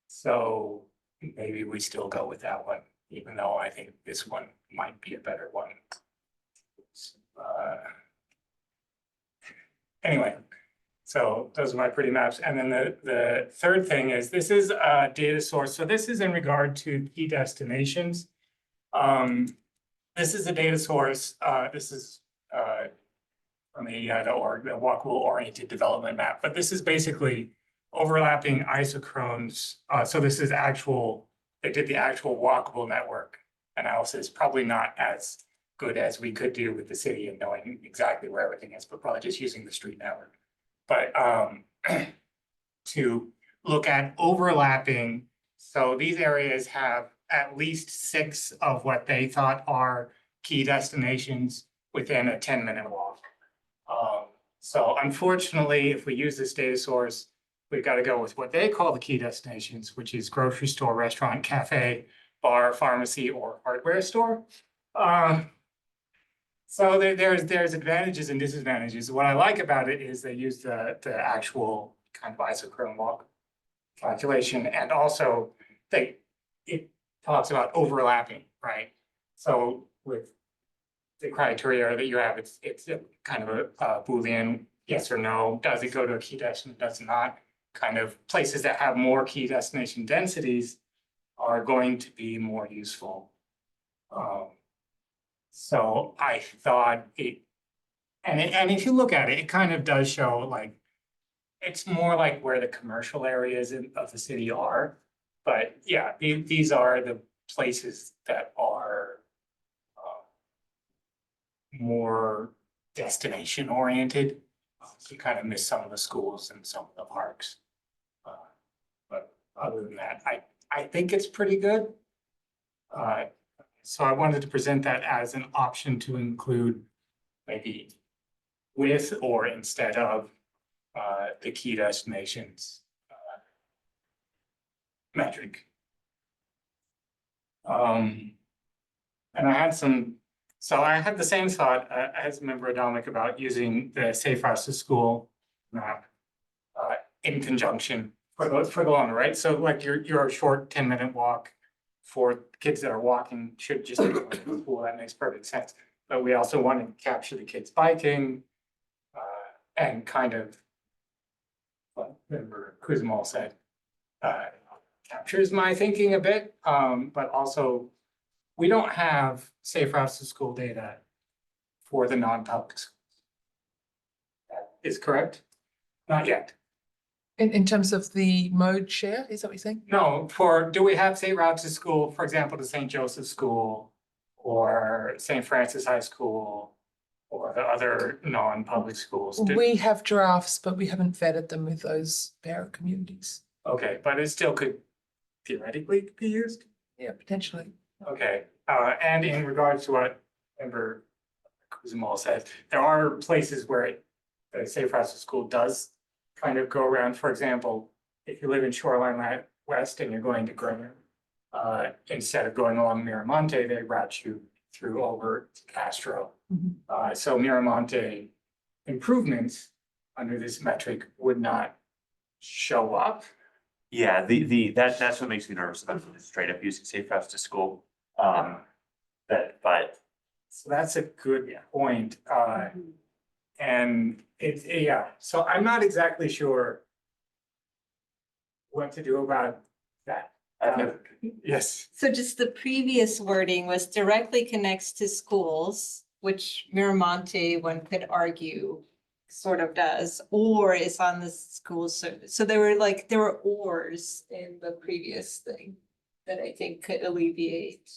So maybe we still go with that one, even though I think this one might be a better one. Anyway, so those are my pretty maps. And then the third thing is, this is a data source. So this is in regard to key destinations. This is a data source. This is from AEI.org, the walkable oriented development map. But this is basically overlapping isochrones. So this is actual, they did the actual walkable network analysis, probably not as good as we could do with the city and knowing exactly where everything is, but probably just using the street network. But to look at overlapping, so these areas have at least 6 of what they thought are key destinations within a 10-minute walk. So unfortunately, if we use this data source, we've got to go with what they call the key destinations, which is grocery store, restaurant, cafe, bar, pharmacy, or hardware store. So there's advantages and disadvantages. What I like about it is they use the actual kind of isochrone walk calculation, and also it talks about overlapping, right? So with the criteria that you have, it's a kind of a Boolean yes or no. Does it go to a key destination? Does not. Kind of places that have more key destination densities are going to be more useful. So I thought and if you look at it, it kind of does show like, it's more like where the commercial areas of the city are. But yeah, these are the places that are more destination oriented. You kind of miss some of the schools and some of the parks. But other than that, I think it's pretty good. So I wanted to present that as an option to include maybe with or instead of the key destinations metric. And I had the same thought as Member Adamic about using the Safe Routes to School map in conjunction for the longer, right? So like your short 10-minute walk for kids that are walking should just be going to school. That makes perfect sense. But we also want to capture the kids biking and kind of what Member Kuzmal said, captures my thinking a bit, but also we don't have Safe Routes to School data for the non-public schools. That is correct? Not yet. In terms of the mode share, is that what you're saying? No, do we have Safe Routes to School, for example, to St. Joseph School or St. Francis High School or the other non-public schools? We have drafts, but we haven't vetted them with those parent communities. Okay, but it still could theoretically be used? Yeah, potentially. Okay, and in regards to what Member Kuzmal said, there are places where the Safe Routes to School does kind of go around. For example, if you live in Shoreline West and you're going to Graham, instead of going along Miramonte, they route you through over to Castro. So Miramonte improvements under this metric would not show up. Yeah, that's what makes me nervous about straight up using Safe Routes to School. But So that's a good point. And yeah, so I'm not exactly sure what to do about that. Yes. So just the previous wording was directly connects to schools, which Miramonte, one could argue, sort of does, or is on the school service. So there were ors in the previous thing that I think could alleviate.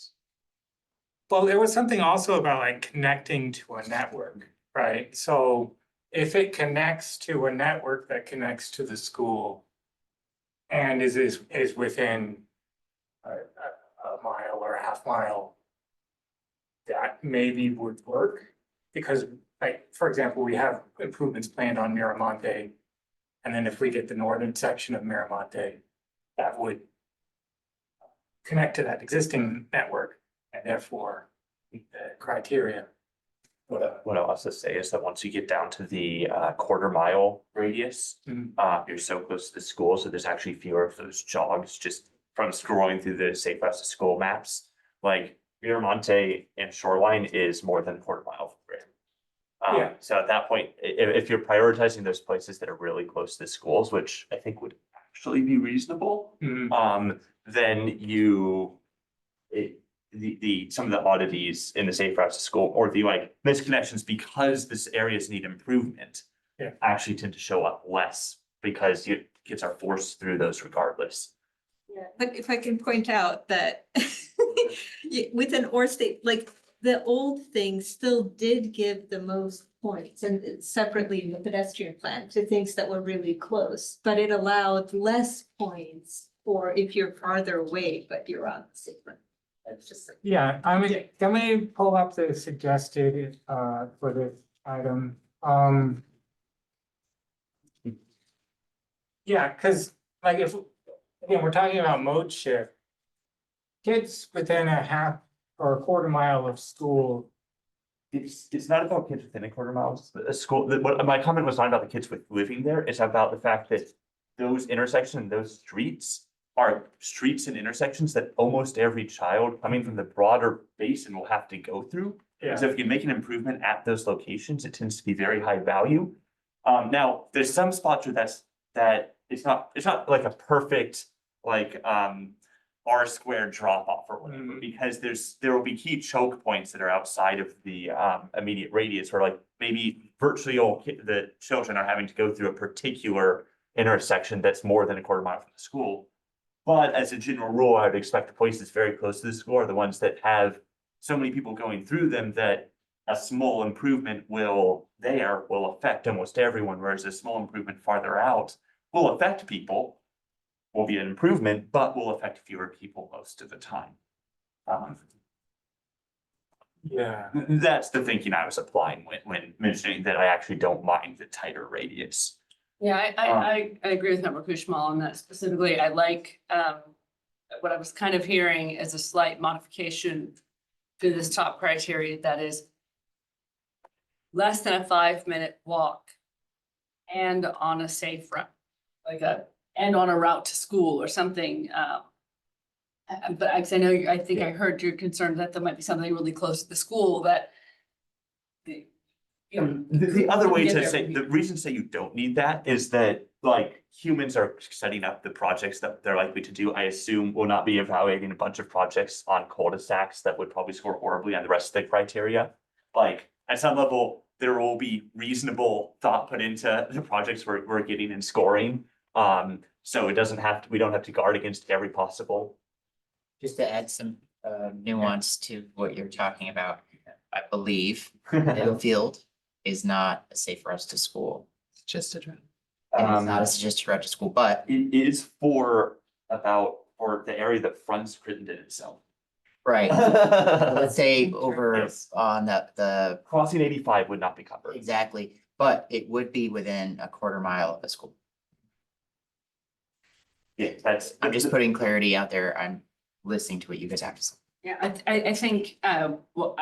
Well, there was something also about like connecting to a network, right? So if it connects to a network that connects to the school and is within a mile or a half mile, that maybe would work. Because like, for example, we have improvements planned on Miramonte. And then if we get the northern section of Miramonte, that would connect to that existing network and therefore meet the criteria. What I'll also say is that once you get down to the quarter mile radius, Mhm. you're so close to the school, so there's actually fewer of those jogs just from scrolling through the Safe Routes to School maps. Like Miramonte and Shoreline is more than a quarter mile from Graham. Yeah. So at that point, if you're prioritizing those places that are really close to the schools, which I think would actually be reasonable, Mhm. then some of the oddities in the Safe Routes to School or the like misconnections because this areas need improvement. Yeah. Actually tend to show up less because kids are forced through those regardless. Yeah, but if I can point out that with an or state, like the old thing still did give the most points and separately in the pedestrian plan to things that were really close, but it allowed less points for if you're farther away, but you're on the same run. That's just like. Yeah, I mean, let me pull up the suggested for this item. Yeah, because like if, again, we're talking about mode shift. Kids within a half or a quarter mile of school. It's not about kids within a quarter mile of a school. What my comment was not about the kids with living there. It's about the fact that those intersections, those streets are streets and intersections that almost every child coming from the broader basin will have to go through. So if you make an improvement at those locations, it tends to be very high value. Now, there's some spots where that it's not like a perfect like R squared drop off or whatever, because there will be key choke points that are outside of the immediate radius where like maybe virtually all the children are having to go through a particular intersection that's more than a quarter mile from the school. But as a general rule, I would expect the places very close to the school are the ones that have so many people going through them that a small improvement will affect almost everyone, whereas a small improvement farther out will affect people, will be an improvement, but will affect fewer people most of the time. Yeah. That's the thinking I was applying when mentioning that I actually don't mind the tighter radius. Yeah, I agree with Member Kushmal on that specifically. I like, what I was kind of hearing as a slight modification to this top criteria that is less than a 5-minute walk and on a safe route, and on a route to school or something. But I know, I think I heard your concern that there might be something really close to the school that The other way Get to there. say, the reason to say you don't need that is that like humans are setting up the projects that they're likely to do. I assume will not be evaluating a bunch of projects on cul-de-sacs that would probably score horribly on the rest of the criteria. Like at some level, there will be reasonable thought put into the projects we're getting and scoring. So it doesn't have to, we don't have to guard against every possible. Just to add some nuance to what you're talking about, I believe Middlefield is not a safe route to school. Just a draft. And it's not a suggested route to school, but It is for the area that fronts Crittenden itself. right, let's say over Yes. on the Crossing 85 would not be covered. exactly, but it would be within a quarter mile of a school. Yeah, that's. I'm just putting clarity out there. I'm listening to what you guys have to say. Yeah, I think, well,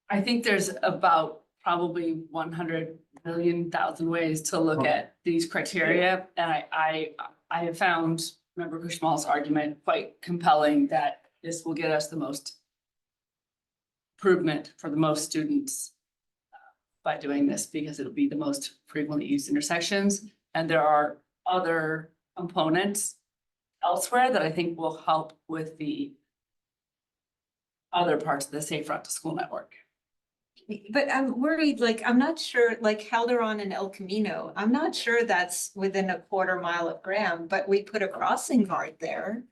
I think there's about probably 100,000,000 ways to look at these criteria. And I have found Member Kushmal's argument quite compelling that this will get us the most improvement for the most students by doing this, because it'll be the most frequently used intersections. And there are other components elsewhere that I think will help with the other parts of the Safe Route to School network. But I'm worried, like, I'm not sure, like Calderon and El Camino, I'm not sure that's within a quarter mile of Graham, but we put a crossing guard there.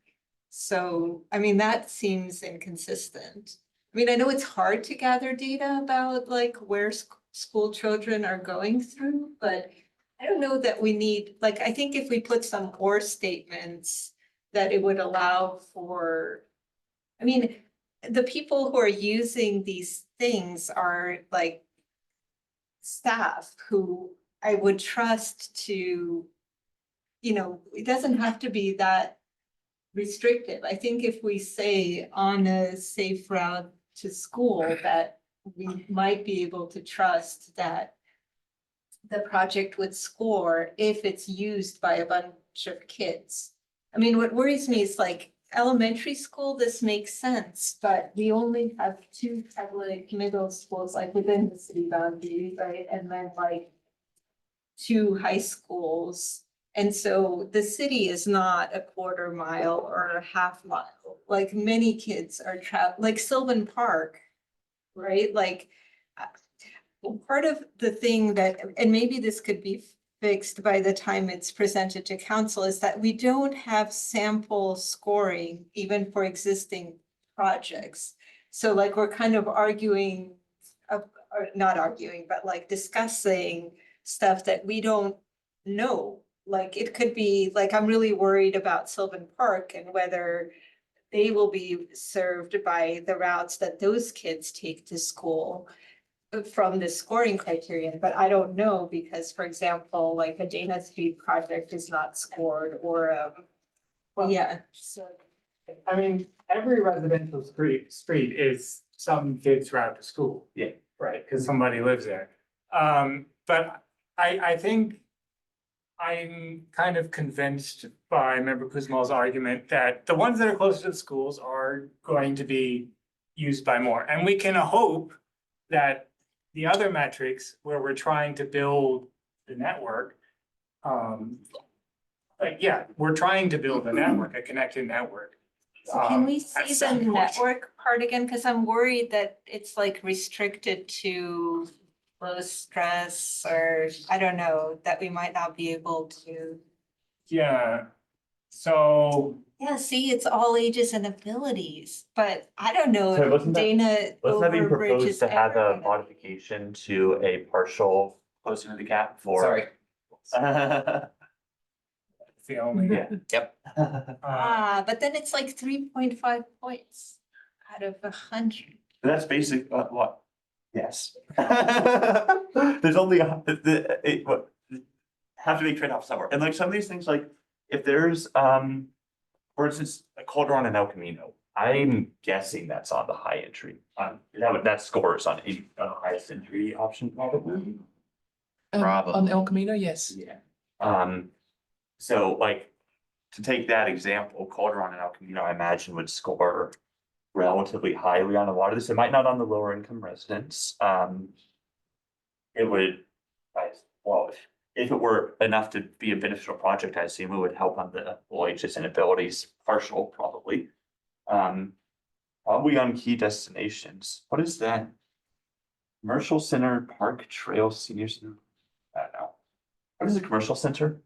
So, I mean, that seems inconsistent. I mean, I know it's hard to gather data about like where school children are going through, but I don't know that we need, like, I think if we put some or statements that it would allow for, I mean, the people who are using these things are like staff who I would trust to, it doesn't have to be that restrictive. I think if we say on a safe route to school that we might be able to trust that the project would score if it's used by a bunch of kids. I mean, what worries me is like elementary school, this makes sense, but we only have two public middle schools like within the city boundaries, right? And then like two high schools. And so the city is not a quarter mile or a half mile, like many kids are like Sylvan Park, right? Like part of the thing that, and maybe this could be fixed by the time it's presented to council, is that we don't have sample scoring even for existing projects. So like we're kind of arguing, or not arguing, but like discussing stuff that we don't know. Like it could be, like I'm really worried about Sylvan Park and whether they will be served by the routes that those kids take to school from the scoring criterion, but I don't know because, for example, like a Dana Street project is not scored or, yeah, so. I mean, every residential street is some kid's route to school. Yeah. Right, because somebody lives there. But I think I'm kind of convinced by Member Kuzmal's argument that the ones that are close to the schools are going to be used by more. And we can hope that the other metrics where we're trying to build the network, like, yeah, we're trying to build a network, a connected network. So can we At see some the point. network part again? Cause I'm worried that it's like restricted to low stress or I don't know, that we might not be able to. Yeah, so, Yeah, see, it's all ages and abilities, but I don't know So if wasn't that- Dana Wasn't that being Overbridge proposed is to have ever a gonna- modification to a partial closing of the gap for? Sorry. it's the only, Yeah. Yep. But then it's like 3.5 points out of 100. That's basic, what? Yes. There's only, have to be trade-off somewhere. And like some of these things, like if there's, for instance, a Calderon and El Camino, I'm guessing that's on the high entry. That scores on a highest entry option probably. Probably. On El Camino, yes. Yeah. So like, to take that example, Calderon and El Camino, I imagine would score relatively highly on a lot of this. It might not on the lower income residents. It would, well, if it were enough to be a beneficial project, I assume it would help on the low ages and abilities, partial probably. Probably on key destinations. What is that? Commercial Center, Park Trail Senior Center? I don't know. What is a commercial center?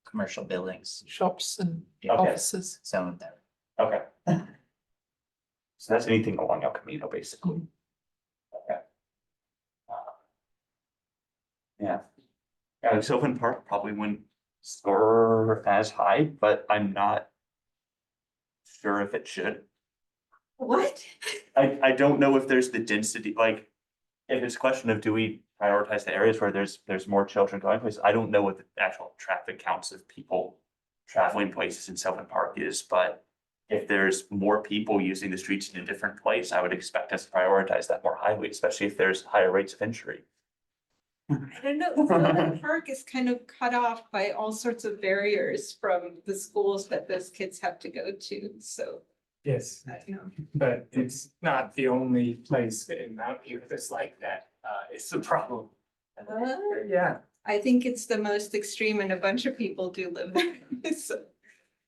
Commercial buildings, Shops and Okay. offices. some of them. Okay. So that's anything along El Camino, basically. Okay. Yeah. Yeah, Sylvan Park probably wouldn't score as high, but I'm not sure if it should. What? I don't know if there's the density, like, if it's a question of do we prioritize the areas where there's more children going places? I don't know what the actual traffic counts of people traveling places in Sylvan Park is, but if there's more people using the streets in a different place, I would expect us to prioritize that more highly, especially if there's higher rates of injury. I don't know, Sylvan Park is kind of cut off by all sorts of barriers from the schools that those kids have to go to, so. yes, You know. but it's not the only place in Mount View that's like that. It's a problem. Yeah, I think it's the most extreme and a bunch of people do live there. So,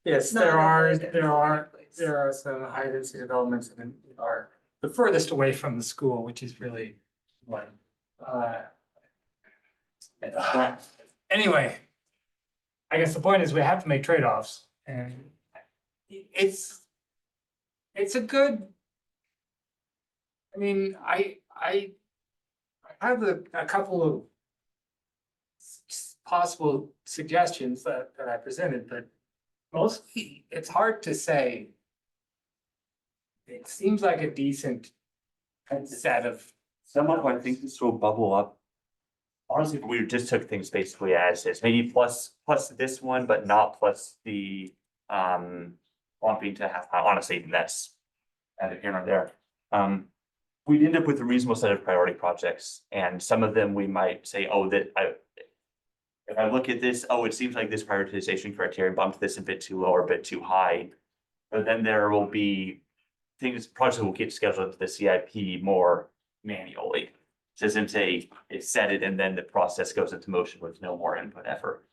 yes, not there a are, very different place. there are some high density developments that are the furthest away from the school, which is really one. Anyway, I guess the point is we have to make trade-offs and it's a good. I mean, I have a couple of possible suggestions that I presented, but mostly it's hard to say. It seems like a decent set of. Somehow I think this will bubble up. Honestly, if we just took things basically as is, maybe plus this one, but not plus the bumping to half, honestly, that's neither here nor there. we'd end up with a reasonable set of priority projects, and some of them we might say, oh, if I look at this, oh, it seems like this prioritization criteria bumped this a bit too low or a bit too high. But then there will be projects will get scheduled into the CIP more manually. So since it's set it and then the process goes into motion with no more input effort.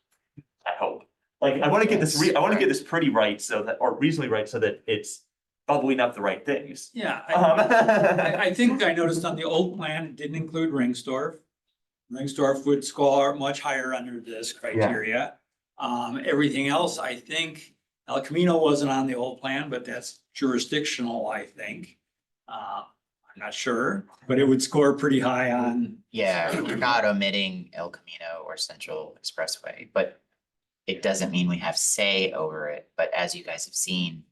I hope. Like, I want to get this, I want to get this pretty right so that, or reasonably right, so that it's bubbling up the right things. Yeah, Um, I think I noticed on the old plan, it didn't include Ringsdorf. Ringsdorf would score much higher under this criteria. Everything else, I think, El Camino wasn't on the old plan, but that's jurisdictional, I think. I'm not sure, but it would score pretty high on. Yeah, we're not omitting El Camino or Central Expressway, but it doesn't mean we have say over it. But as you guys have seen,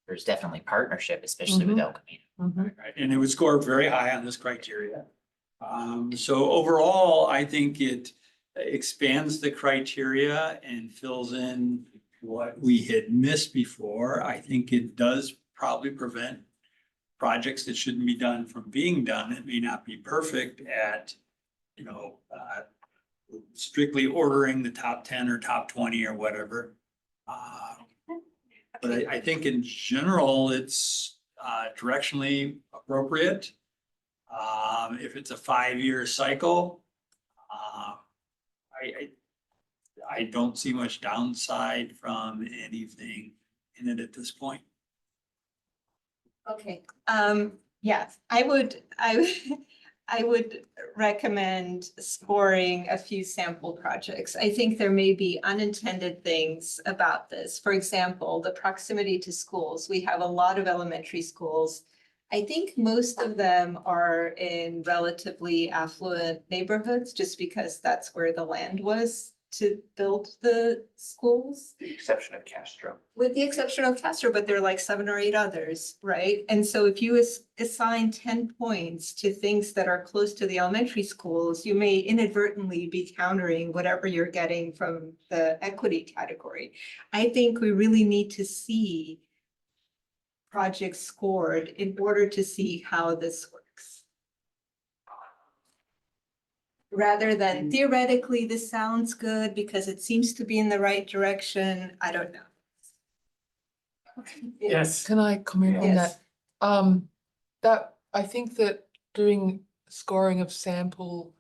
there's definitely partnership, especially with El Camino. Right, and it would score very high on this criteria. So overall, I think it expands the criteria and fills in what we had missed before. I think it does probably prevent projects that shouldn't be done from being done. It may not be perfect at, strictly ordering the top 10 or top 20 or whatever. But I think in general, it's directionally appropriate. If it's a 5-year cycle, I don't see much downside from anything in it at this point. Okay, yes, I would recommend scoring a few sample projects. I think there may be unintended things about this. For example, the proximity to schools. We have a lot of elementary schools. I think most of them are in relatively affluent neighborhoods, just because that's where the land was to build the schools. The exception of Castro. With the exception of Castro, but there are like 7 or 8 others, right? And so if you assign 10 points to things that are close to the elementary schools, you may inadvertently be countering whatever you're getting from the equity category. I think we really need to see projects scored in order to see how this works. Rather than theoretically, this sounds good because it seems to be in the right direction. I don't know. Yes. Can I comment on Yes. that? That I think that doing scoring of sample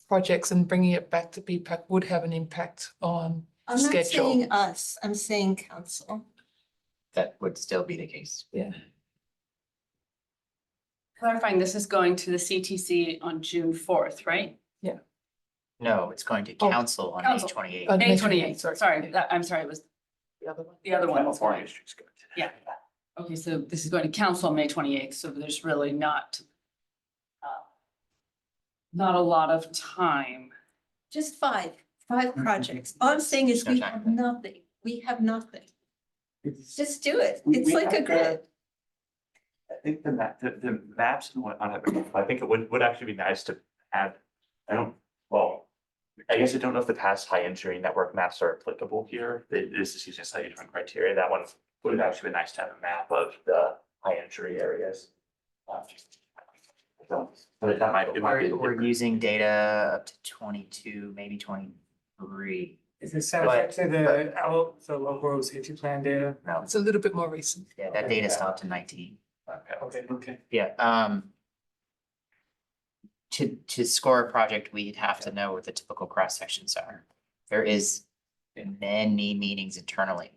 projects and bringing it back to BPAC would have an impact on I'm not schedule. saying us, I'm saying council. That would still be the case. Yeah. Clarifying, this is going to the CTC on June 4th, right? No, it's going to Oh, council on May council. 28th. May May 28th, 28th, sorry, I'm sorry, it was The other one. the other one. was California going- Street's good. Yeah. Okay, so this is going to council on May 28th, so there's really not a lot of time. Just five projects. All I'm saying is No we time. have nothing. We have nothing. Just do it. We- It's we like a have grid. I think the maps and whatnot, I think it would actually be nice to have, I guess I don't know if the past high entry network maps are applicable here. This is using slightly different criteria. That one would have actually been nice to have a map of the high entry areas. But that might be. We're using data up to 22, maybe 23. Is it subject to the local safety plan data? No, It's a little bit more recent. yeah, that data stopped to 19. Okay. Yeah, to score a project, we'd have to know what the typical cross sections are. There is many meetings internally,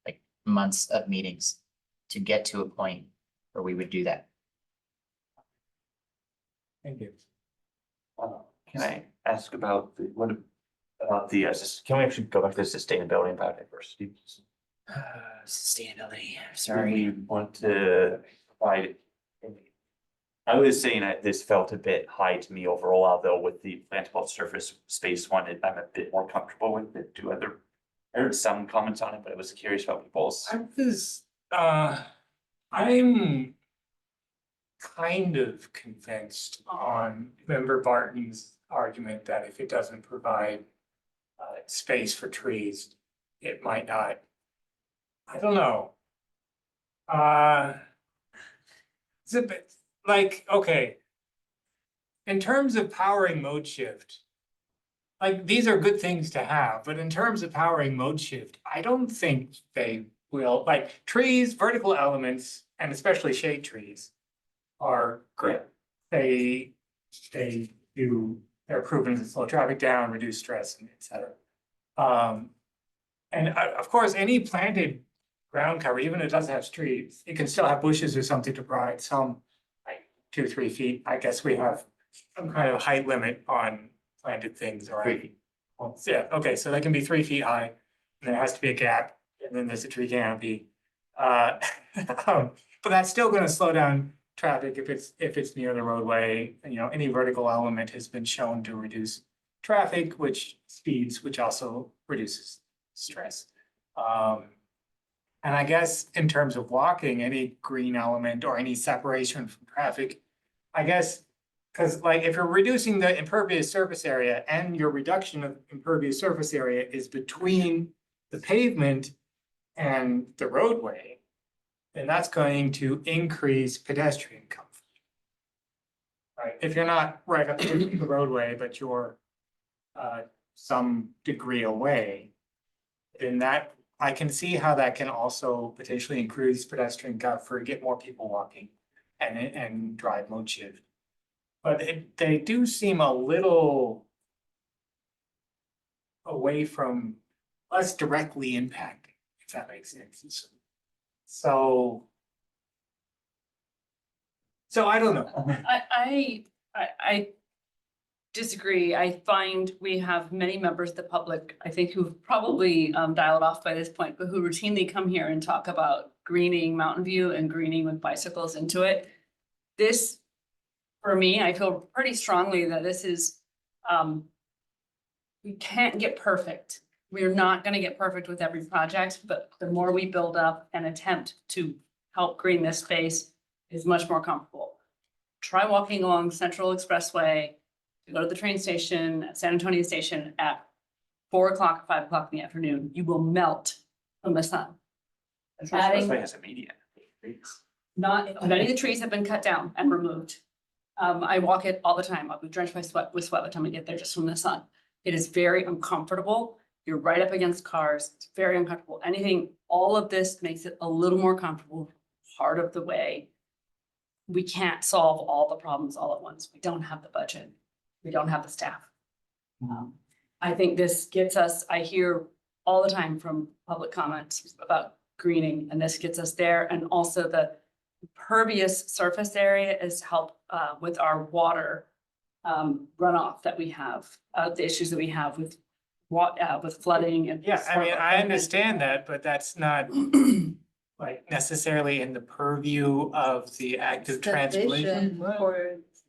like months of meetings to get to a point where we would do that. Thank you. Can I ask about can we actually go back to sustainability and biodiversity? Sustainability, Do sorry. we want to provide? I was saying that this felt a bit high to me overall, although with the plantable surface space one, I'm a bit more comfortable with it. I heard some comments on it, but I was curious about people's. I'm kind of convinced on Member Barton's argument that if it doesn't provide space for trees, it might not. I don't know. It's a bit like, okay, in terms of powering mode shift, like, these are good things to have, but in terms of powering mode shift, I don't think they will, like, trees, vertical elements, and especially shade trees are great. They're proven to slow traffic down, reduce stress, and et cetera. And of course, any planted ground cover, even if it doesn't have streets, it can still have bushes or something to provide some, like, 2-3 feet. I guess we have some kind of height limit on planted things, or 3 feet. well, yeah, okay, so they can be 3 feet high, and there has to be a gap, and then there's a tree canopy. But that's still gonna slow down traffic if it's near the roadway. You know, any vertical element has been shown to reduce traffic, which also reduces stress. And I guess in terms of walking, any green element or any separation from traffic, I guess, because like if you're reducing the impervious surface area and your reduction of impervious surface area is between the pavement and the roadway, then that's going to increase pedestrian comfort. Right, if you're not right up to the roadway, but you're some degree away, then that, I can see how that can also potentially increase pedestrian comfort, get more people walking and drive mode shift. But they do seem a little away from, less directly impacting, if that makes sense. So I don't know. I disagree. I find we have many members of the public, I think, who've probably dialed off by this point, but who routinely come here and talk about greening Mountain View and greening with bicycles into it. This, for me, I feel pretty strongly that this is, we can't get perfect. We're not gonna get perfect with every project, but the more we build up and attempt to help green this space is much more comfortable. Try walking along Central Expressway, to go to the train station, at San Antonio Station at 4 o'clock, 5 o'clock in the afternoon. You will melt from the sun. Adding- Expressway has a median. Not, many of the trees have been cut down and removed. I walk it all the time. I'll be drenched with sweat by the time I get there just from the sun. It is very uncomfortable. You're right up against cars. It's very uncomfortable. All of this makes it a little more comfortable part of the way. We can't solve all the problems all at once. We don't have the budget. We don't have the staff. I think this gets us, I hear all the time from public comments about greening, and this gets us there. And also the impervious surface area is help with our water runoff that we have, the issues that we have with flooding and. Yeah, I mean, I understand that, but that's not like necessarily in the purview of the active transportation.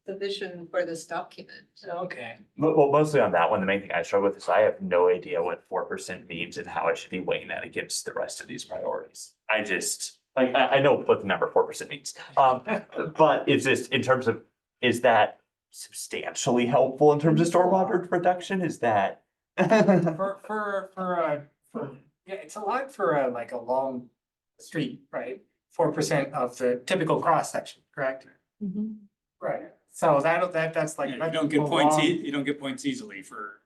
The vision for this document. Okay. Well, mostly on that one, the main thing I struggle with is I have no idea what 4% means and how I should be weighing that against the rest of these priorities. I just, like, I know what the number 4% means. But it's just in terms of, is that substantially helpful in terms of stormwater reduction? Is that? Yeah, it's a lot for like a long street, right? 4% of the typical cross section, correct? Right, so that's like. You don't get points, you don't get points easily for.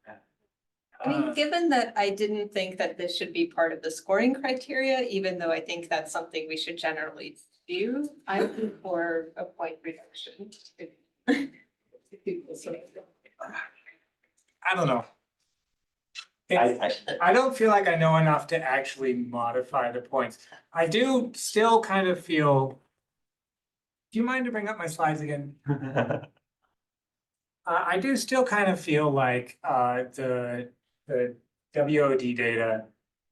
I mean, given that I didn't think that this should be part of the scoring criteria, even though I think that's something we should generally do, I'm for a point reduction. I don't know. I don't feel like I know enough to actually modify the points. I do still kind of feel. Do you mind to bring up my slides again? I do still kind of feel like the WOD data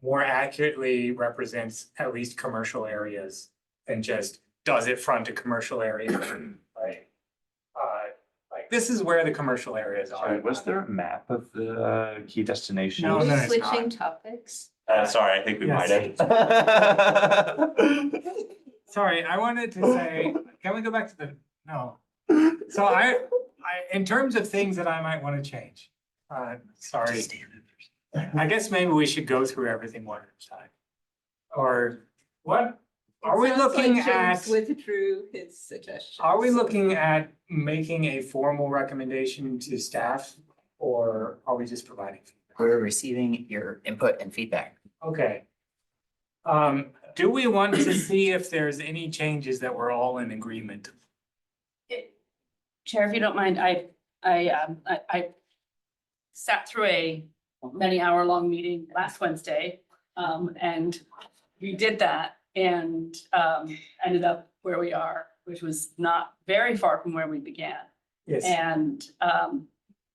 more accurately represents at least commercial areas than just does it front a commercial area, right? Like this is where the commercial areas are. Sorry, was there a map of the key destinations? No, no, it's Switching not. topics. Sorry, I think we might Yes. have. Sorry, I wanted to say, can we go back to the, no. So in terms of things that I might want to change, sorry. I guess maybe we should go through everything one at a time. Or what Are we Sounds like looking James at, Withdrew his suggestion. are we looking at making a formal recommendation to staff? Or are we just providing? We're receiving your input and feedback. Okay. Do we want to see if there's any changes that we're all in agreement? Chair, if you don't mind, I sat through a many hour long meeting last Wednesday. And we did that and ended up where we are, which was not very far from where we began. Yes. And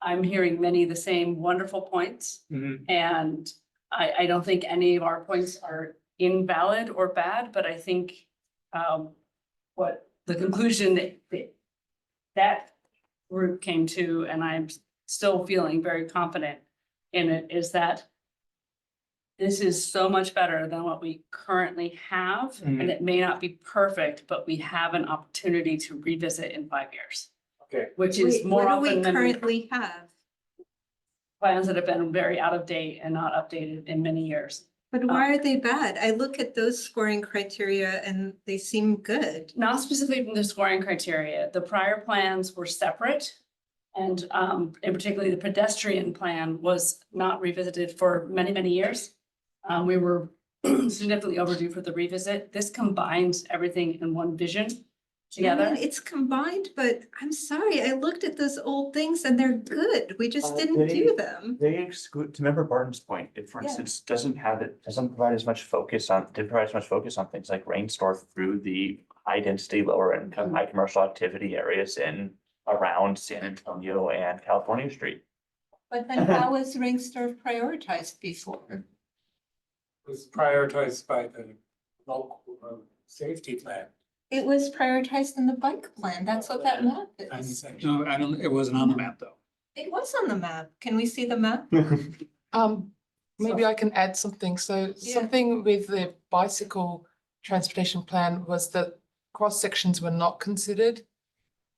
I'm hearing many of the same wonderful points. Mhm. And I don't think any of our points are invalid or bad, but I think what the conclusion that group came to, and I'm still feeling very confident in it, is that this is so much better than what we currently have, and it may not be perfect, but we have an opportunity to revisit in 5 years. Okay. Which is Wait, more what do we often than currently have? plans that have been very out of date and not updated in many years. But why are they bad? I look at those scoring criteria and they seem good. Not specifically from the scoring criteria, the prior plans were separate. And in particularly the pedestrian plan was not revisited for many, many years. We were significantly overdue for the revisit. This combines everything in one vision I together. mean, it's combined, but I'm sorry, I looked at those old things and they're good. We just didn't do them. They exclude, to member Barton's point, it, for Yeah. instance, doesn't provide as much focus on, didn't provide as much focus on things like rain store through the high density, lower income, high commercial activity areas in around San Antonio and California Street. But then how was Ringstorf prioritized before? Was prioritized by the local safety plan. It was prioritized in the bike plan. That's what that map is. No, I don't, it wasn't on the map though. It was on the map. Can we see the map? Maybe I can add something. So Yeah. something with the bicycle transportation plan was that cross sections were not considered.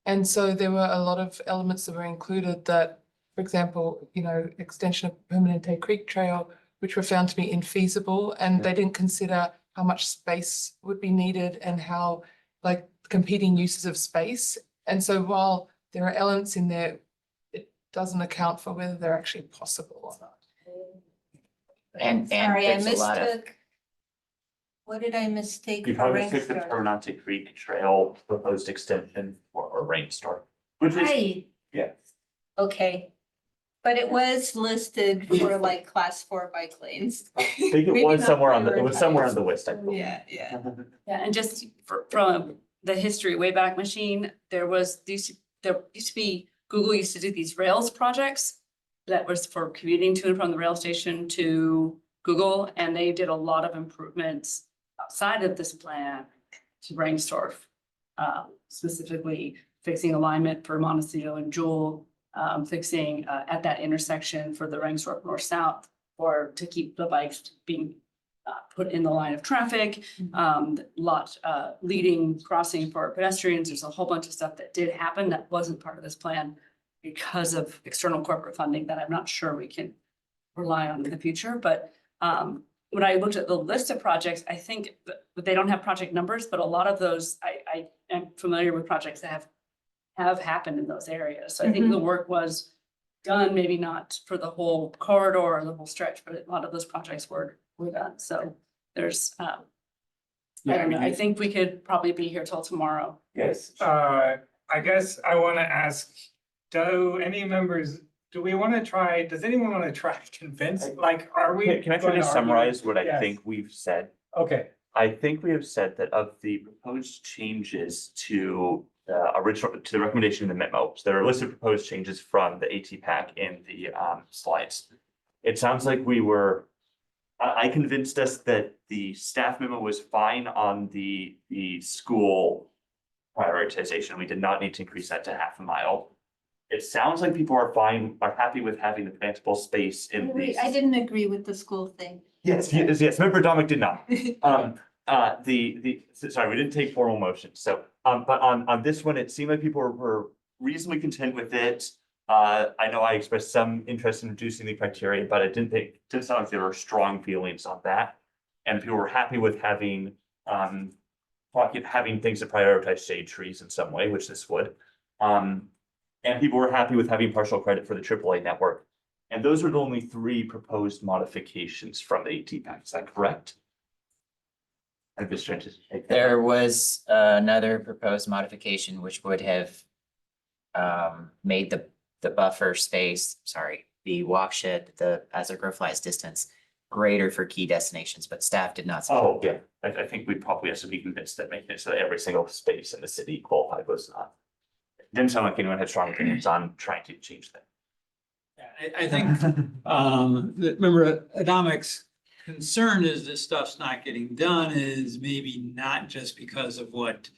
And so there were a lot of elements that were included that, for example, extension of Permanente Creek Trail, which were found to be infeasible, and they didn't consider how much space would be needed and how competing uses of space. And so while there are elements in there, it doesn't account for whether they're actually possible or not. And Sorry, I there's a lot of, mistook. What did I mistake You for probably took the Ringstorf? Permanente Creek Trail proposed extension or rain store. Which is, Right, yeah, okay. But it was listed for class 4 bike lanes. I think Maybe it was not somewhere on the prioritized. list, I believe. Yeah, yeah. Yeah, and just from the history way back machine, there used to be, Google used to do these Rails projects that was for commuting to and from the rail station to Google, and they did a lot of improvements outside of this plan to Ringstorf. Specifically fixing alignment for Montecito and Jewel, fixing at that intersection for the Ringstorf north-south, or to keep the bikes being put in the line of traffic, leading crossing for pedestrians. There's a whole bunch of stuff that did happen that wasn't part of this plan because of external corporate funding that I'm not sure we can rely on in the future. But when I looked at the list of projects, I think that they don't have project numbers, but a lot of those, I am familiar with projects that have happened in those areas. So I think the work was done, maybe not for the whole corridor or the whole stretch, but a lot of those projects were done. So there's, I don't know, I think we could probably be here till tomorrow. Yes, I guess I want to ask, do we want to try, does anyone want to try to convince, are we? Can I try going to argue? summarize what I Yes. think we've said? Okay, I think we have said that of the proposed changes to the recommendation in the memo, so there are a list of proposed changes from the AT pack in the slides. It sounds like I convinced us that the staff memo was fine on the school prioritization. We did not need to increase that to half a mile. It sounds like people are happy with having the plantable space in Wait, these. I didn't agree with the school thing. Yes, member Dominic did not. Sorry, we didn't take formal motion, so, but on this one, it seemed like people were reasonably content with it. I know I expressed some interest in reducing the criteria, but it didn't sound like there were strong feelings on that. And people were happy with having, talking, having things that prioritize shade trees in some way, which this would. And people were happy with having partial credit for the AAA network. And those are the only 3 proposed modifications from the AT pack. Is that correct? I'm just trying to take that. There was another proposed modification which would have made the buffer space, sorry, the walk shed, the as a crow flies distance greater for key destinations, but staff did not. Oh, yeah, I think we probably have to be convinced that making it so that every single space in the city qualified was not. Didn't sound like anyone had strong opinions on trying to change that. Yeah, I think, that remember Adamic's concern is this stuff's not getting done is maybe not just because of what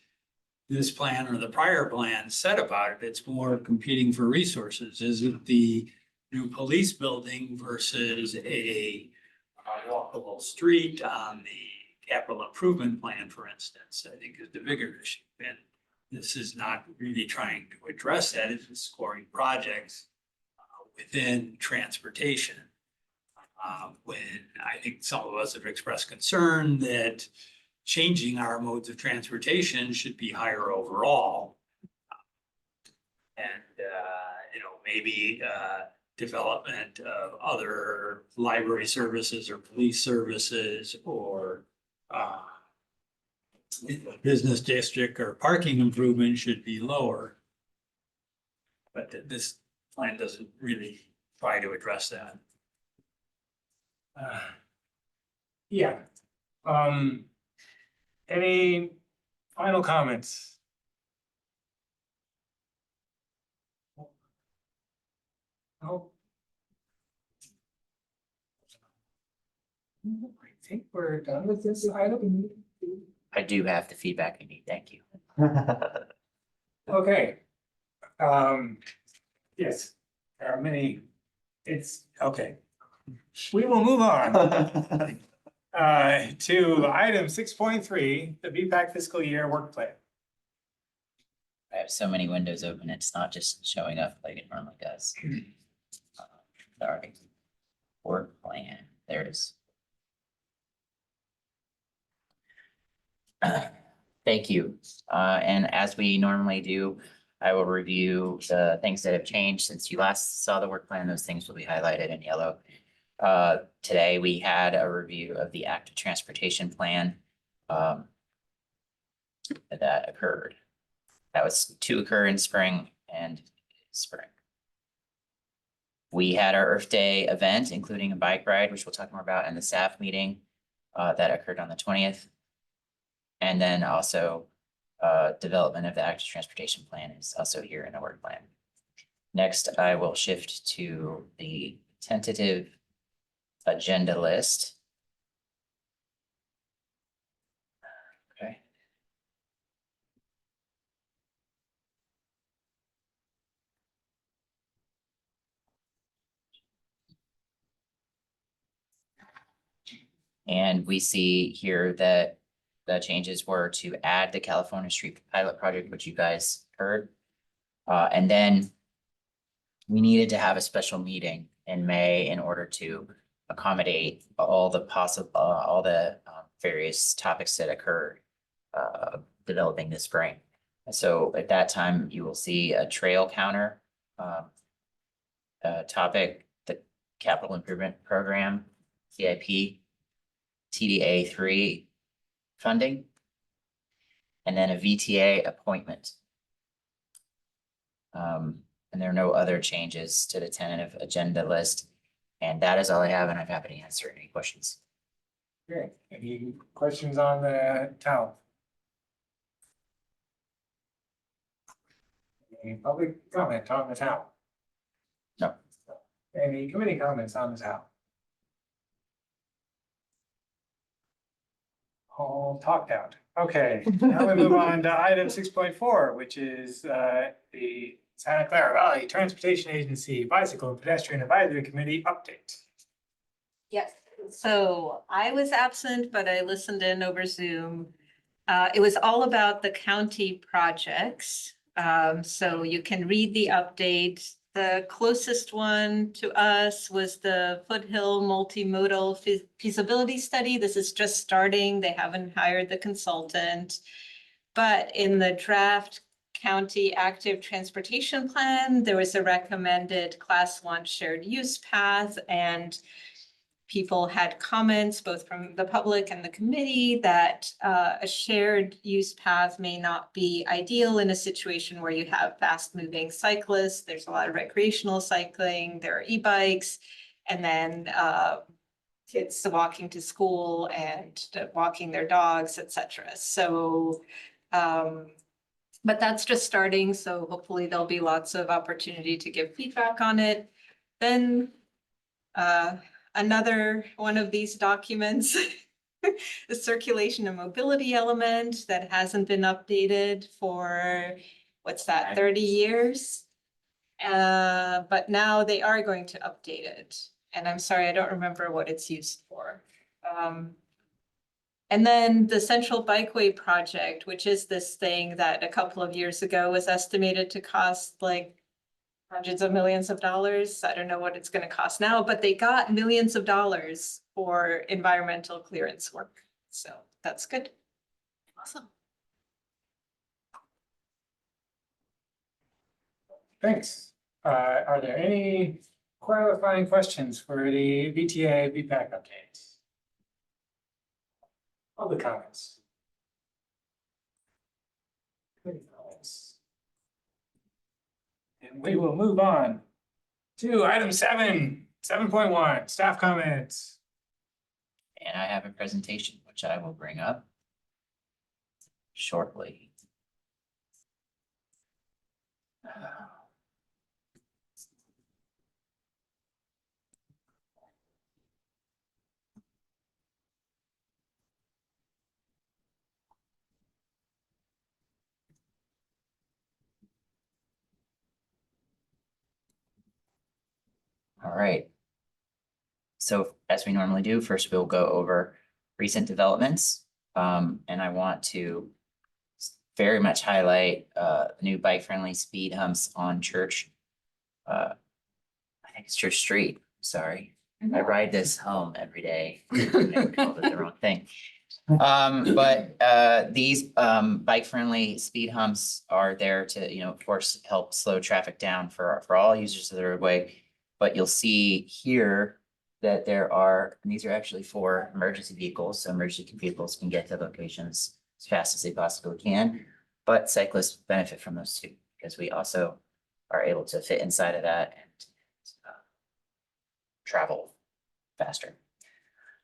this plan or the prior plan said about it. It's more competing for resources. Is it the new police building versus a walkable street on the capital improvement plan, for instance, I think is the bigger issue. And this is not really trying to address that. It's just scoring projects within transportation. When I think some of us have expressed concern that changing our modes of transportation should be higher overall. And, maybe development of other library services or police services or business district or parking improvement should be lower. But this plan doesn't really try to address that. Yeah. Any final comments? No. I think we're done with this item. I do have the feedback I need. Thank you. Okay. Yes, there are many. It's, okay. We will move on. To item 6.3, the BPAC fiscal year work plan. I have so many windows open, it's not just showing up like it normally does. Sorry. Work plan, there it is. Thank you. And as we normally do, I will review the things that have changed since you last saw the work plan. Those things will be highlighted in yellow. Today we had a review of the active transportation plan that occurred. That was to occur in spring and spring. We had our Earth Day event, including a bike ride, which we'll talk more about, and the staff meeting that occurred on the 20th. And then also development of the active transportation plan is also here in the work plan. Next, I will shift to the tentative agenda list. Okay. And we see here that the changes were to add the California Street Pilot Project, which you guys heard. And then we needed to have a special meeting in May in order to accommodate all the various topics that occurred developing this spring. And so at that time, you will see a trail counter topic, the Capital Improvement Program, CIP, TDA 3 funding, and then a VTA appointment. And there are no other changes to the tentative agenda list. And that is all I have, and I'm happy to answer any questions. Great. Any questions on the town? Any public comment on the town? No. Any committee comments on the town? All talked out. Okay, now we move on to item 6.4, which is the Santa Clara Valley Transportation Agency Bicycle and Pedestrian Advisory Committee update. Yes, so I was absent, but I listened in over Zoom. It was all about the county projects. So you can read the update. The closest one to us was the Foothill Multimodal Feasibility Study. This is just starting. They haven't hired the consultant. But in the draft county active transportation plan, there was a recommended class 1 shared use path, and people had comments both from the public and the committee that a shared use path may not be ideal in a situation where you have fast moving cyclists. There's a lot of recreational cycling, there are e-bikes, and then kids walking to school and walking their dogs, etc. So, but that's just starting. So hopefully there'll be lots of opportunity to give feedback on it. Then another one of these documents, the circulation and mobility element that hasn't been updated for, what's that, 30 years? But now they are going to update it. And I'm sorry, I don't remember what it's used for. And then the Central Bikeway Project, which is this thing that a couple of years ago was estimated to cost like hundreds of millions of dollars. I don't know what it's going to cost now, but they got millions of dollars for environmental clearance work. So that's good. Awesome. Thanks. Are there any qualifying questions for the VTA VPAC update? Public comments. Good comments. And we will move on to item 7.1, staff comments. And I have a presentation, which I will bring up shortly. All right. So as we normally do, first we'll go over recent developments. And I want to very much highlight new bike-friendly speed humps on Church. I think it's Church Street, sorry. I ride this home every day. I called it the wrong thing. But these bike-friendly speed humps are there to, you know, of course, help slow traffic down for all users of the roadway. But you'll see here that there are, and these are actually for emergency vehicles, so emergency vehicles can get to locations as fast as they possibly can. But cyclists benefit from those too, because we also are able to fit inside of that and travel faster.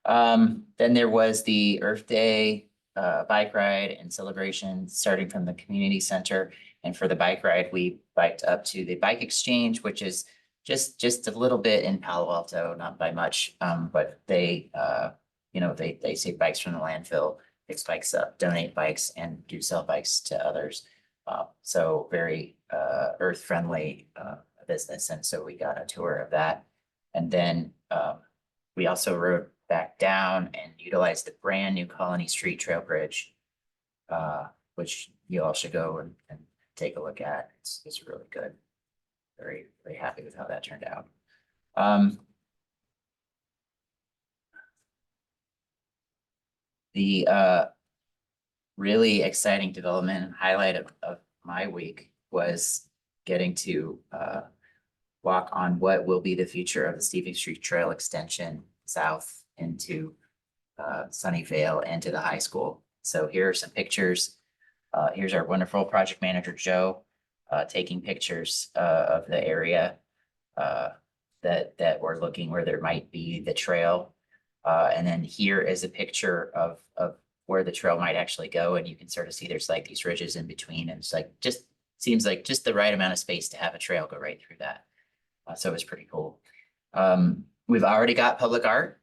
Then there was the Earth Day bike ride and celebration starting from the community center. And for the bike ride, we biked up to the bike exchange, which is just a little bit in Palo Alto, not by much. But they, you know, they take bikes from the landfill, fix bikes up, donate bikes, and do sell bikes to others. So very earth friendly business. And so we got a tour of that. And then we also rode back down and utilized the brand new Colony Street Trail Bridge, which you all should go and take a look at. It's really good. Very, very happy with how that turned out. The really exciting development and highlight of my week was getting to walk on what will be the future of the Stephen Street Trail extension south into Sunnyvale and to the high school. So here are some pictures. Here's our wonderful project manager, Joe, taking pictures of the area that we're looking where there might be the trail. And then here is a picture of where the trail might actually go. And you can sort of see there's like these ridges in between. And it's like, just seems like just the right amount of space to have a trail go right through that. So it was pretty cool. We've already got public art.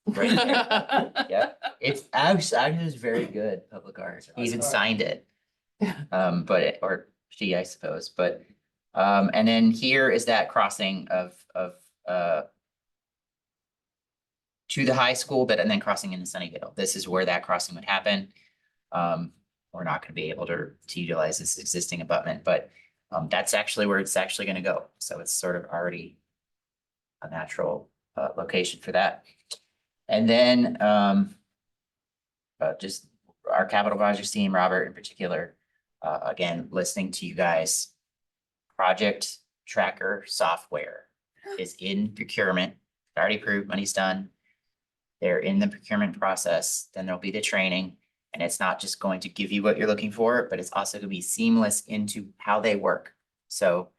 Right there. Yeah, it's actually very good public art. He even signed it. Or she, I suppose, but and then here is that crossing of to the high school, but and then crossing into Sunnyvale. This is where that crossing would happen. We're not going to be able to utilize this existing abutment, but that's actually where it's actually going to go. So it's sort of already a natural location for that. And then just our capital projects team, Robert in particular, again, listening to you guys. Project tracker software is in procurement, already approved, money's done. They're in the procurement process, then there'll be the training. And it's not just going to give you what you're looking for, but it's also gonna be seamless into how they work. So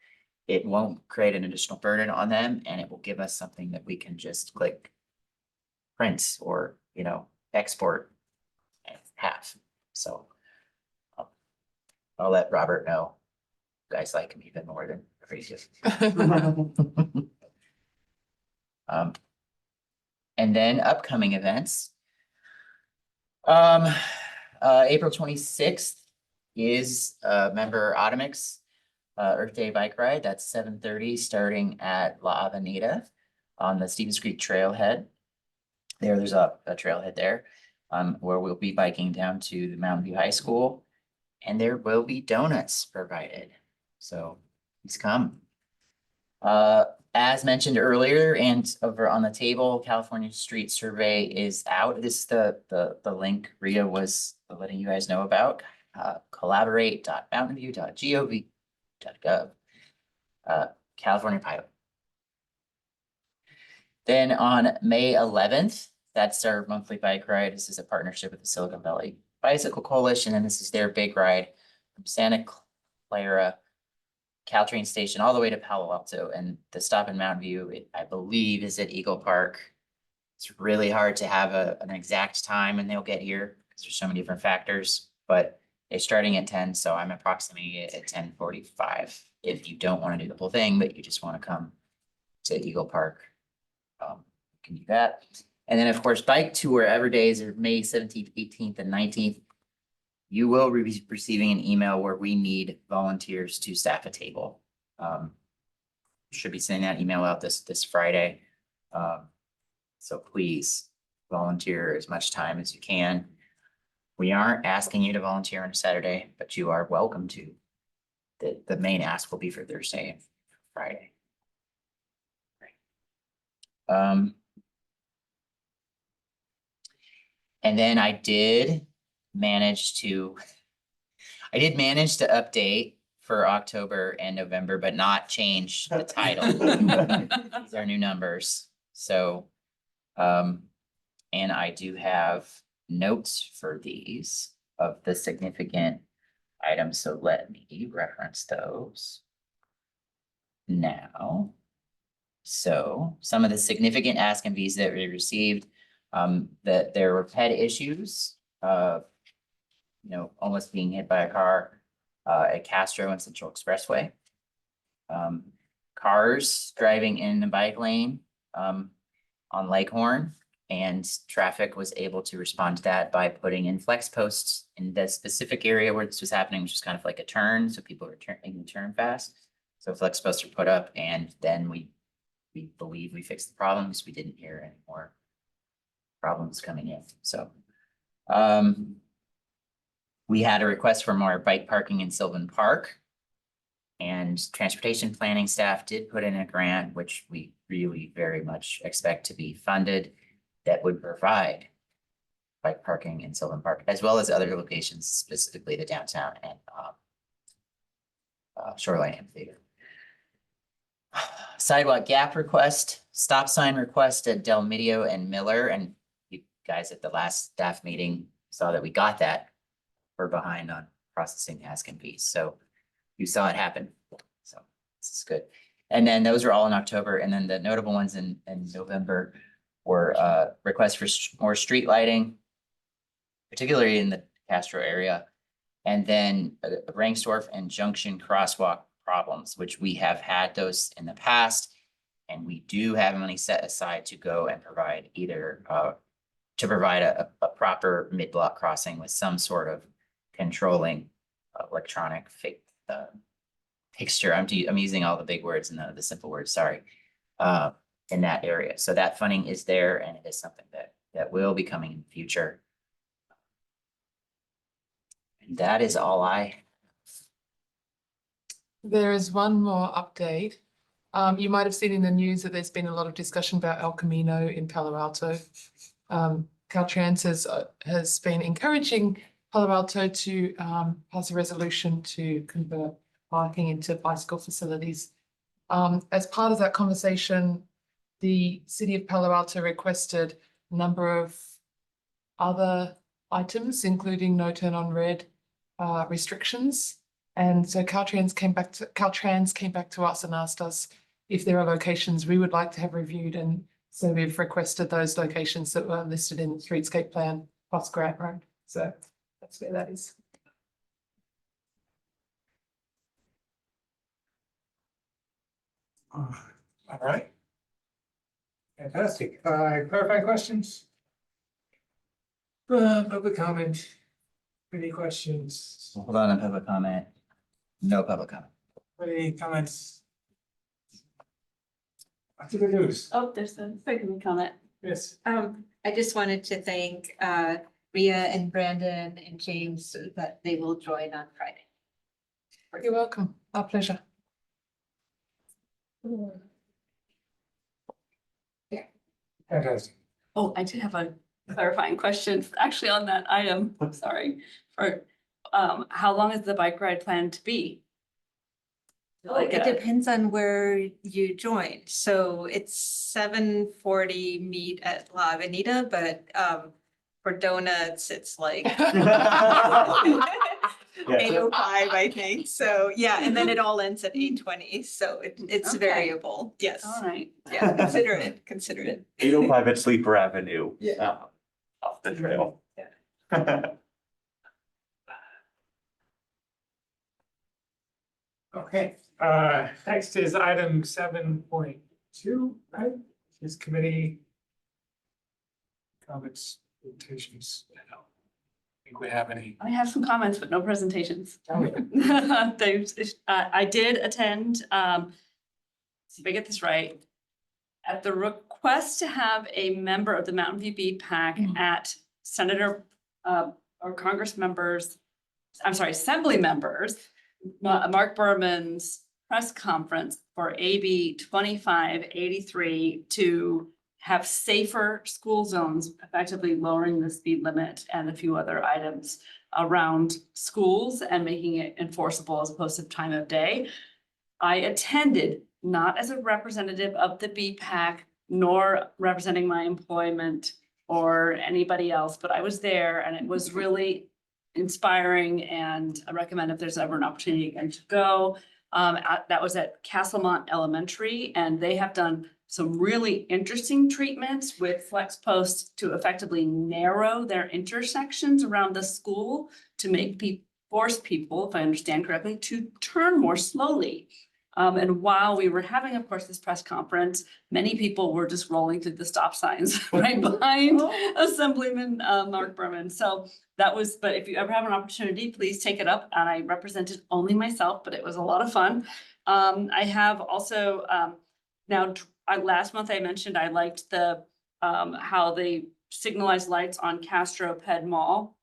it won't create an additional burden on them, and it will give us something that we can just click print or, export and have. So I'll let Robert know. You guys like him even more than previous. And then upcoming events. April 26th is member Automix Earth Day bike ride. That's 7:30 starting at La Avenida on the Stevens Creek Trailhead. There's a trailhead there where we'll be biking down to the Mountain View High School, and there will be donuts provided. So please come. As mentioned earlier, and over on the table, California Street Survey is out. This is the link Rita was letting you guys know about. Collaborate.mountainview.gov. California pilot. Then on May 11th, that's our monthly bike ride. This is a partnership with the Silicon Valley Bicycle Coalition, and this is their big ride from Santa Clara Caltrain station all the way to Palo Alto, and the stop in Mountain View, I believe, is at Eagle Park. It's really hard to have an exact time when they'll get here because there's so many different factors, but they're starting at 10, so I'm approximating it at 10:45. If you don't want to do the whole thing, but you just want to come to Eagle Park, you can do that. And then, of course, bike tour every day is May 17th, 18th, and 19th. You will be receiving an email where we need volunteers to staff a table. Should be sending that email out this Friday. So please volunteer as much time as you can. We aren't asking you to volunteer on a Saturday, but you are welcome to. The main ask will be for Thursday and Friday. And then I did manage to update for October and November, but not change the title. These are new numbers. So, and I do have notes for these of the significant items. So let me reference those now. So some of the significant ask and Vs that we received, that there were pet issues, almost being hit by a car at Castro and Central Expressway. Cars driving in the bike lane on Lakehorn, and traffic was able to respond to that by putting in flex posts in the specific area where this was happening, which was kind of like a turn, so people were making the turn fast. So flex posts were put up, and then we believe we fixed the problems. We didn't hear any more problems coming in. So we had a request for more bike parking in Sylvan Park, and transportation planning staff did put in a grant, which we really very much expect to be funded, that would provide bike parking in Sylvan Park, as well as other locations, specifically the downtown and Shoreline Amphitheater. Sidewalk gap request, stop sign request at Del Medio and Miller, and you guys at the last staff meeting saw that we got that. We're behind on processing ask and fees, so you saw it happen. So this is good. And then those are all in October, and then the notable ones in November were requests for more street lighting, particularly in the Castro area, and then Rangsdorf and Junction crosswalk problems, which we have had those in the past, and we do have money set aside to go and provide either to provide a proper mid-block crossing with some sort of controlling electronic fixture. I'm using all the big words and the simple words, sorry, in that area. So that funding is there, and it is something that will be coming in the future. And that is all I. There is one more update. You might have seen in the news that there's been a lot of discussion about El Camino in Palo Alto. Caltrans has been encouraging Palo Alto to pass a resolution to convert parking into bicycle facilities. As part of that conversation, the city of Palo Alto requested a number of other items, including no turn on red restrictions. And so Caltrans came back to us and asked us if there are locations we would like to have reviewed. And so we've requested those locations that were listed in the streetscape plan plus Grant Road. So that's where that is. All right. Fantastic. Clarifying questions? Public comment. Any questions? Hold on, public comment. No public comment. Any comments? After the news. Oh, there's a second comment. Yes. I just wanted to thank Ria and Brandon and James that they will join on Friday. You're welcome. Our pleasure. Fantastic. Oh, I did have a clarifying question, actually on that item, sorry, for, how long is the bike ride planned to be? Like It a- depends on where you join. So it's 7:40 meet at La Avenida, but for donuts, it's like 8:05, I think. So yeah, and then it all ends at 8:20. So it's Okay. variable. Yes. All right. Yeah, consider it, consider it. 805 at Sleeper Avenue. Yeah. Off the trail. Yeah. Okay, next is item 7.2, right? Is committee comments, presentations. I don't think we have any. I have some comments, but no presentations. Tell me. I did attend, see if I get this right. At the request to have a member of the Mountain View BPAC at Senator, or Congress members, I'm sorry, Assembly members, Mark Berman's press conference for AB 2583 to have safer school zones, effectively lowering the speed limit and a few other items around schools and making it enforceable as opposed to time of day. I attended not as a representative of the BPAC, nor representing my employment or anybody else, but I was there and it was really inspiring, and I recommend if there's ever an opportunity again to go. That was at Castlemont Elementary, and they have done some really interesting treatments with flex posts to effectively narrow their intersections around the school to make force people, if I understand correctly, to turn more slowly. And while we were having, of course, this press conference, many people were just rolling through the stop signs right behind Assemblyman Mark Berman. So that was, but if you ever have an opportunity, please take it up. And I represented only myself, but it was a lot of fun. I have also last month I mentioned I liked the how the signalized lights on Castro Ped Mall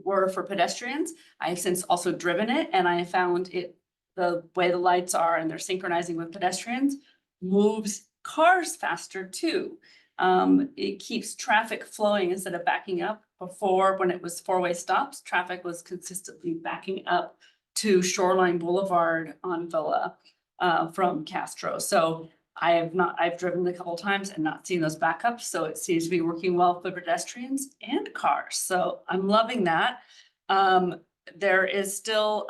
were for pedestrians. I have since also driven it, and I have found it, the way the lights are and they're synchronizing with pedestrians, moves cars faster too. It keeps traffic flowing instead of backing up. Before, when it was four-way stops, traffic was consistently backing up to Shoreline Boulevard on Villa from Castro. So I've driven a couple times and not seen those backups. So it seems to be working well for pedestrians and cars. So I'm loving that. There is still,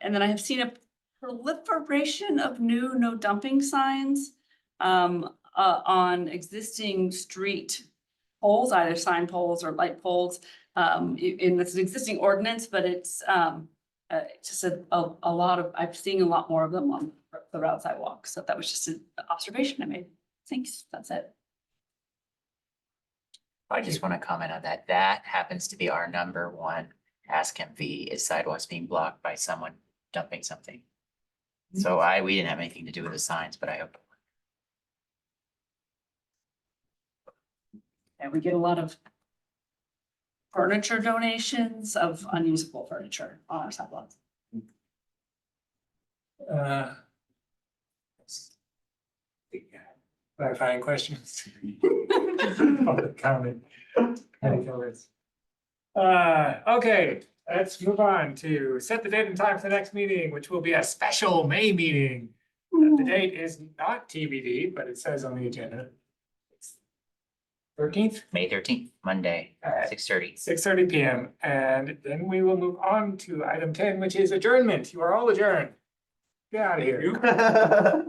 and then I have seen a proliferation of new no dumping signs on existing street poles, either sign poles or light poles. In this existing ordinance, but it's just a lot of, I'm seeing a lot more of them on the routes I walk. So that was just an observation I made. Thanks, that's it. I just want to comment on that. That happens to be our number one ask MV is sidewalks being blocked by someone dumping something. So we didn't have anything to do with the signs, but I hope. And we get a lot of furniture donations of unusable furniture on our sidewalks. Clarifying questions. Public comment. Any comments? Okay, let's move on to set the date and time for the next meeting, which will be a special May meeting. The date is not TBD, but it says on the agenda. 13th, May 13th, Monday, Alright. 6:30. 6:30 PM, and then we will move on to item 10, which is adjournment. You are all adjourned. Get out of here.